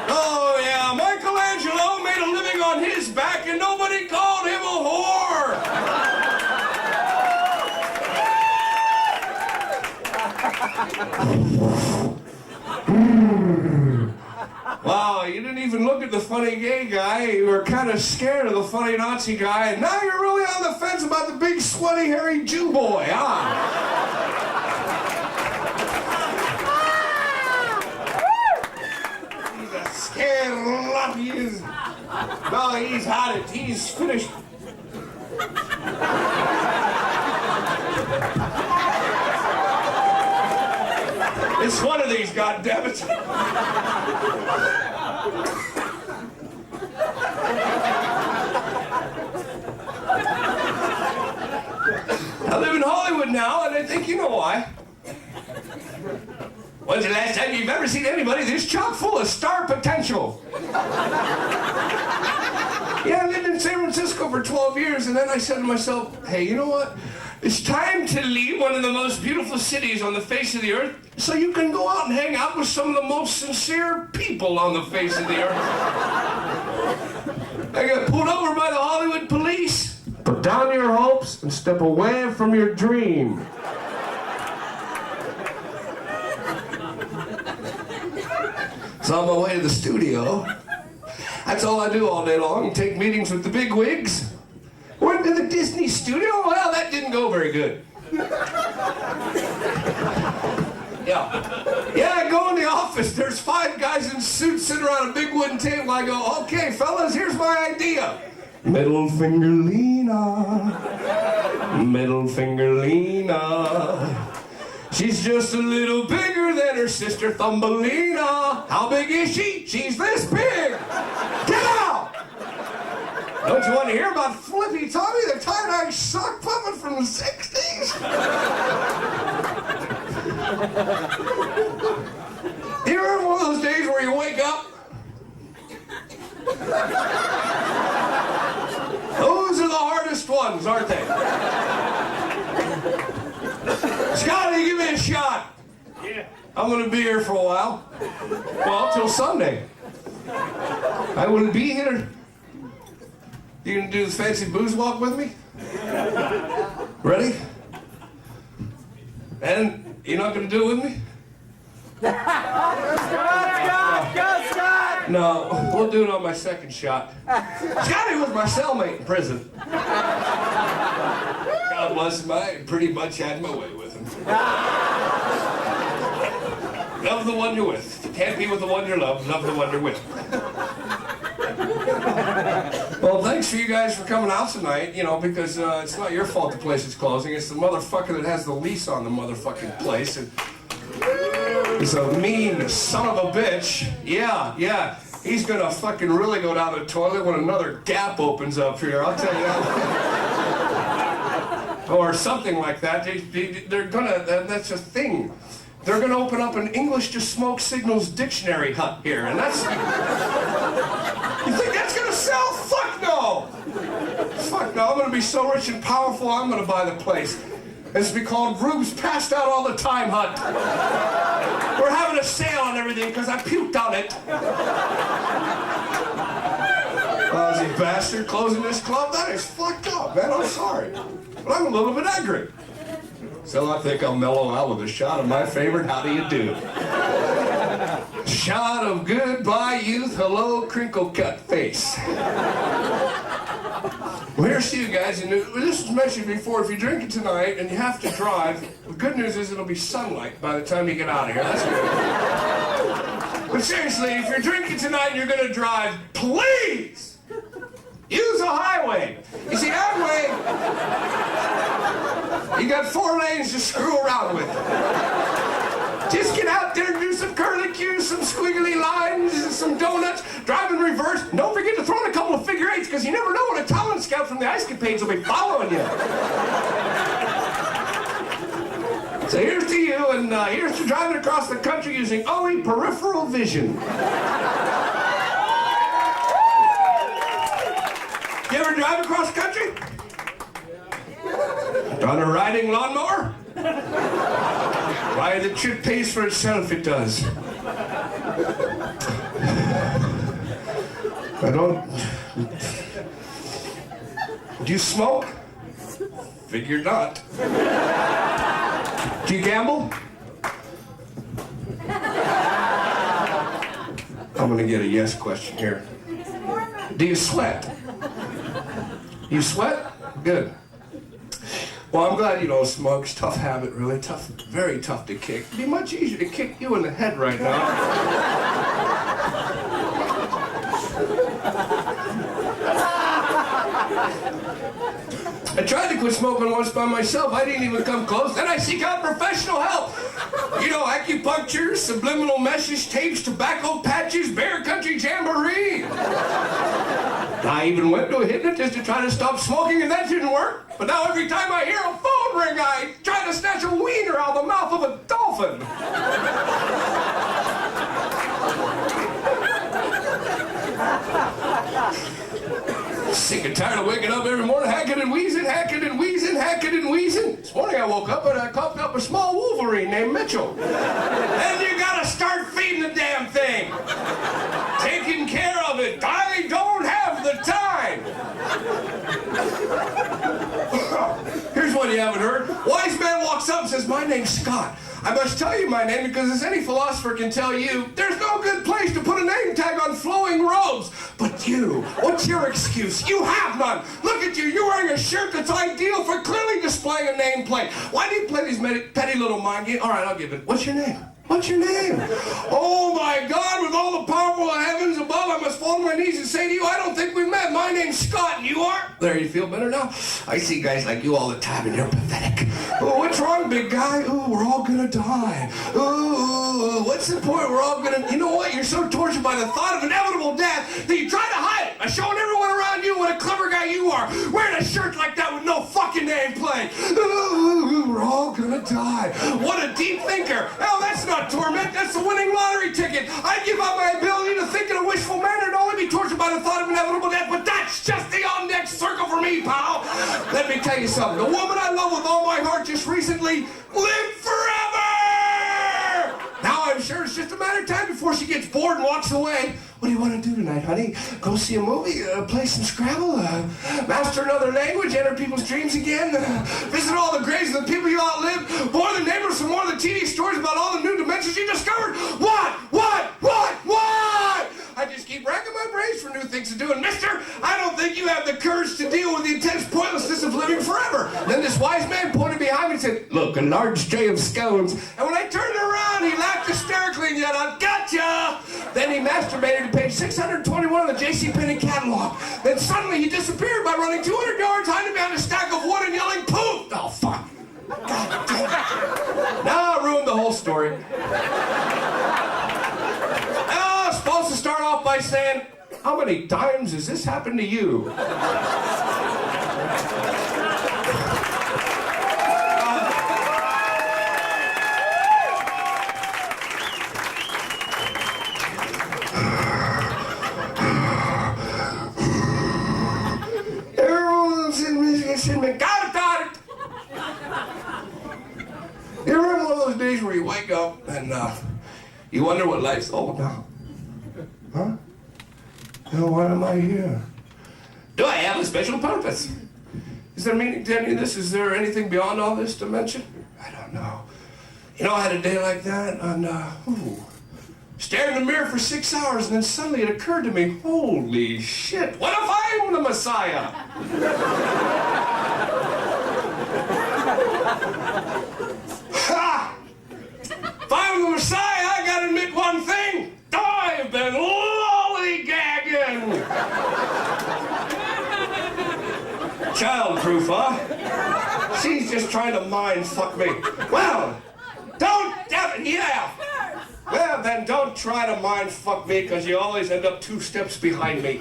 Oh, yeah. Michelangelo made a living on his back and nobody called him a whore. Wow, you didn't even look at the funny gay guy. You were kind of scared of the funny Nazi guy, and now you're really on the fence about the big, sweaty, hairy Jew boy, huh? He's a scared lot. He is. No, he's had it. He's finished. It's one of these, goddammit. I live in Hollywood now, and I think you know why. When's the last time you've ever seen anybody this chock full of star potential? Yeah, I lived in San Francisco for 12 years, and then I said to myself, hey, you know what? It's time to leave one of the most beautiful cities on the face of the earth so you can go out and hang out with some of the most sincere people on the face of the earth. I got pulled over by the Hollywood police. Put down your hopes and step away from your dream. So on my way to the studio, that's all I do all day long, take meetings with the big wigs. Went to the Disney studio? Well, that didn't go very good. Yeah, I go in the office, there's 5 guys in suits sitting around a big wooden table. I go, okay, fellas, here's my idea. Middle finger Lena. Middle finger Lena. She's just a little bigger than her sister Thumbelina. How big is she? She's this big. Get out! Don't you want to hear about Flippy Tommy, the tie-dye sock puppet from the 60s? You remember one of those days where you wake up? Those are the hardest ones, aren't they? Scotty, give me a shot. Yeah. I'm going to be here for a while. Well, till Sunday. I will be here. You going to do this fancy booze walk with me? Ready? And you're not going to do it with me? Scott! No, we'll do it on my second shot. Scotty was my cellmate in prison. God bless him, I pretty much had my way with him. Love the one you're with. Can't be with the one you love. Love the one you're with. Well, thanks for you guys for coming out tonight, you know, because it's not your fault the place is closing. It's the motherfucker that has the lease on the motherfucking place. And he's a mean son of a bitch. Yeah. He's gonna fucking really go down the toilet when another gap opens up here, I'll tell you that. Or something like that. They're gonna, that's a thing. They're gonna open up an English to smoke signals dictionary hut here, and that's... You think that's gonna sell? Fuck no! Fuck no, I'm gonna be so rich and powerful, I'm gonna buy the place. It's be called Rube's Passed Out All the Time Hut. We're having a sale on everything because I puked on it. Lousy bastard closing this club. That is fucked up, man. I'm sorry. But I'm a little bit angry. So I think I'll mellow out with a shot of my favorite How Do You Do. Shot of goodbye youth, hello crinkle cut face. Well, here's to you guys, and this was mentioned before, if you drink it tonight and you have to drive, the good news is it'll be sunlight by the time you get out of here. That's good. But seriously, if you're drinking tonight and you're gonna drive, please use a highway. You see, that way, you got 4 lanes to screw around with. Just get out there and do some curlicues, some squiggly lines, some donuts, drive in reverse. Don't forget to throw in a couple of figure eights, because you never know when a talent scout from the Ice Capades will be following you. So here's to you, and here's to driving across the country using only peripheral vision. You ever drive across the country? On a riding lawnmower? Why, the trip pays for itself, it does. I don't... Do you smoke? Figured not. Do you gamble? I'm gonna get a yes question here. Do you sweat? You sweat? Good. Well, I'm glad you don't smoke. It's a tough habit, really tough, very tough to kick. It'd be much easier to kick you in the head right now. I tried to quit smoking once by myself. I didn't even come close. Then I seek out professional help. You know, acupuncture. vouchers, subliminal message tapes, tobacco patches, bear country jamboree. I even went to a hypnotist to try to stop smoking, and that didn't work. But now every time I hear a phone ring, I try to snatch a wiener out of the mouth of a dolphin. Sick and tired of waking up every morning hacking and wheezing, hacking and wheezing, hacking and wheezing. This morning I woke up and I coughed up a small wolverine named Mitchell. And you gotta start feeding the damn thing. Taking care of it. I don't have the time. Here's one you haven't heard. Wise man walks up and says, my name's Scott. I must tell you my name because as any philosopher can tell you, there's no good place to put a name tag on flowing robes. But you, what's your excuse? You have none. Look at you, you're wearing a shirt that's ideal for clearly displaying a nameplate. Why do you play these petty little mind games? All right, I'll give it. What's your name? What's your name? Oh my God, with all the powerful heavens above, I must fall on my knees and say to you, I don't think we've met. My name's Scott, and you are? There, you feel better now? I see guys like you all the time, and you're pathetic. Oh, what's wrong, big guy? Oh, we're all gonna die. Oh, what's the point? We're all gonna... You know what? You're so tortured by the thought of inevitable death that you try to hide it by showing everyone around you what a clever guy you are, wearing a shirt like that with no fucking nameplate. Oh, we're all gonna die. What a deep thinker. Hell, that's not torment, that's the winning lottery ticket. I give up my ability to think in a wishful manner and only be tortured by the thought of inevitable death, but that's just the on-deck circle for me, pal. Let me tell you something. The woman I love with all my heart just recently lived forever! Now I'm sure it's just a matter of time before she gets bored and walks away. What do you want to do tonight, honey? Go see a movie, play some Scrabble, master another language, enter people's dreams again, visit all the graves of the people you outlived, bore the neighbors for more of the TV stories about all the new dimensions you discovered? What? I just keep racking my brains for new things to do, and mister, I don't think you have the courage to deal with the intense pointlessness of living forever. Then this wise man pointed behind me and said, look, a large tray of scones. And when I turned around, he laughed hysterically and yelled, I've gotcha! Then he masturbated to page 621 of the JCPenney catalog. Then suddenly he disappeared by running 200 yards, hiding behind a stack of wood and yelling, poof! Oh, fuck. God damn it. Now I ruined the whole story. I was supposed to start off by saying, how many times has this happened to you? Everyone's in me. Got it. You ever have one of those days where you wake up and you wonder what life's all about? Huh? You know, why am I here? Do I have a special purpose? Is there meaning to any of this? Is there anything beyond all this dimension? I don't know. You know, I had a day like that and, stared in the mirror for 6 hours and then suddenly it occurred to me, holy shit, what if I'm the Messiah? Ha! If I'm the Messiah, I gotta admit one thing. I've been lollygagging. Childproof, huh? She's just trying to mind fuck me. Well, well, then don't try to mind fuck me because you always end up 2 steps behind me.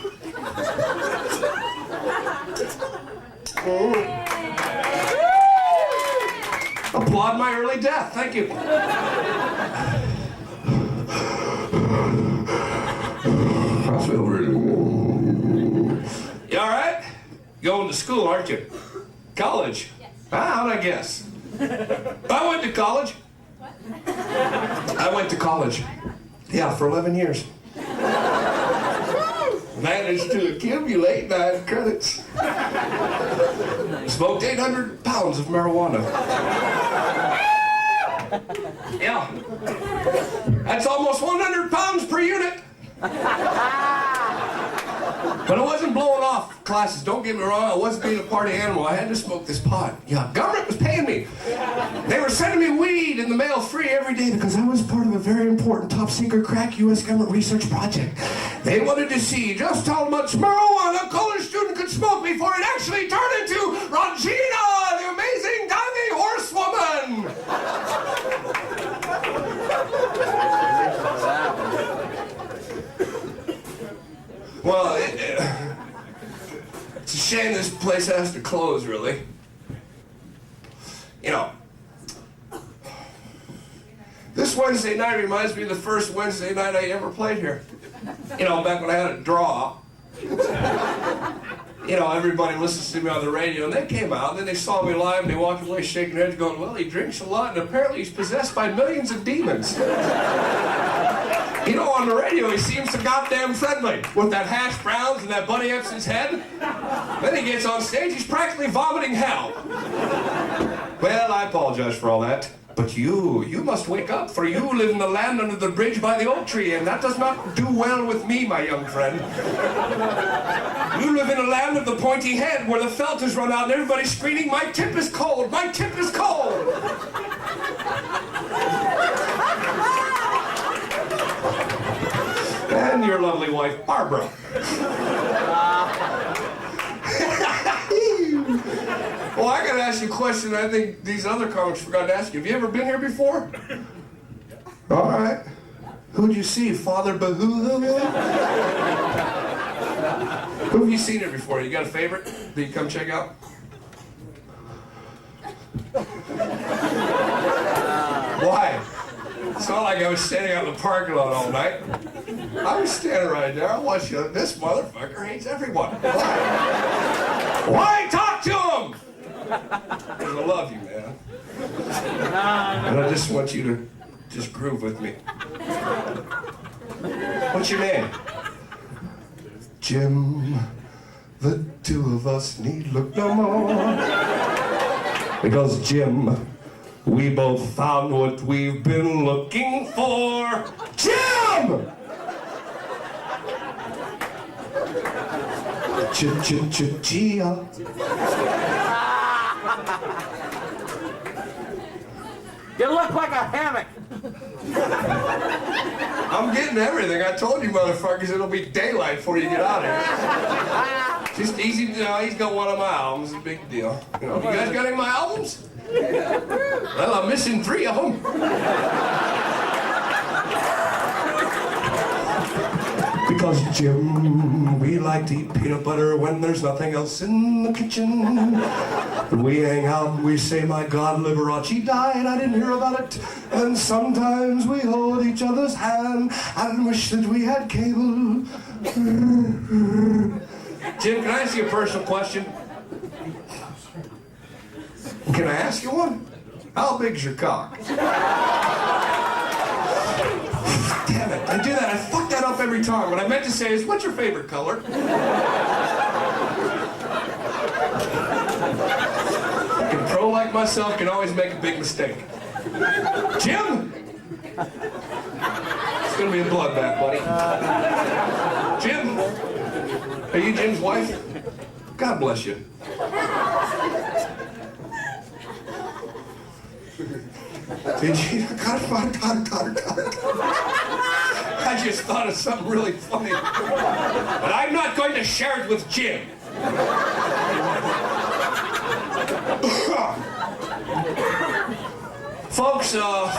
Applaud my early death. Thank you. I feel really good. You all right? Going to school, aren't you? College? Yes. How'd I guess? I went to college. What? I went to college. Yeah, for 11 years. Managed to accumulate 9 credits. Smoked 800 pounds of marijuana. Yeah. That's almost 100 pounds per unit. But I wasn't blowing off classes, don't get me wrong, I wasn't being a party animal, I had to smoke this pot. Yeah, government was paying me. They were sending me weed in the mail free every day because I was part of a very important top-secret crack U.S. government research project. They wanted to see just how much marijuana a college student could smoke before it actually turned into Regina, the amazing diving horsewoman. shame this place has to close, really. You know, this Wednesday night reminds me of the first Wednesday night I ever played here. You know, back when I had a draw. You know, everybody listens to me on the radio, and they came out, and then they saw me live, and they walked away shaking their heads going, well, he drinks a lot, and apparently he's possessed by millions of demons. You know, on the radio, he seems so goddamn friendly, with that hash browns and that Buddy Epson's head. Then he gets on stage, he's practically vomiting hell. Well, I apologize for all that. But you must wake up, for you live in the land under the bridge by the oak tree, and that does not do well with me, my young friend. You live in a land of the pointy head, where the felt has run out, and everybody's screaming, my tip is cold, my tip is cold! And your lovely wife, Barbara. Well, I gotta ask you a question I think these other comics forgot to ask you. Have you ever been here before? All right. Who'd you see? Father Bahoo? Who have you seen here before? You got a favorite that you come check out? Why? It's not like I was standing out in the parking lot all night. I was standing right there. I watched you. This motherfucker hates everyone. Why? Why talk to him? Because I love you, man. And I just want you to just groove with me. What's your name? Jim. The two of us need look no more. Because Jim, we both found what we've been looking for. Jim! Ch-ch-ch-chia. You look like a hammock. I'm getting everything. I told you motherfuckers it'll be daylight before you get out of here. Just easy, you know, he's got one of my albums, a big deal. You know, you guys got any of my albums? Well, I'm missing 3 of them. Because Jim, we like to eat peanut butter when there's nothing else in the kitchen. We hang out and we say, my God, Liberace died, I didn't hear about it. And sometimes we hold each other's hand and wish that we had cable. Jim, can I ask you a personal question? Can I ask you one? How big's your cock? Damn it, I do that. I fuck that up every time. What I meant to say is, what's your favorite color? A pro like myself can always make a big mistake. Jim! It's gonna be a bloodbath, buddy. Jim! Are you Jim's wife? God bless you. Did you? Got it. I just thought of something really funny. But I'm not going to share it with Jim. Folks,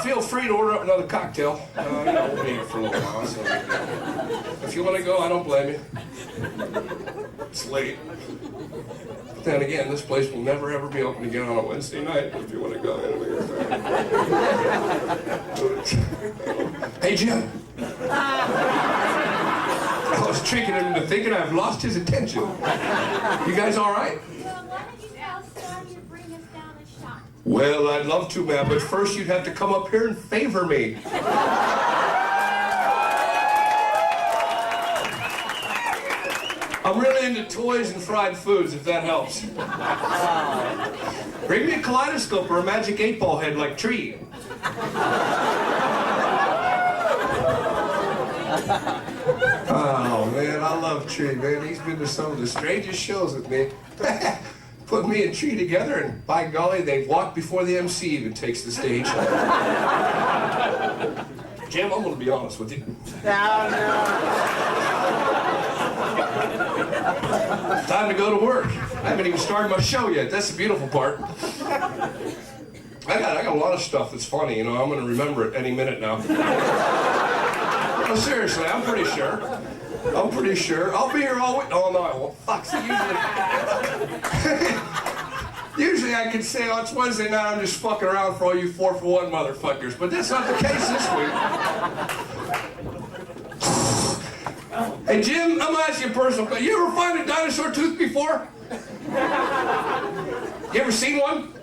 feel free to order up another cocktail. You know, we'll be here for a little while, so if you want to go, I don't blame you. It's late. But then again, this place will never ever be open again on a Wednesday night if you want to go. Hey, Jim. I was tricking him into thinking I've lost his attention. You guys all right? Well, I'd love to, man, but first you'd have to come up here and favor me. I'm really into toys and fried foods, if that helps. Bring me a kaleidoscope or a magic 8-ball head like Tree. Oh, man, I love Tree, man. He's been to some of the strangest shows with me. Put me and Tree together, and by golly, they've walked before the MC even takes the stage. Jim, I'm going to be honest with you. Time to go to work. I haven't even started my show yet. That's the beautiful part. I got a lot of stuff that's funny, you know. I'm going to remember it any minute now. No, seriously, I'm pretty sure. I'm pretty sure. I'll be here all week. Oh, no, I won't. Fuck, see, usually I could say, oh, it's Wednesday night, I'm just fucking around for all you 4-for-1 motherfuckers. But that's not the case this week. Hey, Jim, I'm gonna ask you a personal question. You ever find a dinosaur tooth before? You ever seen one?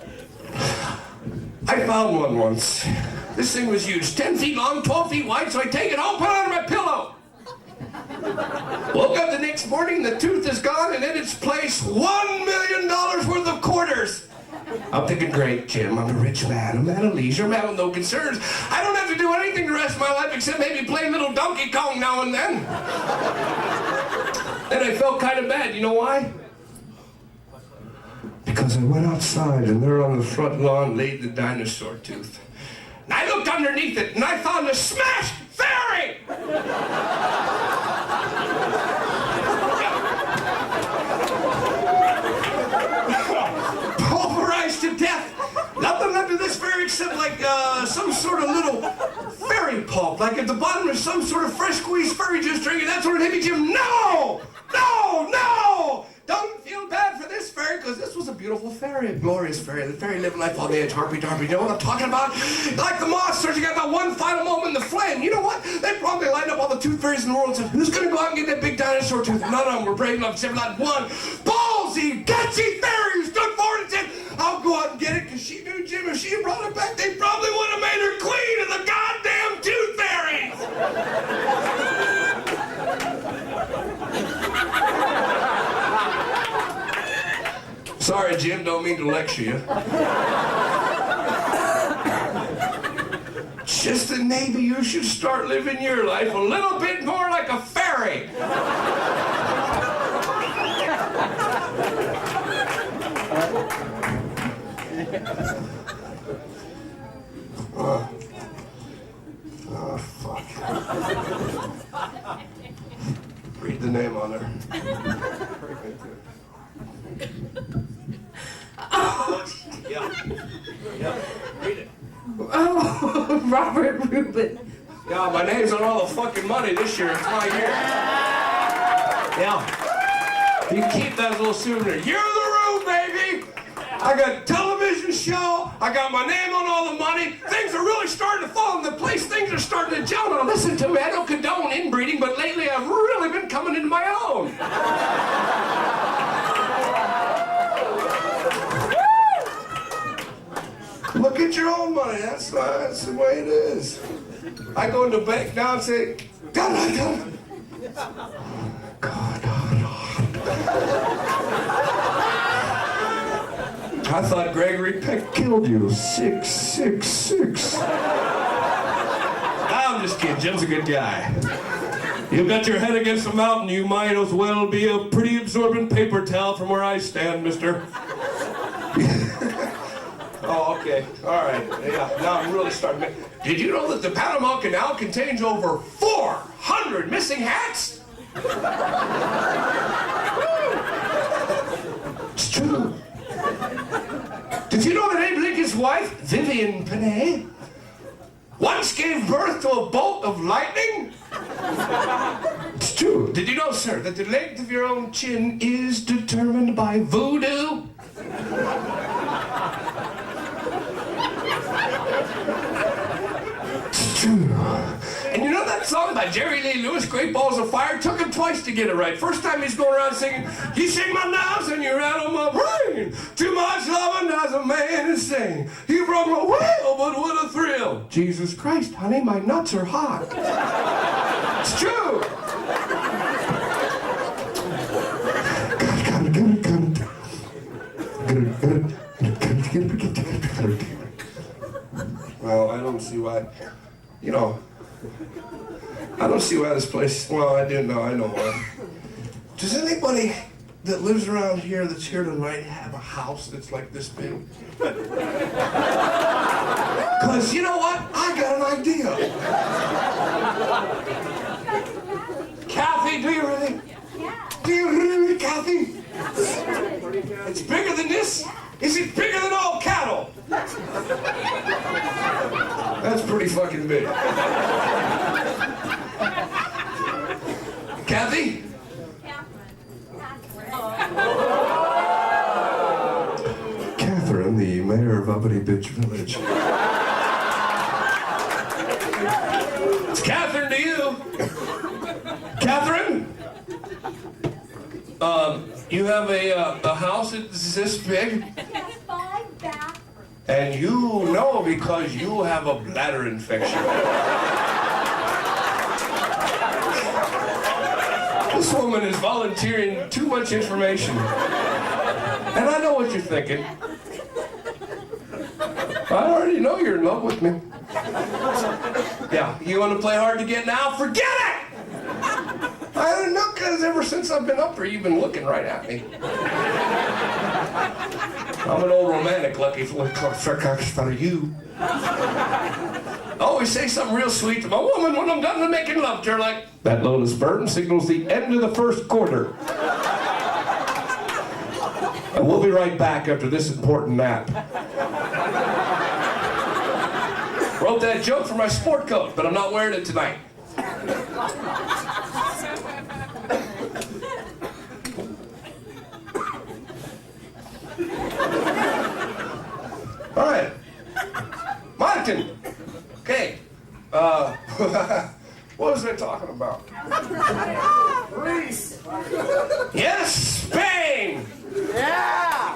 I found one once. This thing was huge, 10 feet long, 12 feet wide, so I take it home, put it under my pillow. Woke up the next morning, the tooth is gone, and in its place, $1 million worth of quarters. I'm thinking, great, Jim, I'm a rich man, a man of leisure, a man with no concerns. I don't have to do anything the rest of my life except maybe play little Donkey Kong now and then. And I felt kind of bad, you know why? Because I went outside, and there on the front lawn laid the dinosaur tooth. And I looked underneath it, and I found a smashed fairy! Pulverized to death. Nothing left of this fairy except like some sort of little fairy pulp, like at the bottom of some sort of fresh squeezed fairy juice drink, and that's what it hit me, Jim. No! No! No! Don't feel bad for this fairy, because this was a beautiful fairy, a glorious fairy. The fairy lived life on the edge, harpy darpy. You know what I'm talking about? Like the moth searching at that one final moment in the flame. You know what? They probably lined up all the tooth fairies in the world and said, who's going to go out and get that big dinosaur tooth? None of them were brave enough, except not one ballsy, gutsy fairy who stood forward and said, I'll go out and get it, because she knew, Jim, if she had brought it back, they probably would have made her queen of the goddamn tooth fairies! Sorry, Jim, don't mean to lecture you. Just that maybe you should start living your life a little bit more like a fairy. Oh, fuck. Read the name on her. Yeah. Read it. Oh, Robert Rubin. Yeah, my name's on all the fucking money this year. It's my year. Yeah. You keep that little souvenir. You're the Rube, baby! I got a television show. I got my name on all the money. Things are really starting to fall into place. Things are starting to gel. Now listen to me. I don't condone inbreeding, but lately I've really been coming into my own. Look at your own money. That's the way it is. I go into the bank now and say, God. I thought Gregory Peck killed you. 666. I'm just kidding. Jim's a good guy. You've got your head against the mountain. You might as well be a pretty absorbent paper towel from where I stand, mister. Oh, okay. All right. Yeah, now I'm really starting to... Did you know that the Panama Canal contains over 400 missing hats? It's true. Did you know that Abe Lincoln's wife, Vivian Panay, once gave birth to a bolt of lightning? It's true. Did you know, sir, that the length of your own chin is determined by voodoo? It's true. And you know that song by Jerry Lee Lewis, Great Balls of Fire? Took him twice to get it right. First time he's going around singing, you shake my nerves and you rattle my brain. Too much loving as a man is saying. You broke my will, but what a thrill. Jesus Christ, honey, my nuts are hot. It's true. Well, I don't see why, you know, I don't see why this place, well, I didn't know, I know why. Does anybody that lives around here that's here tonight have a house that's like this big? Because, you know what, I got an idea. Kathy, do you really? Yeah. Do you really, Kathy? It's bigger than this? Is it bigger than all cattle? That's pretty fucking big. Kathy? Catherine, the mayor of Uppity Bitch Village. It's Catherine to you. Catherine? You have a house that's this big? Yes, 5 bathrooms. And you know because you have a bladder infection. This woman is volunteering too much information. And I know what you're thinking. I already know you're in love with me. Yeah, you want to play hard to get now? Forget it! I don't know, because ever since I've been up here, you've been looking right at me. I'm an old romantic, lucky for you. I always say something real sweet to my woman when I'm done making love to her, like, that lotus burn signals the end of the first quarter. And we'll be right back after this important nap. Wrote that joke for my sport coat, but I'm not wearing it tonight. All right. Martin. Okay. What was I talking about? Greece. Yes, Spain. Yeah.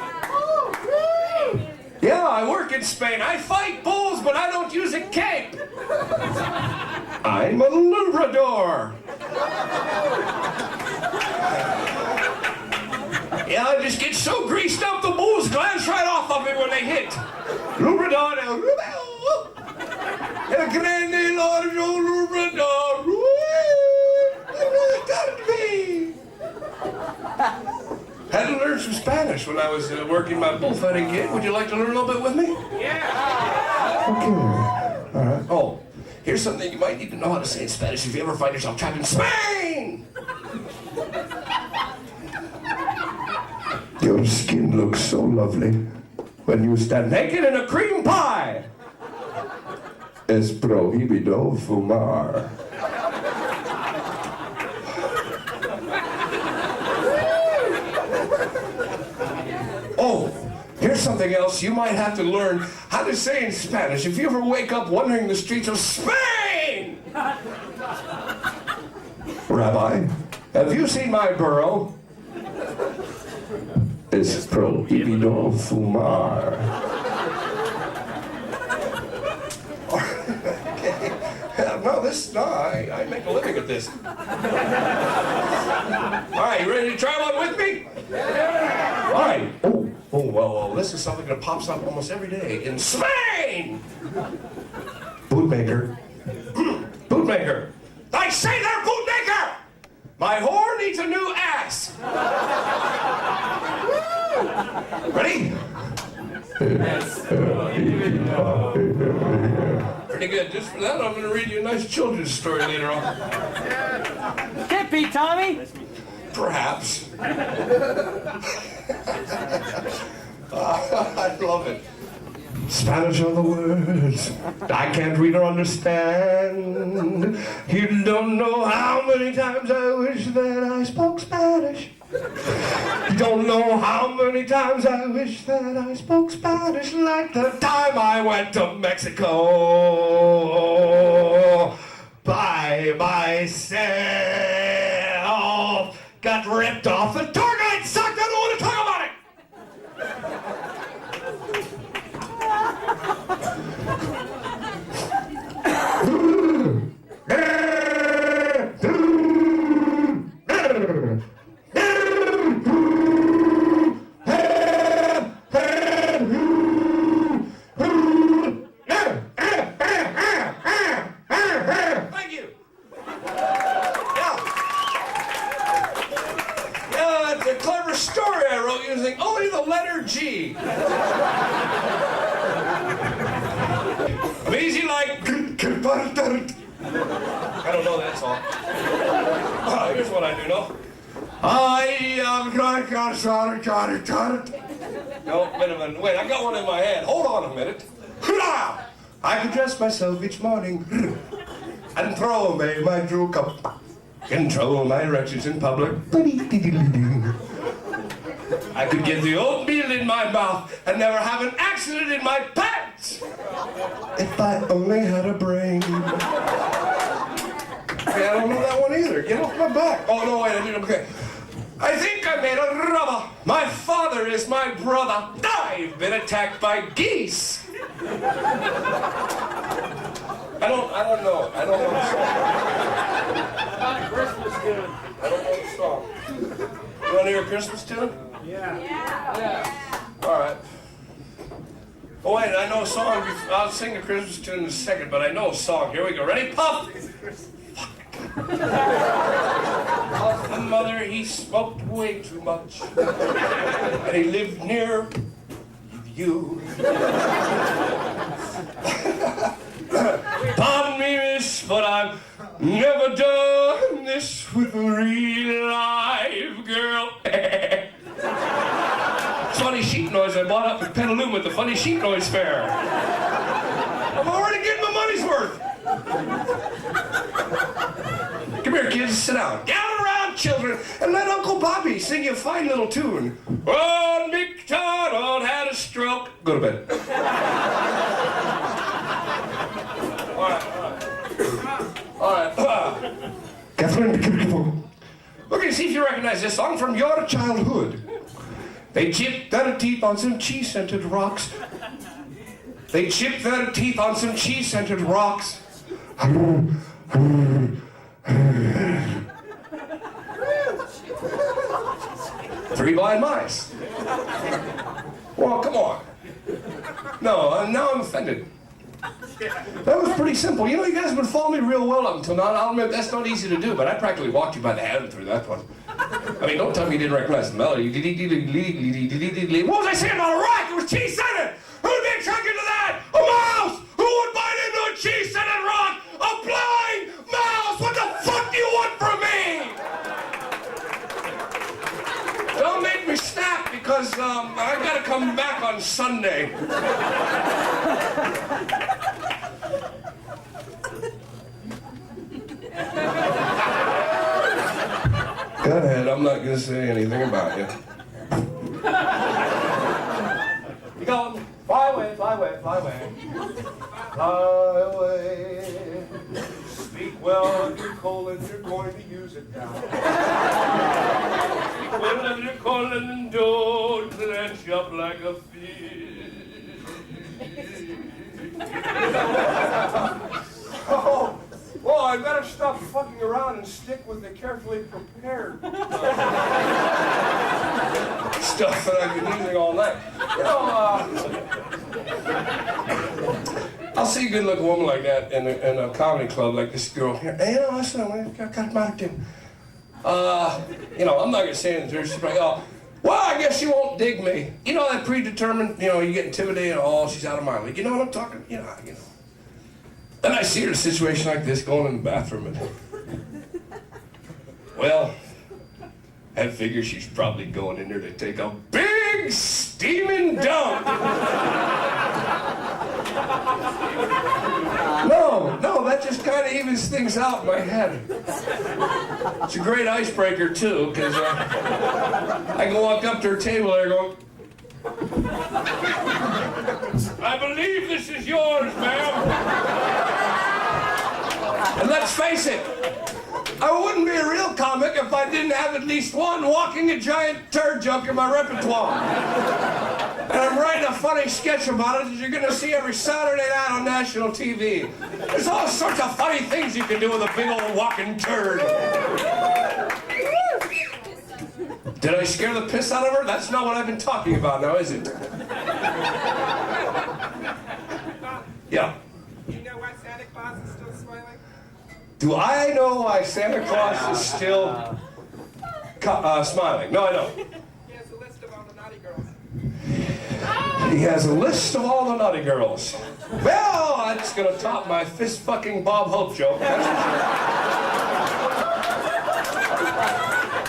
Yeah, I work in Spain. I fight bulls, but I don't use a cape. I'm a luchador. Yeah, I just get so greased up, the bulls glance right off of me when they hit. Luchador, El grande largo luchador. Had to learn some Spanish when I was working my bullfighting gig. Would you like to learn a little bit with me? Yeah. Okay. All right. Oh, here's something you might need to know how to say in Spanish if you ever find yourself trapped in Spain. Your skin looks so lovely when you stand naked in a cream pie. Es prohibido fumar. Oh, here's something else you might have to learn how to say in Spanish if you ever wake up wandering the streets of Spain. Rabbi, have you seen my burro? Es prohibido fumar. Okay. No, I make a living at this. All right, you ready to try one with me? Yeah. All right. Well, this is something that pops up almost every day in Spain. Bootmaker. Bootmaker. I say there, bootmaker! My whore needs a new ass. Ready? Pretty good. Just for that, I'm going to read you a nice children's story later on. Can't beat Tommy. Perhaps. I love it. Spanish are the words I can't read or understand. You don't know how many times I wish that I spoke Spanish. You don't know how many times I wish that I spoke Spanish, like the time I went to Mexico by myself. Got ripped off. The tour guide sucked. I don't want to talk about it. Thank you. Yeah, it's a clever story I wrote using only the letter G. I'm easy like... I don't know that song. Here's what I do know. No, wait a minute. Wait, I got one in my head. Hold on a minute. I can dress myself each morning and throw away my drew cup. control my erections in public. I could get the oatmeal in my mouth and never have an accident in my pants. If I only had a brain. Hey, I don't know that one either. Get off my back. Oh, no, wait, I did okay. I think I made a rubber. My father is my brother. I've been attacked by geese. I don't know. I don't know the song. Not a Christmas tune. I don't know the song. You want to hear a Christmas tune? Yeah. All right. Oh, wait, I know a song. I'll sing a Christmas tune in a second, but I know a song. Here we go. Ready? Puff! My mother, he smoked way too much. And he lived near you. Pardon me, miss, but I've never done this with a real live girl. Funny sheep noise I bought up in Petaluma at the Funny Sheep Noise Fair. I'm already getting my money's worth. Come here, kids, sit down. Gather around, children, and let Uncle Bobby sing you a fine little tune. Old MacDonald had a stroke. Go to bed. All right. Catherine, okay, see if you recognize this song from your childhood. They chipped their teeth on some cheese-scented rocks. They chipped their teeth on some cheese-scented rocks. Three blind mice. Well, come on. No, now I'm offended. That was pretty simple. You know, you guys have been following me real well up until now. I'll admit that's not easy to do, but I practically walked you by the hand through that one. I mean, don't tell me you didn't recognize the melody. What was I saying about a rock? It was cheese-scented. Who'd be attracted to that? A mouse! Who would bite into a cheese-scented rock? A blind mouse! What the fuck do you want from me? Don't make me snap because I gotta come back on Sunday. Go ahead, I'm not gonna say anything about you. You go, fly away, fly away, fly away. Fly away. Speak well of your colon, you're going to use it now. Speak well of your colon and don't clench up like a fish. Oh, I better stop fucking around and stick with the carefully prepared stuff that I've been using all night. You know, I'll see a good-looking woman like that in a comedy club like this girl here. Hey, you know, I got my thing. You know, I'm not gonna say anything. She's like, oh, well, I guess she won't dig me. You know that predetermined. You know, you get intimidated. Oh, she's out of my league. You know what I'm talking? You know. Then I see her in a situation like this going in the bathroom and, well, I figure she's probably going in there to take a big steaming dump. No, that just kind of evens things out in my head. It's a great icebreaker too, because I can walk up to her table there and go, I believe this is yours, ma'am. And let's face it, I wouldn't be a real comic if I didn't have at least one walking a giant turd joke in my repertoire. And I'm writing a funny sketch about it that you're gonna see every Saturday night on national TV. There's all sorts of funny things you can do with a big old walking turd. Did I scare the piss out of her? That's not what I've been talking about now, is it? Yeah. You know why Santa Claus is still smiling? Do I know why Santa Claus is still smiling? No, I don't. He has a list of all the naughty girls. He has a list of all the naughty girls. Well, that's gonna top my fist-fucking Bob Hope joke. That's for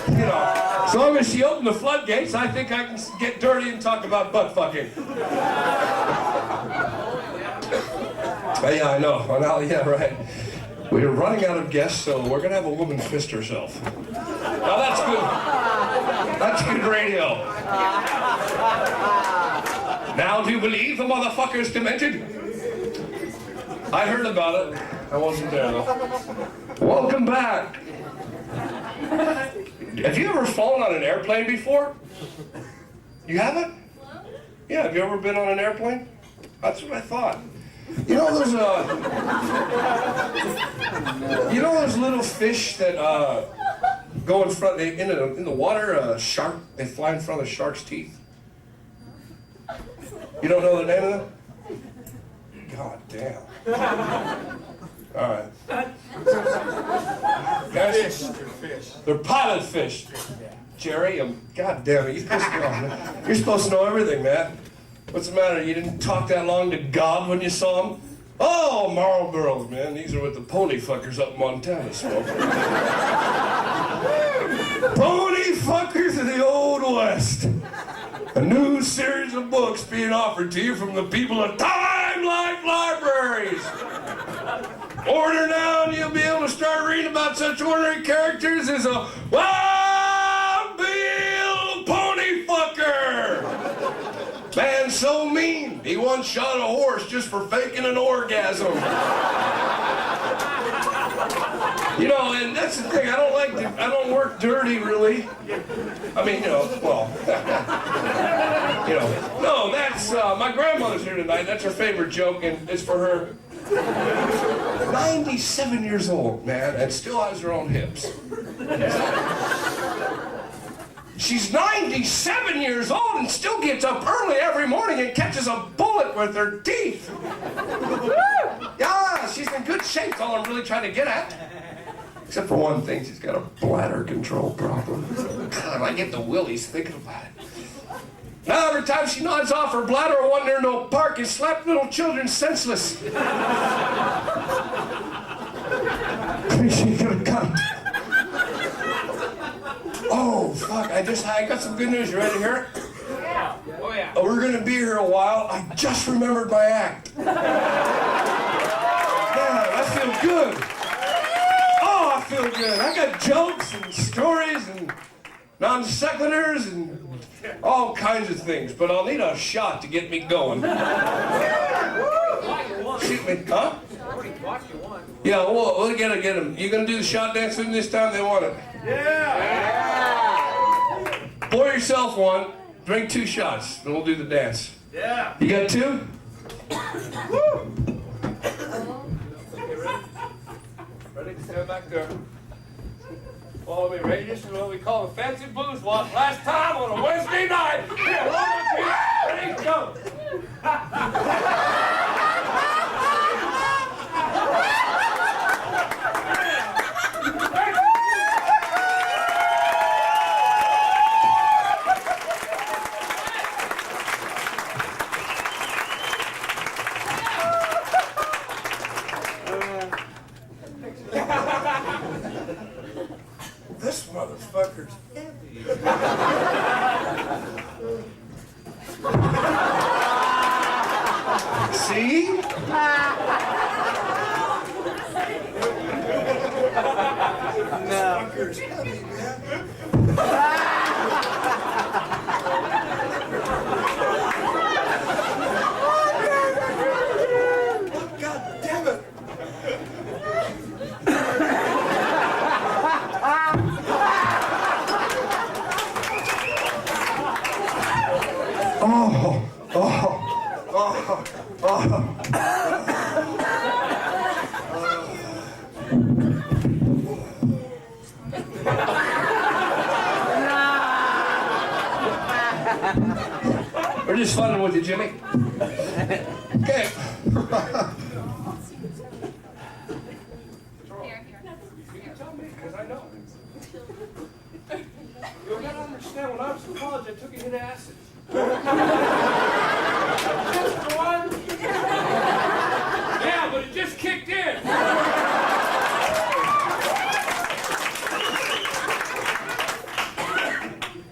sure. You know, as long as she opened the floodgates, I think I can get dirty and talk about butt fucking. Yeah, I know. Well, yeah, right. We are running out of guests, so we're gonna have a woman fist herself. Now that's good. That's good radio. Now do you believe the motherfucker's demented? I heard about it. I wasn't there though. Welcome back. Have you ever flown on an airplane before? You haven't? Yeah, have you ever been on an airplane? That's what I thought. You know those little fish that go in front in the water, shark, they fly in front of the shark's teeth? You don't know the name of them? God damn. All right. Guys, they're pilot fish. Jerry, God damn it, you're supposed to know everything, man. What's the matter? You didn't talk that long to God when you saw him? Oh, Marlboros, man. These are what the pony fuckers up in Montana smoke. Pony fuckers of the Old West. A new series of books being offered to you from the people of Time Life Libraries. Order now and you'll be able to start reading about such ordinary characters as a Wild Bill Pony Fucker. Man so mean, he once shot a horse just for faking an orgasm. You know, and that's the thing, I don't work dirty, really. I mean, well, no, that's, my grandmother's here tonight, that's her favorite joke, and it's for her. 97 years old, man, and still has her own hips. She's 97 years old and still gets up early every morning and catches a bullet with her teeth. Yeah, she's in good shape, that's all I'm really trying to get at. Except for one thing, she's got a bladder control problem. God, I get the willies thinking about it. Now every time she nods off her bladder, I wander into a park and slap little children senseless. She could have come. Oh, fuck, I got some good news. You ready to hear it? Yeah. Oh, yeah. Oh, we're gonna be here a while. I just remembered my act. Yeah, I feel good. Oh, I feel good. I got jokes and stories and non sequiturs and all kinds of things, but I'll need a shot to get me going. Shoot me, huh? Yeah, we'll get them. You gonna do the shot dance with me this time? They want it. Yeah! Pour yourself one, drink 2 shots, then we'll do the dance. Yeah! You got 2? Woo! Ready to stand back there. Follow me, ready? This is what we call a fancy blues walk. Last time on a Wednesday night. Here, along with you. Ready, go. This motherfucker's heavy. See? No. Fucker's heavy, man. God damn it. We're just funning with you, Jimmy. Okay. Tell me, because I know. You gotta understand, when I was in college, I took a hit of acid. Just for one? Yeah, but it just kicked in.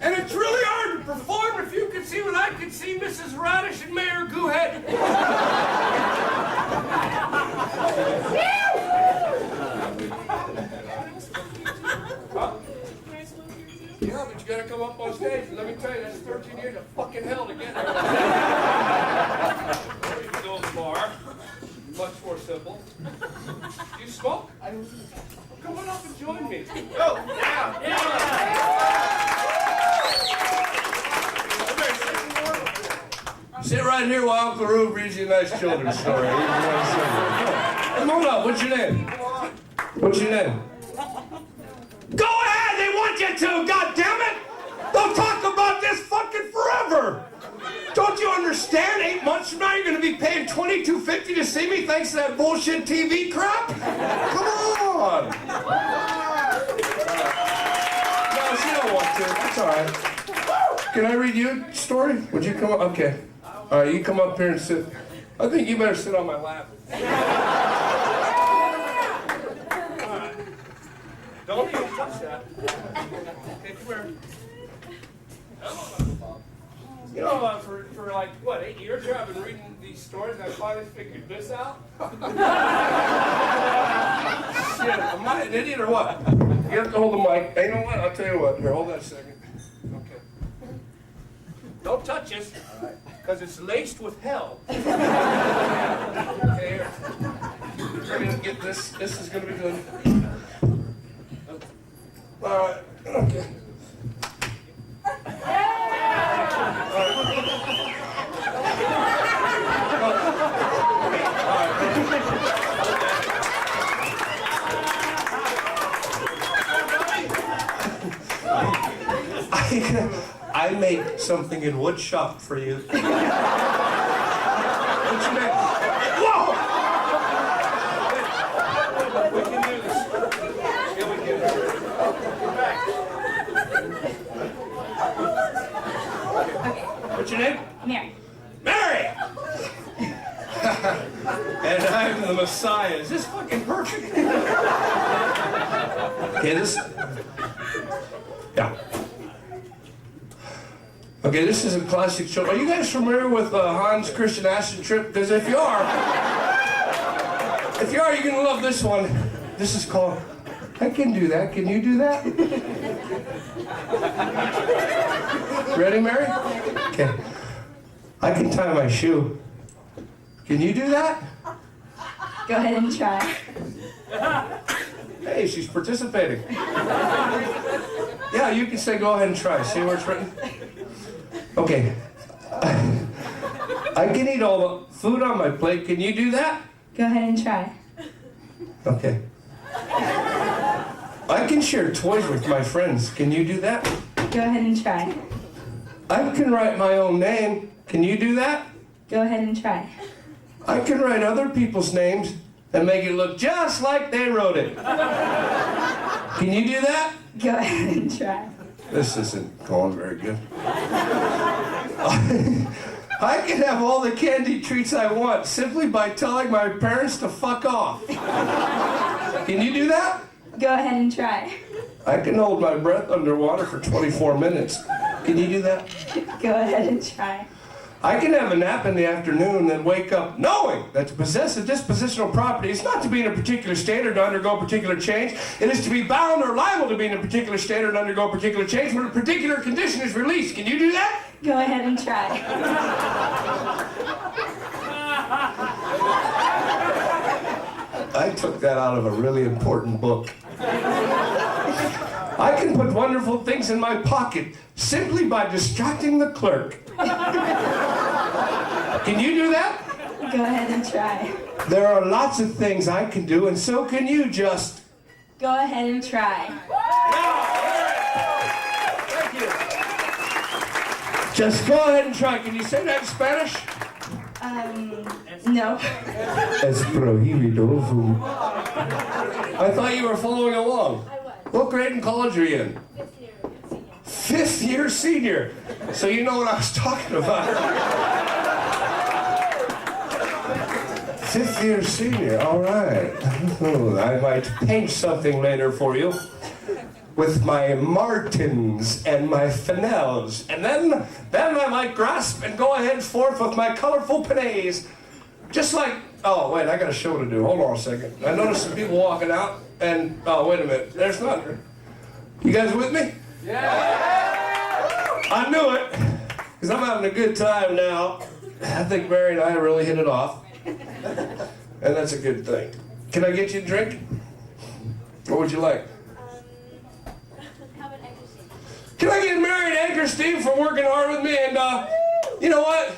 And it's really hard to perform if you could see what I could see, Mrs. Radish and Mayor Goohead. up on stage, and let me tell you, that's 13 years of fucking hell to get there. Or you can go to the bar. Much more simple. You smoke? Come on up and join me. Oh, yeah. Sit right here while Uncle Rube reads you a nice children's story. Come on up. What's your name? What's your name? Go ahead. They want you to. God damn it. They'll talk about this fucking forever. Don't you understand? 8 months from now, you're going to be paying $22.50 to see me thanks to that bullshit TV crap? Come on. No, she don't want to. That's all right. Can I read you a story? Would you come up? Okay. All right, you come up here and sit. I think you better sit on my lap. All right. Don't even touch that. Okay, come here. You know, for like, what, 8 years here, I've been reading these stories, and I finally figured this out. Shit, am I an idiot or what? You have to hold the mic. Hey, you know what? I'll tell you what. Here, hold that a second. Okay. Don't touch this, because it's laced with hell. Okay, here. We're going to get this. This is going to be good. All right. Okay. I made something in wood shop for you. What's your name? Whoa! We can do this. Yeah, we can. Get back. What's your name? Mary. Mary! And I'm the Messiah. Is this fucking perfect? Okay, this... Yeah. Okay, this is a classic show. Are you guys familiar with Hans Christian Acid Trip? Because if you are, you're gonna love this one. This is called, I can do that. Can you do that? Ready, Mary? Okay. I can tie my shoe. Can you do that? Go ahead and try. Hey, she's participating. Yeah, you can say go ahead and try. See where it's written? Okay. I can eat all the food on my plate. Can you do that? Go ahead and try. Okay. I can share toys with my friends. Can you do that? Go ahead and try. I can write my own name. Can you do that? Go ahead and try. I can write other people's names and make it look just like they wrote it. Can you do that? Go ahead and try. This isn't going very good. I can have all the candy treats I want simply by telling my parents to fuck off. Can you do that? Go ahead and try. I can hold my breath underwater for 24 minutes. Can you do that? Go ahead and try. I can have a nap in the afternoon and then wake up knowing that to possess a dispositional property is not to be in a particular state or to undergo a particular change. It is to be bound or liable to be in a particular state or to undergo a particular change when a particular condition is released. Can you do that? Go ahead and try. I took that out of a really important book. I can put wonderful things in my pocket simply by distracting the clerk. Can you do that? Go ahead and try. There are lots of things I can do, and so can you. Just go ahead and try. Thank you. Just go ahead and try. Can you say that in Spanish? No. Es prohibido. I thought you were following along. I was. What grade in college are you in? Fifth year senior. So you know what I was talking about. Fifth year senior, all right. I might paint something later for you with my martins and my fennels. And then I might grasp and go ahead forth with my colorful panets. Just like, oh wait, I got a show to do. Hold on a second. I noticed some people walking out and, oh wait a minute, there's none. You guys with me? Yeah! I knew it, because I'm having a good time now. I think Mary and I really hit it off, and that's a good thing. Can I get you a drink? What would you like? Can I get Mary and Anchor Steve for working hard with me? And you know what?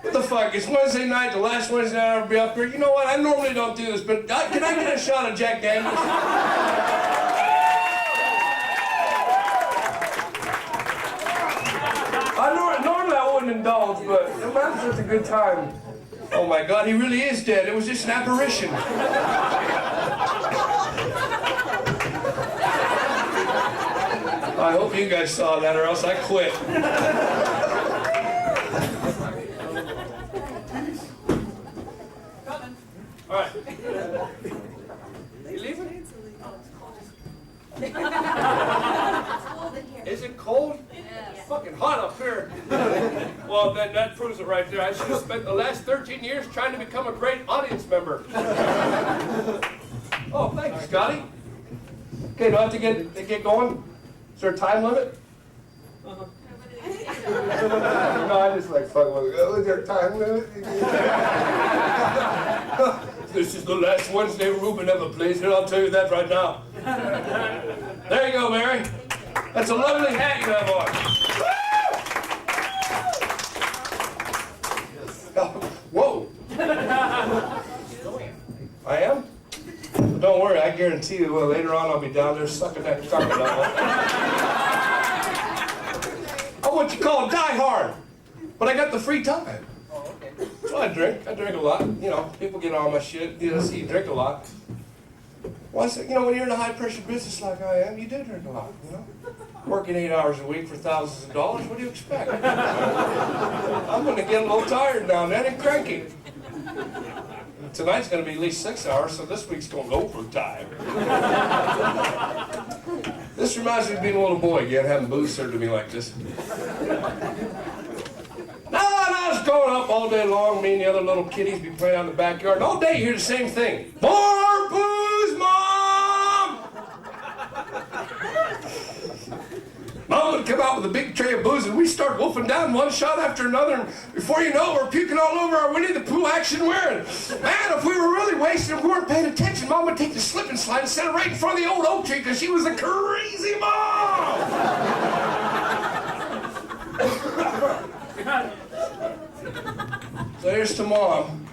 What the fuck? It's Wednesday night, the last Wednesday night I'll be up here. You know what? I normally don't do this, but can I get a shot of Jack Daniels? Normally I wouldn't indulge, but I'm having such a good time. Oh my God, he really is dead. It was just an apparition. I hope you guys saw that, or else I quit. All right. You leaving? Is it cold? It's fucking hot up here. Well, then that proves it right there. I should have spent the last 13 years trying to become a great audience member. Oh, thank you, Scotty. Okay, do I have to get going? Is there a time limit? No, I just like fucking with it. Is there a time limit? This is the last Wednesday Rubin ever plays here, I'll tell you that right now. There you go, Mary. That's a lovely hat you have on. Whoa. I am? Well, don't worry, I guarantee you later on I'll be down there sucking that carpet up. I'm what you call a die-hard, but I got the free time. So I drink a lot. You know, people get on my shit. You know, see you drink a lot. Well, I said, you know, when you're in a high-pressure business like I am, you do drink a lot, you know? Working 8 hours a week for thousands of dollars, what do you expect? I'm going to get a little tired now and then and cranky. Tonight's going to be at least 6 hours, so this week's going to go for time. This reminds me of being a little boy again, having booze served to me like this. No, I was growing up all day long, me and the other little kiddies be playing out in the backyard, and all day you hear the same thing. More booze, Mom! Mom would come out with a big tray of booze, and we start wolfing down one shot after another, and before you know it, we're puking all over our Winnie the Pooh action wearing. Man, if we were really wasted and we weren't paying attention, Mom would take the slip and slide and set it right in front of the old oak tree, because she was a crazy mom! So here's to Mom.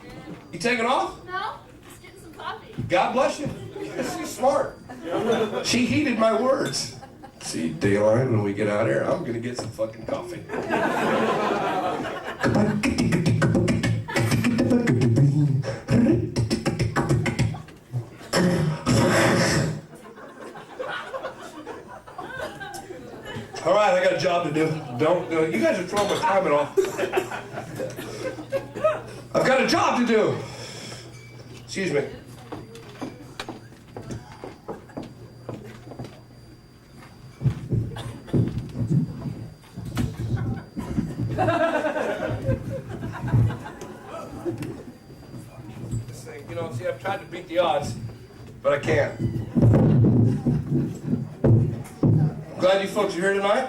You taking off? No, just getting some coffee. God bless you. She's smart. She heeded my words. See, daylight, when we get out here, I'm gonna get some fucking coffee. All right, I got a job to do. You guys are throwing my timing off. I've got a job to do. Excuse me. This thing, you know, see, I've tried to beat the odds, but I can't. I'm glad you folks are here tonight.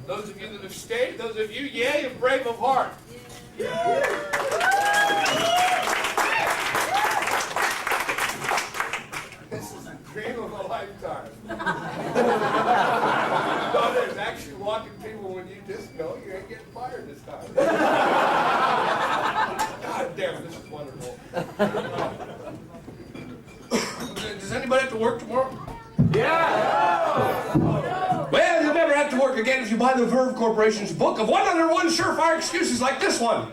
Those of you that have stayed, those of you, yeah, you're brave of heart. This is a dream of a lifetime. No, there's actually walking people when you just know you ain't getting fired this time. God damn, this is wonderful. Does anybody have to work tomorrow? Yeah! Well, you'll never have to work again if you buy the Verve Corporation's book of 101 surefire excuses like this one.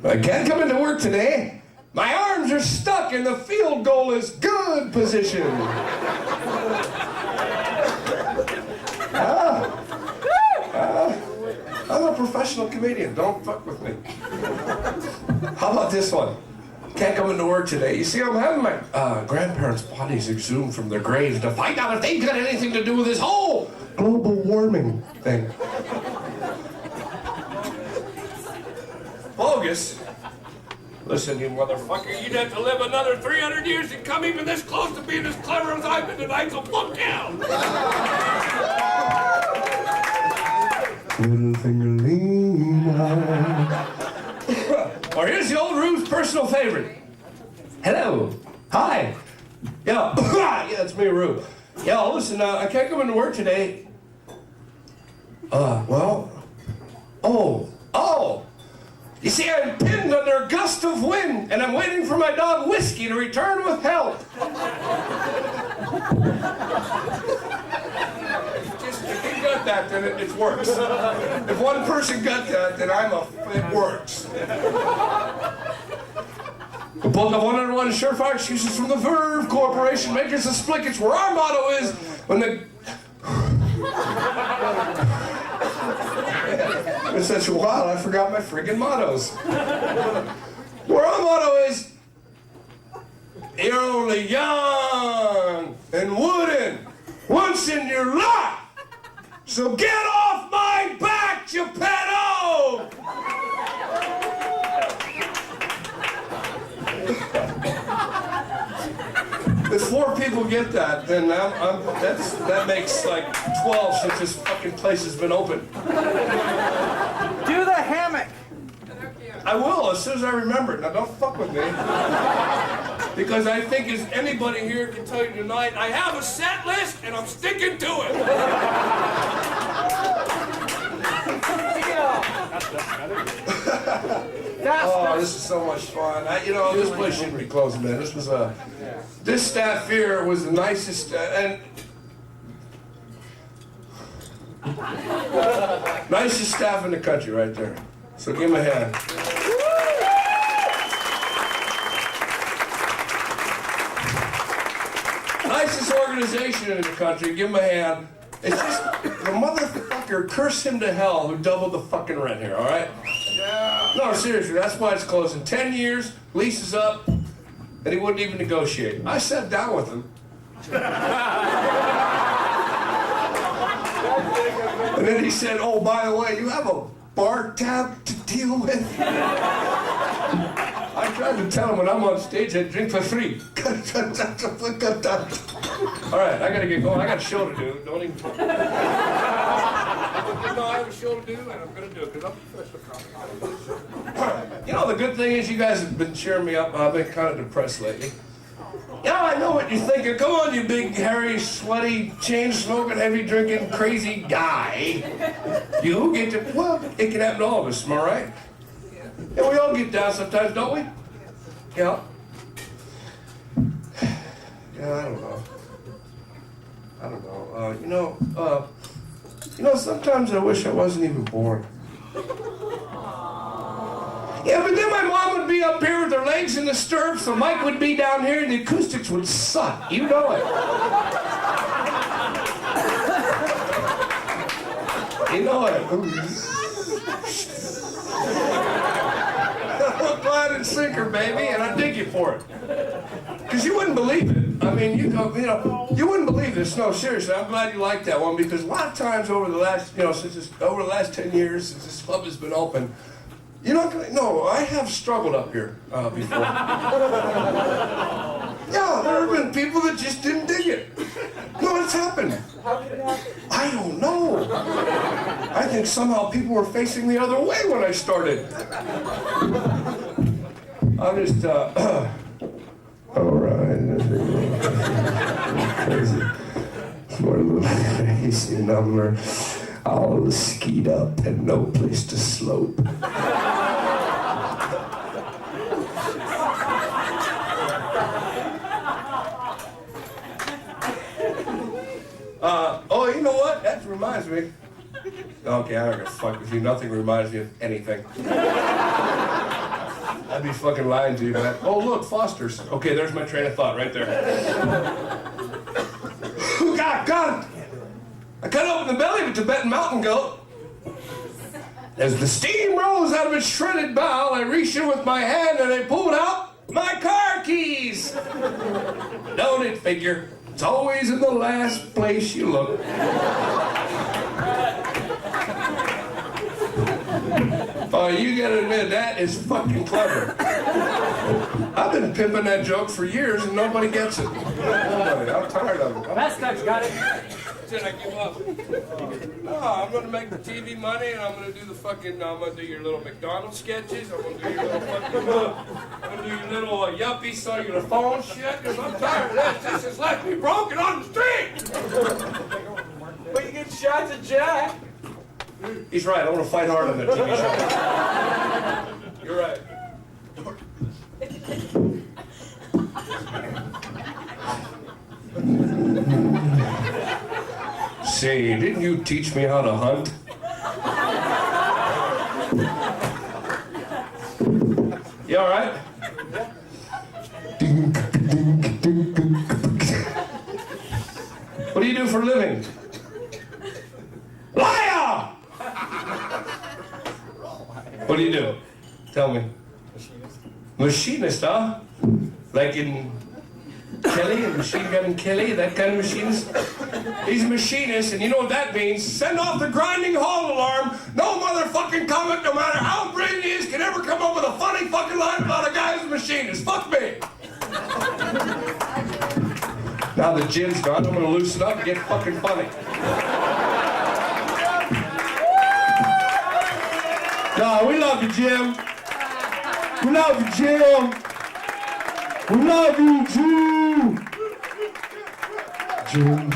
I can't come into work today. My arms are stuck and the field goal is good position. I'm a professional comedian. Don't fuck with me. How about this one? Can't come into work today. You see, I'm having my grandparents' bodies exhumed from their graves to find out if they've got anything to do with this whole global warming thing. Bogus? Listen, you motherfucker, you'd have to live another 300 years to come even this close to being as clever as I've been tonight, so fuck down! Little fingerlina. Or here's the old Rube's personal favorite. Hello. Hi. Yeah. Yeah, it's me, Rube. Yeah, listen, I can't come into work today. Well. Oh. You see, I'm pinned under a gust of wind, and I'm waiting for my dog Whiskey to return with help. Just, if he got that, then it works. If one person got that, then it works. The book of 101 surefire excuses from the Verve Corporation makers of Splickets, where our motto is, when the... It's such a while, I forgot my friggin' mottos. Where our motto is, you're only young and wooden once in your life, so get off my back, Geppetto! If 4 people get that, then that makes like 12 since this fucking place has been open. Do the hammock. I will as soon as I remember it. Now don't fuck with me. Because I think as anybody here can tell you tonight, I have a set list and I'm sticking to it. Oh, this is so much fun. This place shouldn't be closing, man. This staff here was the nicest, nicest staff in the country right there. So give them a hand. Nicest organization in the country, give them a hand. It's just the motherfucker, curse him to hell, who doubled the fucking rent here, all right? Yeah. No, seriously, that's why it's closing. 10 years, lease is up, and he wouldn't even negotiate. I sat down with him. And then he said, oh, by the way, you have a bar tab to deal with? I tried to tell him when I'm on stage I drink for free. All right, I gotta get going. I got a show to do. Don't even talk. I have a show to do, and I'm gonna do it because I'm professional. You know, the good thing is you guys have been cheering me up. I've been kind of depressed lately. Yeah, I know what you're thinking. Come on, you big, hairy, sweaty, chain-smoking, heavy-drinking, crazy guy. You get to... Well, it can happen to all of us, am I right? Yeah, we all get down sometimes, don't we? Yeah. Yeah, I don't know. Sometimes I wish I wasn't even born. Yeah, but then my mom would be up here with her legs in the stirrups, the mic would be down here, and the acoustics would suck. You know it. You know it. Hook, line, and sinker, baby, and I dig you for it. Because you wouldn't believe it. I mean, you wouldn't believe this. No, seriously, I'm glad you like that one, because a lot of times over the last, over the last 10 years, since this club has been open, I have struggled up here before. Yeah, there have been people that just didn't dig it. No, it's happened. How could it happen? I don't know. I think somehow people were facing the other way when I started. I'm just, all right. Crazy. For a little crazy number. All skied up and no place to slope. You know what? That reminds me. Okay, I'm not gonna fuck with you. Nothing reminds me of anything. I'd be fucking lying to you, man. Oh, look, Foster's. Okay, there's my train of thought right there. God! I cut open the belly of a Tibetan mountain goat. As the steam rose out of its shredded bowel, I reached in with my hand and I pulled out my car keys. Don't it figure? It's always in the last place you look. Oh, you gotta admit, that is fucking clever. I've been pimping that joke for years and nobody gets it. Nobody. I'm tired of it. Mascot's got it. That's it, I give up. No, I'm gonna make the TV money and I'm gonna do the fucking, I'm gonna do your little McDonald's sketches, I'm gonna do your little fucking, I'm gonna do your little yuppie cellular phone shit, because I'm tired of this. This has left me broken on the street! But you get shots at Jack. He's right, I want to fight hard on that TV show. You're right. Say, didn't you teach me how to hunt? You all right? What do you do for a living? Liar! What do you do? Tell me. Machinist, huh? Like in Kelly and Machine Gun Kelly, that kind of machinist? He's a machinist, and you know what that means? Send off the grinding halt alarm. No motherfucking comic, no matter how brilliant he is, can ever come up with a funny fucking line about a guy who's a machinist. Fuck me! Now the gym's gone, I'm gonna loosen up and get fucking funny. No, we love you, Jim. We love you, Jim. We love you, Jim. Jim,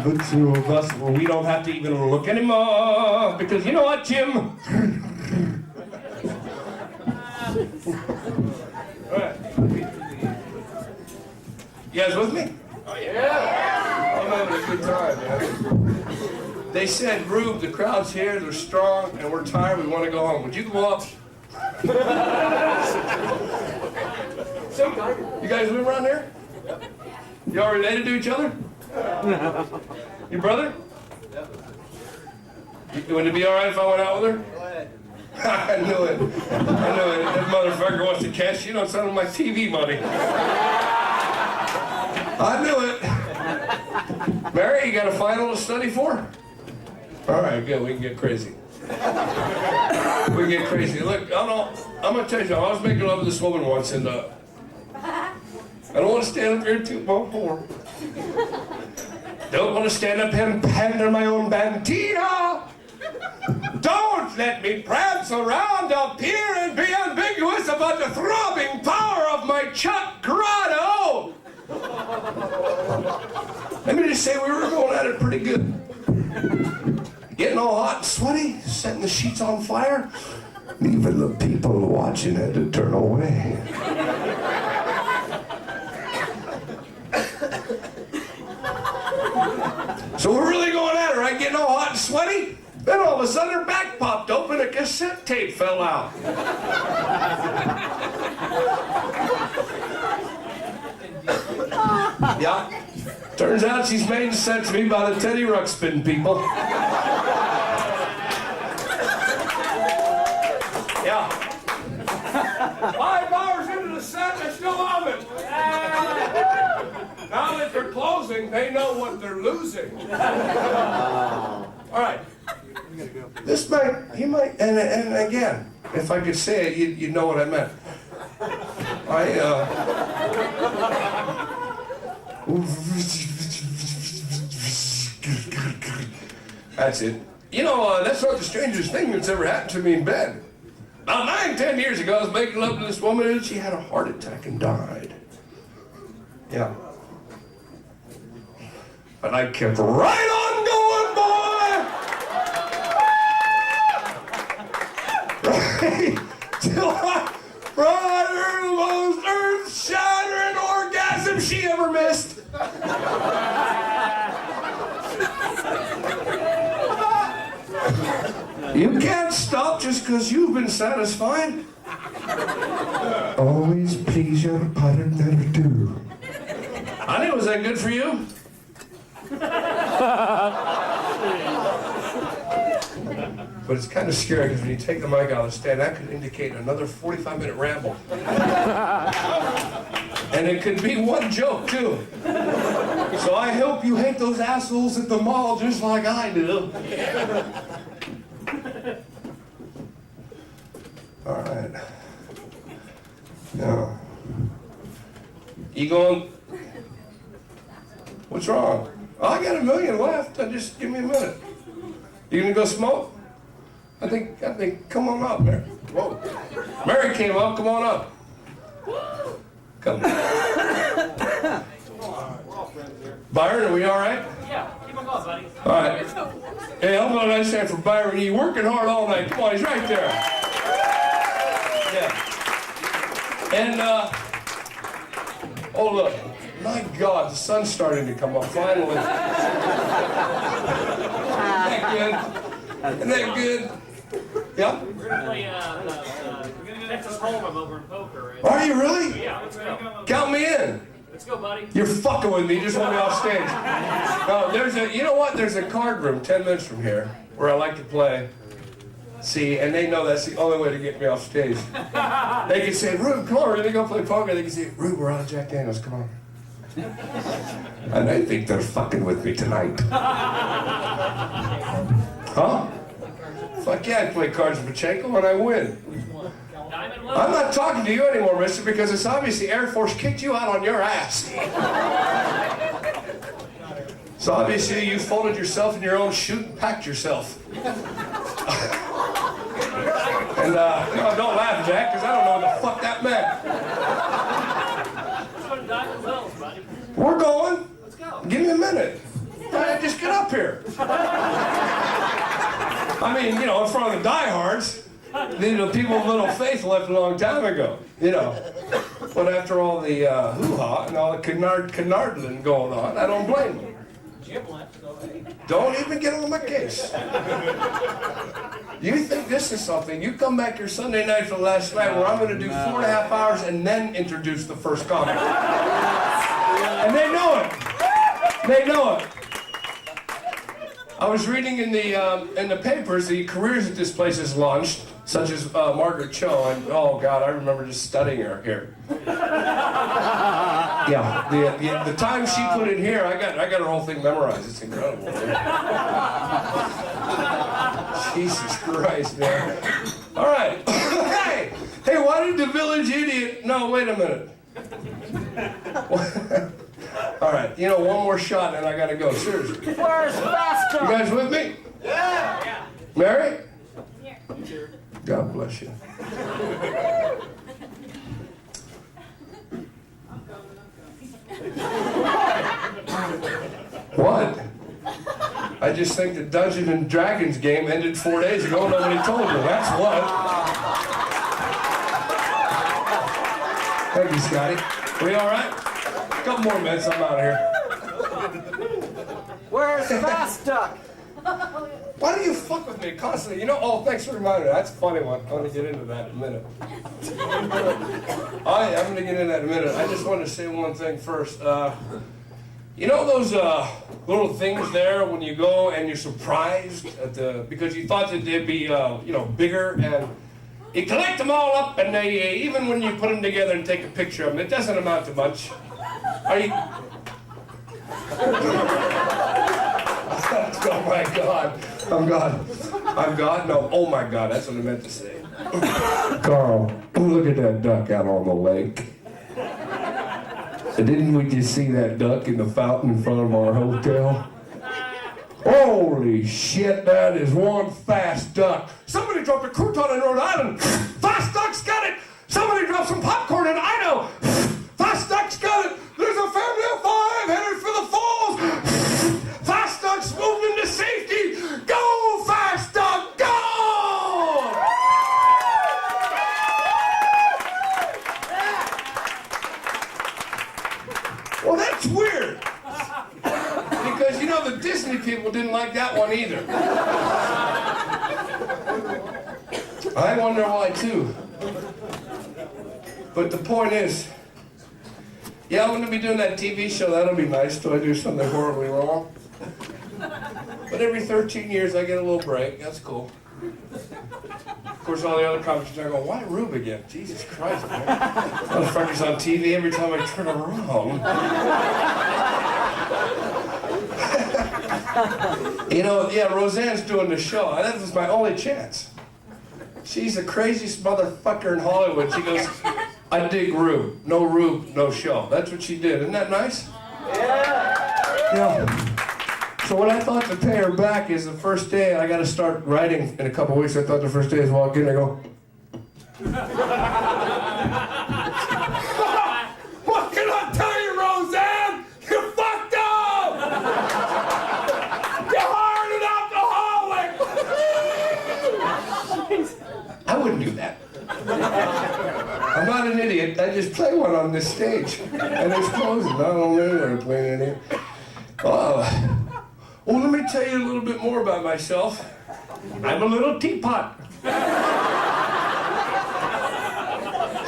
the two of us, well, we don't have to even look anymore, because you know what, Jim? All right. You guys with me? Oh, yeah. I'm having a good time, man. They said, Rube, the crowd's here, they're strong, and we're tired, we want to go home. Would you go up? You guys live around here? You all related to each other? Your brother? Would it be all right if I went out with her? Go ahead. I knew it. I knew it. That motherfucker wants to cash in on some of my TV money. I knew it. Mary, you got a final to study for? All right, good. We can get crazy. We can get crazy. Look, I'm going to tell you something. I was making love with this woman once, and I don't want to stand up here and toot my horn. Don't want to stand up here and pander my own bandita. Don't let me prance around up here and be ambiguous about the throbbing power of my Chuck grotto. Let me just say we were going at it pretty good. Getting all hot and sweaty, setting the sheets on fire, leaving the people watching had to turn away. So we're really going at it, right? Getting all hot and sweaty. Then all of a sudden her back popped open, a cassette tape fell out. Yeah. Turns out she's made sent to me by the Teddy Ruxpin people. Yeah. 5 hours into the set, they're still on it. Now that they're closing, they know what they're losing. All right. This might, and again, if I could say it, you'd know what I meant. That's it. You know, that's not the strangest thing that's ever happened to me in bed. About 9-10 years ago, I was making love to this woman and she had a heart attack and died. Yeah. But I kept right on going, boy! Right till I brought her the most earth-shattering orgasm she ever missed. You can't stop just because you've been satisfied. Always please your partner too. Honey, was that good for you? But it's kind of scary because when you take the mic out of the stand, that could indicate another 45-minute ramble. And it could be one joke, too. So I hope you hate those assholes at the mall just like I do. All right. Now, you going? What's wrong? Oh, I got 1 million left. Just give me a minute. You gonna go smoke? I think, come on up, Mary. Whoa. Mary came up, come on up. Come on. Byron, are we all right? Yeah, keep on going, buddy. All right. Hey, I'm going to stand for Byron Yee. Working hard all night. Come on, he's right there. Yeah. And, oh, look. My God, the sun's starting to come up, finally. Isn't that good? Isn't that good? Yeah? We're gonna play, we're gonna do Texas Hold'em over in poker. Are you really? Yeah, let's go. Count me in. Let's go, buddy. You're fucking with me. You just want me off stage. No, you know what? There's a card room 10 minutes from here where I like to play. See, and they know that's the only way to get me off stage. They can say, Rube, come on, we're gonna go play poker. They can say, Rube, we're on Jack Daniels, come on. And I think they're fucking with me tonight. Huh? Fuck yeah, I play cards with Pachenko and I win. I'm not talking to you anymore, mister, because it's obvious the Air Force kicked you out on your ass. So obviously you folded yourself in your own chute and packed yourself. And no, don't laugh, Jack, because I don't know what the fuck that meant. We're going. Let's go. Give me a minute. Just get up here. I mean, you know, in front of the diehards. The people with little faith left a long time ago, you know. But after all the hoo-ha and all the canardling going on, I don't blame them. Don't even get on my case. You think this is something? You come back here Sunday night for the last night where I'm going to do 4.5 hours and then introduce the first comic. And they know it. They know it. I was reading in the papers the careers that this place has launched, such as Margaret Cho, and oh God, I remember just studying her here. Yeah, the time she put in here, I got her whole thing memorized. It's incredible. Jesus Christ, man. All right. Hey, why did the village idiot? No, wait a minute. All right, you know, one more shot and I gotta go. Seriously. Where's faster? You guys with me? Yeah. Mary? Here. God bless you. What? I just think the Dungeons and Dragons game ended 4 days ago. Nobody told me. That's what. Thank you, Scotty. We all right? A couple more minutes. I'm out of here. Where's fast duck? Why do you fuck with me constantly? You know, oh, thanks for reminding me. That's a funny one. I'm going to get into that in a minute. I'm going to get into that in a minute. I just wanted to say one thing first. You know those little things there when you go and you're surprised at because you thought that they'd be, you know, bigger, and you collect them all up, and they, even when you put them together and take a picture of them, it doesn't amount to much. Are you... Oh my God. I'm God. I'm God? No. Oh my God. That's what I meant to say. Carl, look at that duck out on the lake. Didn't we just see that duck in the fountain in front of our hotel? Holy shit, that is one fast duck. Somebody dropped a crouton in Rhode Island. Fast duck's got it. Somebody dropped some popcorn in Idaho. Fast duck's got it. There's a family of 5 headed for the falls. Fast duck's moved into safety. Go, fast duck, go! Well, that's weird. Because, you know, the Disney people didn't like that one either. I wonder why, too. But the point is, yeah, I'm going to be doing that TV show. That'll be nice till I do something horribly wrong. But every 13 years, I get a little break. That's cool. Of course, all the other comics are going, why Rube again? Jesus Christ, man. Motherfucker's on TV every time I turn around. You know, yeah, Roseanne's doing the show. That was my only chance. She's the craziest motherfucker in Hollywood. She goes, I dig Rube. No Rube, no show. That's what she did. Isn't that nice? Yeah. Yeah. So what I thought to pay her back is the first day I got to start writing in a couple weeks. I thought the first day is walk in and I go. What can I tell you, Roseanne? You fucked up! You hired an alcoholic! I wouldn't do that. I'm not an idiot. I just play one on this stage. And it's closing. I don't know where to play an idiot. Well, let me tell you a little bit more about myself. I'm a little teapot.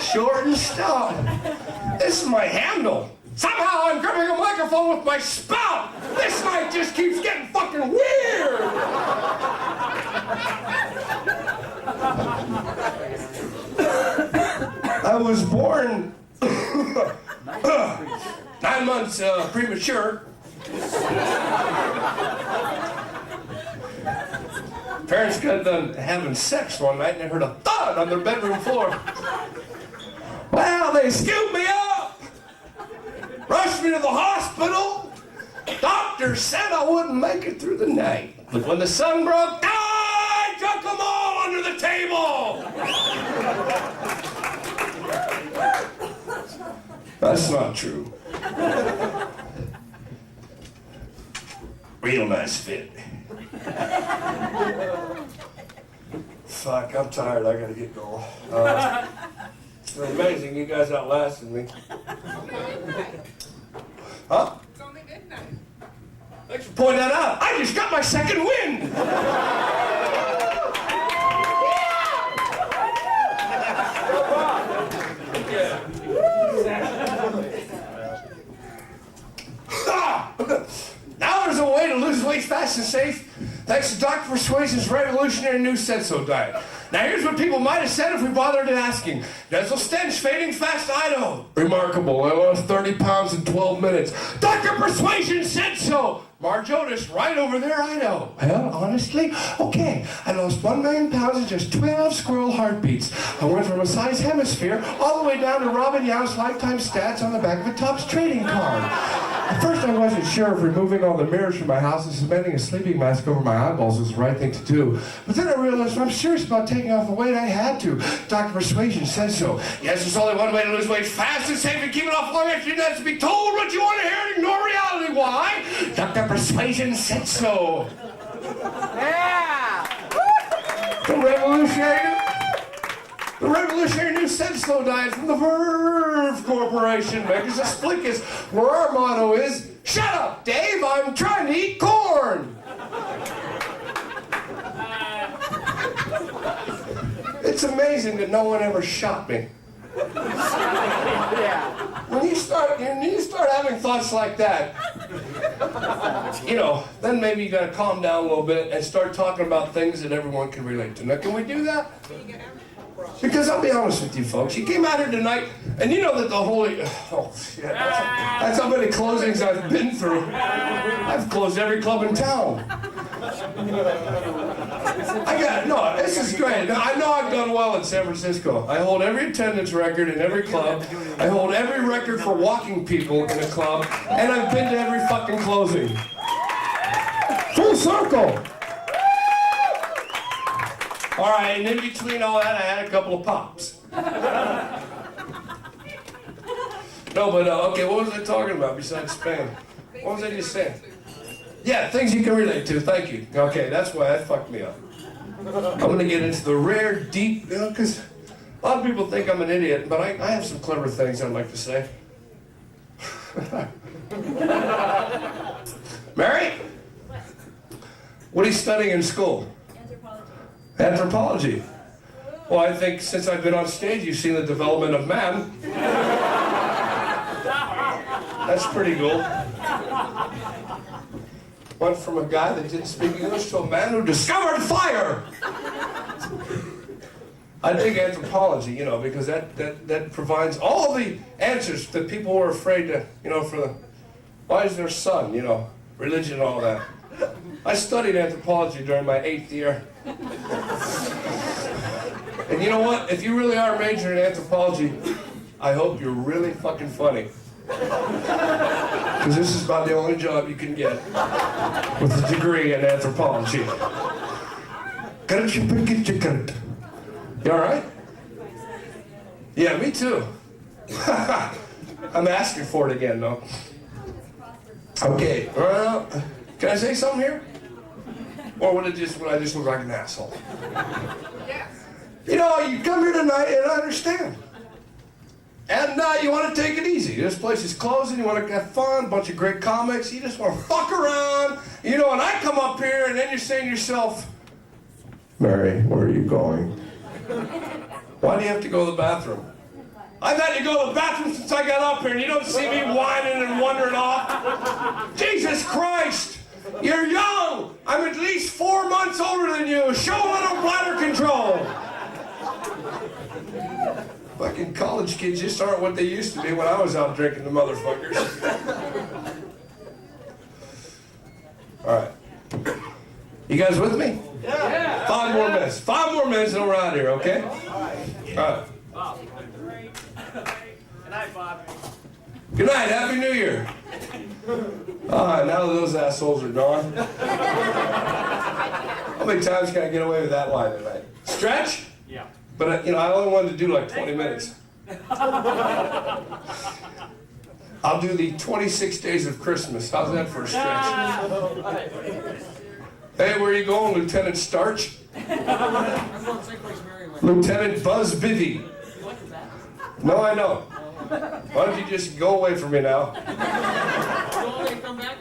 Short and stout. This is my handle. Somehow I'm gripping a microphone with my spout. This night just keeps getting fucking weird. I was born 9 months premature. Parents got done having sex one night and they heard a thud on their bedroom floor. Well, they scooped me up, rushed me to the hospital. Doctor said I wouldn't make it through the night. But when the sun broke, I took them all under the table. That's not true. Real nice fit. Fuck, I'm tired. I gotta get going. It's amazing. You guys outlasted me. Huh? It's only midnight. Thanks for pointing that out. I just got my second win. Now there's a way to lose weight fast and safe thanks to Dr. Persuasion's revolutionary new Senso diet. Now here's what people might have said if we bothered asking. Nasal stench fading fast, I know. Remarkable, I lost 30 pounds in 12 minutes. Dr. Persuasion said so. Marge Otis, right over there, I know. Well, honestly, okay. I lost 1 million pounds in just 12 squirrel heartbeats. I went from a size hemisphere all the way down to Robin Yount's lifetime stats on the back of a Topps trading card. At first I wasn't sure if removing all the mirrors from my house and suspending a sleeping mask over my eyeballs was the right thing to do. But then I realized I'm serious about taking off the weight I had to. Dr. Persuasion says so. Yes, there's only one way to lose weight fast and safe and keep it off long after you have to be told what you want to hear and ignore reality. Why? Dr. Persuasion said so. Yeah! The revolutionary new Senso diet from the Verve Corporation makes us splickus, where our motto is, shut up, Dave, I'm trying to eat corn. It's amazing that no one ever shot me. When you start having thoughts like that, you know, then maybe you gotta calm down a little bit and start talking about things that everyone can relate to. Now, can we do that? Because I'll be honest with you folks, you came out here tonight, and you know that the holy, oh shit, that's how many closings I've been through. I've closed every club in town. No, this is great. Now, I know I've done well in San Francisco. I hold every attendance record in every club. I hold every record for walking people in a club, and I've been to every fucking closing. Full circle. All right, and in between all that, I had a couple of pops. No, but, okay, what was I talking about besides Spain? What was I just saying? Yeah, things you can relate to, thank you. Okay, that's why that fucked me up. I'm gonna get into the rare, deep, you know, because a lot of people think I'm an idiot, but I have some clever things I'd like to say. Mary? What are you studying in school? Anthropology. Well, I think since I've been on stage, you've seen the development of man. That's pretty cool. Went from a guy that didn't speak English to a man who discovered fire. I think anthropology, you know, because that provides all the answers that people were afraid to, you know, for the, why is there sun, you know, religion and all that. I studied anthropology during my 8th year. And you know what? If you really are majoring in anthropology, I hope you're really fucking funny. Because Because this is about the only job you can get with a degree in anthropology. You all right? Yeah, me too. I'm asking for it again, though. Okay, can I say something here? Or would I just look like an asshole? You know, you come here tonight and I understand. And you want to take it easy. This place is closing, you want to have fun, a bunch of great comics, you just want to fuck around. You know, and I come up here and then you're saying to yourself, Mary, where are you going? Why do you have to go to the bathroom? I've had to go to the bathroom since I got up here and you don't see me whining and wandering off. Jesus Christ! You're young! I'm at least 4 months older than you. Show a little bladder control. Fucking college kids just aren't what they used to be when I was out drinking the motherfuckers. All right. You guys with me? Yeah. 5 more minutes. 5 more minutes and we're out of here, okay? All right. Good night, Bob. Good night. Happy New Year. Now those assholes are gone. How many times can I get away with that line tonight? Stretch? Yeah. But, you know, I only wanted to do like 20 minutes. I'll do the 26 days of Christmas. How's that for a stretch? Hey, where are you going, Lieutenant Starch? Lieutenant Buzz Bivvy. No, I know. Why don't you just go away from me now?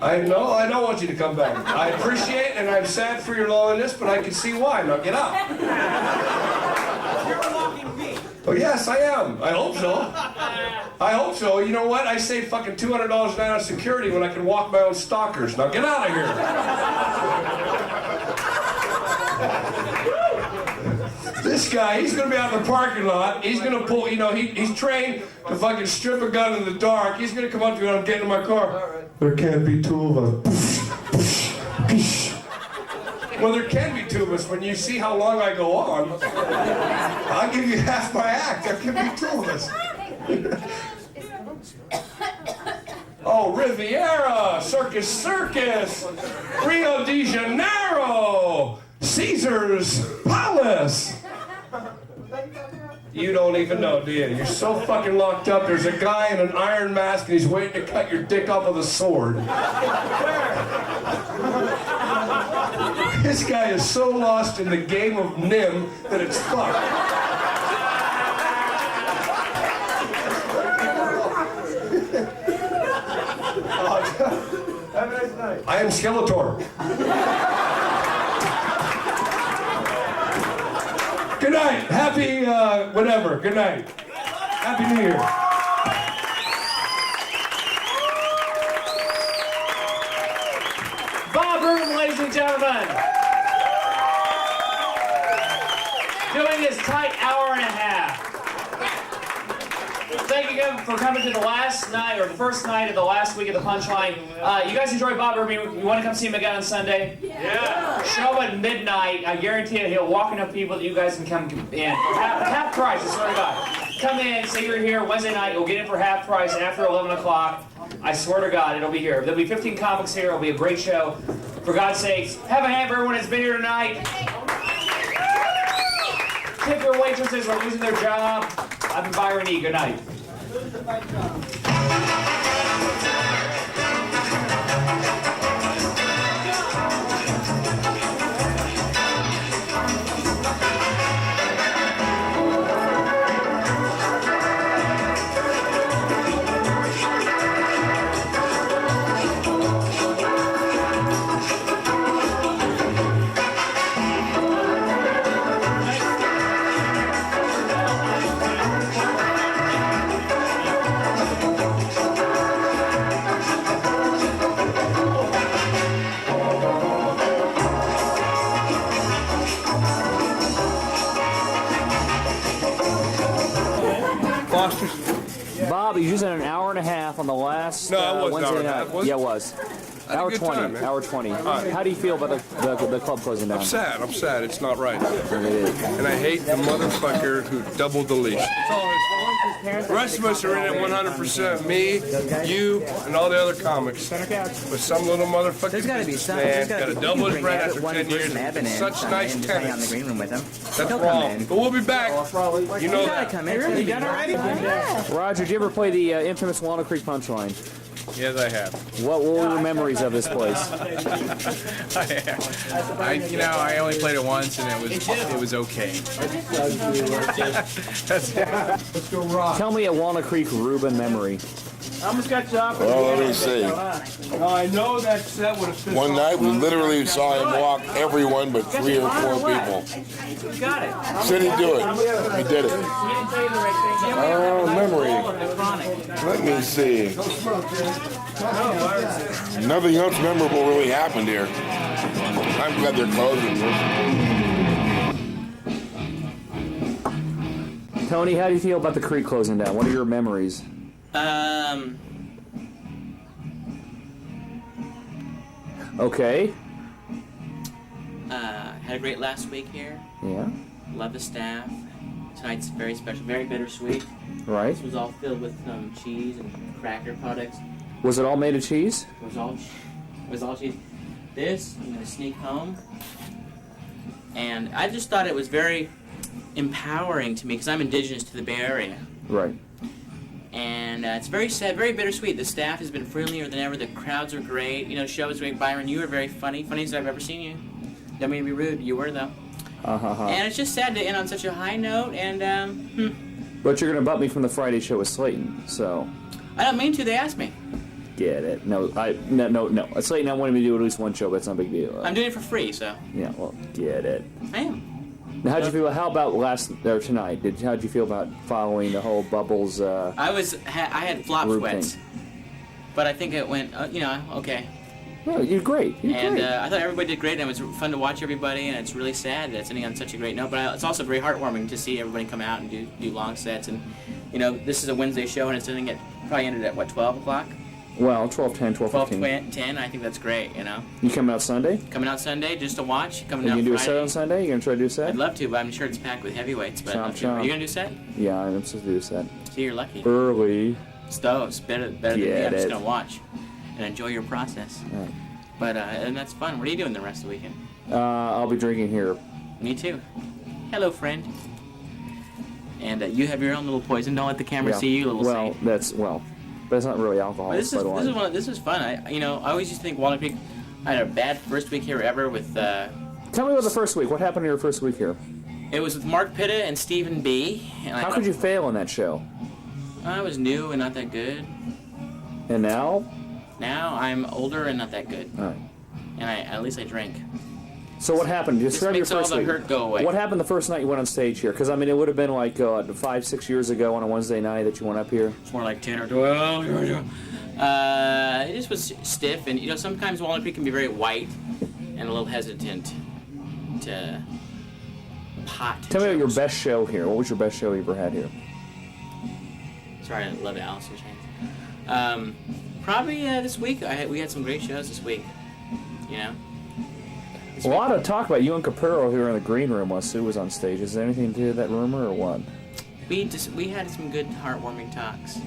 I don't want you to come back. I appreciate and I'm sad for your loneliness, but I can see why. Now get out. You're a walking beat. Oh, yes, I am. I hope so. I hope so. You know what? I save fucking $200 a night on security when I can walk my own stalkers. Now get out of here. This guy, he's gonna be out in the parking lot. He's gonna pull, you know, he's trained to fucking strip a gun in the dark. He's gonna come up to me and I'm getting in my car. There can't be 2 of us. Well, there can be 2 of us when you see how long I go on. I'll give you half my act. There can be 2 of us. Oh, Riviera, Circus, Rio de Janeiro, Caesar's Palace. You don't even know, do you? You're so fucking locked up. There's a guy in an iron mask and he's waiting to cut your dick off with a sword. This guy is so lost in the game of Nim that it's fucked. Have a nice night. I am Skeletor. Good night. Happy, whatever. Good night. Happy New Year. Bob Rubin, ladies and gentlemen. Doing his tight hour and a half. Thank you again for coming to the last night, or the first night of the last week of the Punch Line. You guys enjoyed Bob Rubin. You want to come see him again on Sunday? Yeah. Show at midnight. I guarantee you he'll walk enough people that you guys can come in. Half price, I swear to God. Come in, say you're here Wednesday night. You'll get in for half price after 11 o'clock. I swear to God, it'll be here. There'll be 15 comics here. It'll be a great show. For God's sakes, have a hand for everyone that's been here tonight. Tip your waitresses who are losing their job. I've been Byron Yee. Good night. Bob, you used an hour and a half on the last No, it wasn't Wednesday an hour and a night. half, was it? Yeah, it was. Had a Hour good 20. time, man. Hour 20. right. How do you feel about the club closing down? I'm sad. I'm sad. It's not right. And I hate the motherfucker who doubled the leash. It's all his fault. The rest of us are in it 100%. Me, you, and all the other comics. But some little motherfucker There's got to be some. man got to double his rent after 10 years. Such nice tenants. That's wrong. But we'll be back. You know that. You done already? Roger, did you ever play the infamous Walnut Creek Punch Line? Yes, I have. What were your memories of this place? I only played it once and it was okay. Tell me a Walnut Creek Rubin memory. I almost got you off. Well, let me see. I know that set would have pissed One night we literally saw him walk everyone but 3 or 4 people. Got it. Said he'd do it. He did it. Oh, memory. Let me see. Nothing else memorable really happened here. I'm glad they're closing. Tony, how do you feel about the creek closing down? What are your memories? Okay. Had a great last week here. Yeah. Love the staff. Tonight's very special, very bittersweet. Right. This was all filled with cheese and cracker products. Was it all made of cheese? It was all cheese. This, I'm gonna sneak home. And I just thought it was very empowering to me because I'm indigenous to the Bay Area. Right. And it's very sad, very bittersweet. The staff has been friendlier than ever. The crowds are great. The show was great. Byron, you were very funny. Funniest I've ever seen you. Don't mean to be rude. You were, though. And it's just sad to end on such a high note. And, But you're going to butt me from the Friday show with Slayton, so... I don't mean to. They asked me. Get it. No. Slayton, I wanted me to do at least one show, but it's not a big deal. I'm doing it for free, so... Yeah, well, get it. I am. Now, how'd you feel? How about tonight? How'd you feel about following the whole Bubbles? I had flop Rube sweats, thing? but I think it went, okay. Well, you're great. I thought everybody did great, and it was fun to watch everybody. And it's really sad that it's ending on such a great note. But it's also very heartwarming to see everybody come out and do long sets. And this is a Wednesday show, and it's probably ended at what, 12 o'clock? Well, 12:10, 12:15. 12:10. I think that's great. You coming out Sunday? Coming out Sunday just to watch. Are you gonna do a set on Sunday? You gonna try to do a set? I'd love to, but I'm sure it's packed with heavyweights. But Chomp, chomp. Are you gonna do a set? Yeah, I'm supposed to do a set. See, you're lucky. Early. It's better than me. I'm just gonna watch and enjoy your process. Right. But and that's fun. What are you doing the rest of the weekend? I'll be drinking here. Me too. Hello, friend. And you have your own little poison. Don't let the camera see you, little saint. But it's not really alcohol. But this is fun. I always used to think Walnut Creek. I had a bad first week here ever with. Tell me about the first week. What happened in your first week here? It was with Mark Pitta and Stephen B. And How could you fail in that show? I was new and not that good. And now? Now I'm older and not that good. All right. And at least I drink. So what happened? Describe your first all the week. hurt go away. What happened the first night you went on stage here? Because, it would have been like 5-6 years ago on a Wednesday night that you went up here. It's more like 10 or 12. It just was stiff. And, sometimes Walnut Creek can be very white and a little hesitant to pot. Tell me about your best show here. What was your best show you ever had here? Sorry, I love Alice in Chains. Probably this week. We had some great shows this week. A lot of talk about you and Capurro here in the green room while Sue was on stage. Is there anything to that rumor or what? We had some good heartwarming talks.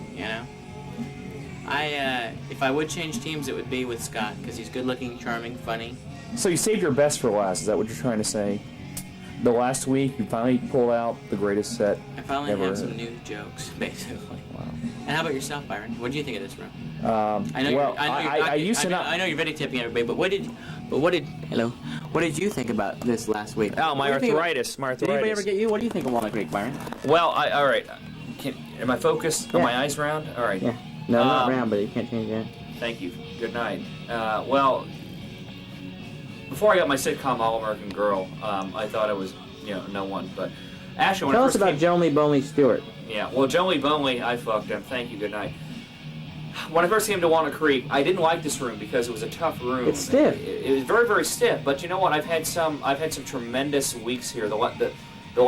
If I would change teams, it would be with Scott because he's good-looking, charming, funny. So you saved your best for last. Is that what you're trying to say? The last week you finally pulled out the greatest set. I finally ever have some new jokes, basically. Wow. And how about yourself, Byron? What did you think of this room? I know you're very tipping everybody, but what did you think about this last week? Oh, my arthritis. Did anybody ever get you? What do you think of Walnut Creek, Byron? Well, all right. Am I focused? Yeah. Are my eyes round? All right. Yeah. No, not round, but you can't change that. Thank you. Good night. Well, before I got my sitcom All American Girl, I thought I was, no one. But actually, Tell us about Jolly Boney Stewart. Yeah. Well, Jolly Boney, I fucked him. Thank you. Good night. When I first came to Walnut Creek, I didn't like this room because it was a tough room. It's stiff. It was very, very stiff. But you know what? I've had some tremendous weeks here. Next to the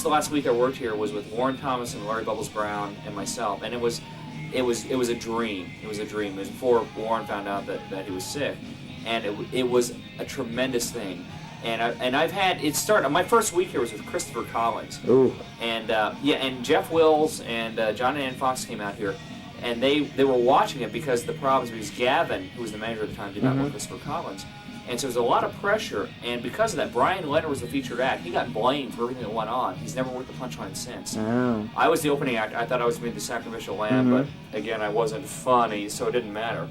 last week I worked here was with Warren Thomas and Larry Bubbles Brown and myself, and it was it was a dream. It was a dream. It was before Warren found out that he was sick, and it was a tremendous thing. And I've had it start. My first week here was with Christopher Collins. Ooh. And and Jeff Wills and John and Ann Fox came out here, and they were watching it because the problems because Gavin, who was the manager at the time, did not want Christopher Collins. And so there was a lot of pressure, and because of that, Brian Leonard was the featured act. He got blamed for everything that went on. He's never worked the Punch Line since. Oh. I was the opening act. I thought I was going to be the sacrificial lamb, but again, I wasn't funny, so it didn't matter.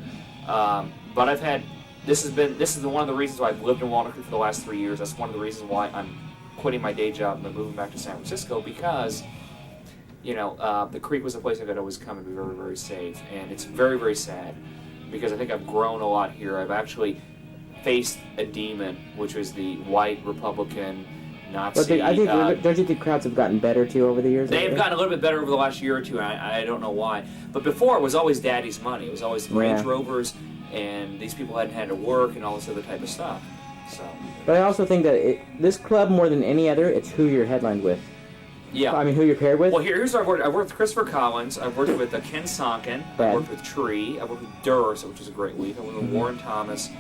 But I've had, this is one of the reasons why I've lived in Walnut Creek for the last 3 years. That's one of the reasons why I'm quitting my day job and moving back to San Francisco, because the creek was a place I could always come and be very, very safe. And it's very, very sad, because I think I've grown a lot here. I've actually faced a demon, which was the white Republican Nazi. But I think don't you think crowds have gotten better too over the years? They've gotten a little bit better over the last year or two, and I don't know why. But before, it was always daddy's money. It was always Range Rovers, and these people hadn't had to work and all this other type of stuff. So. But I also think that this club, more than any other, it's who you're headlined with. Yeah. I mean, who you're paired with? Well, here's what I've worked. I've worked with Christopher Collins. I've worked with Ken Sonkin. I've worked with Tree. I've worked with Durst, which was a great week. I worked with Warren Thomas.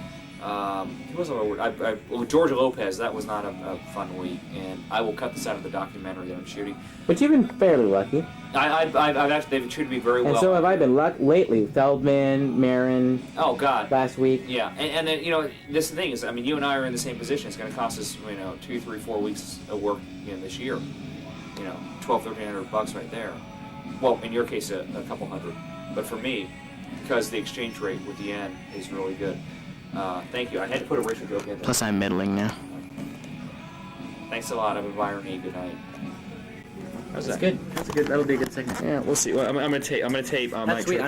Who was with George Lopez. That was not a fun week, and I will cut this out of the documentary that I'm shooting. But you've been fairly lucky. I've actually, they've treated me very well. And so have I been lately. Feldman, Marin. Oh God. Last week. Yeah, and then this thing is, I mean, you and I are in the same position. It's going to cost us 2, 3, 4 weeks of work this year. $1,200-$1,300 right there. Well, in your case, a couple hundred. But for me, because the exchange rate with the yen is really good. Thank you. I had to put a racial joke in there. Plus, I'm middling now. Thanks a lot. I'm Byron Yee. Good night. That's good. That's a good. That'll be a good segment. Yeah, we'll see. Well, I'm gonna tape. That's sweet.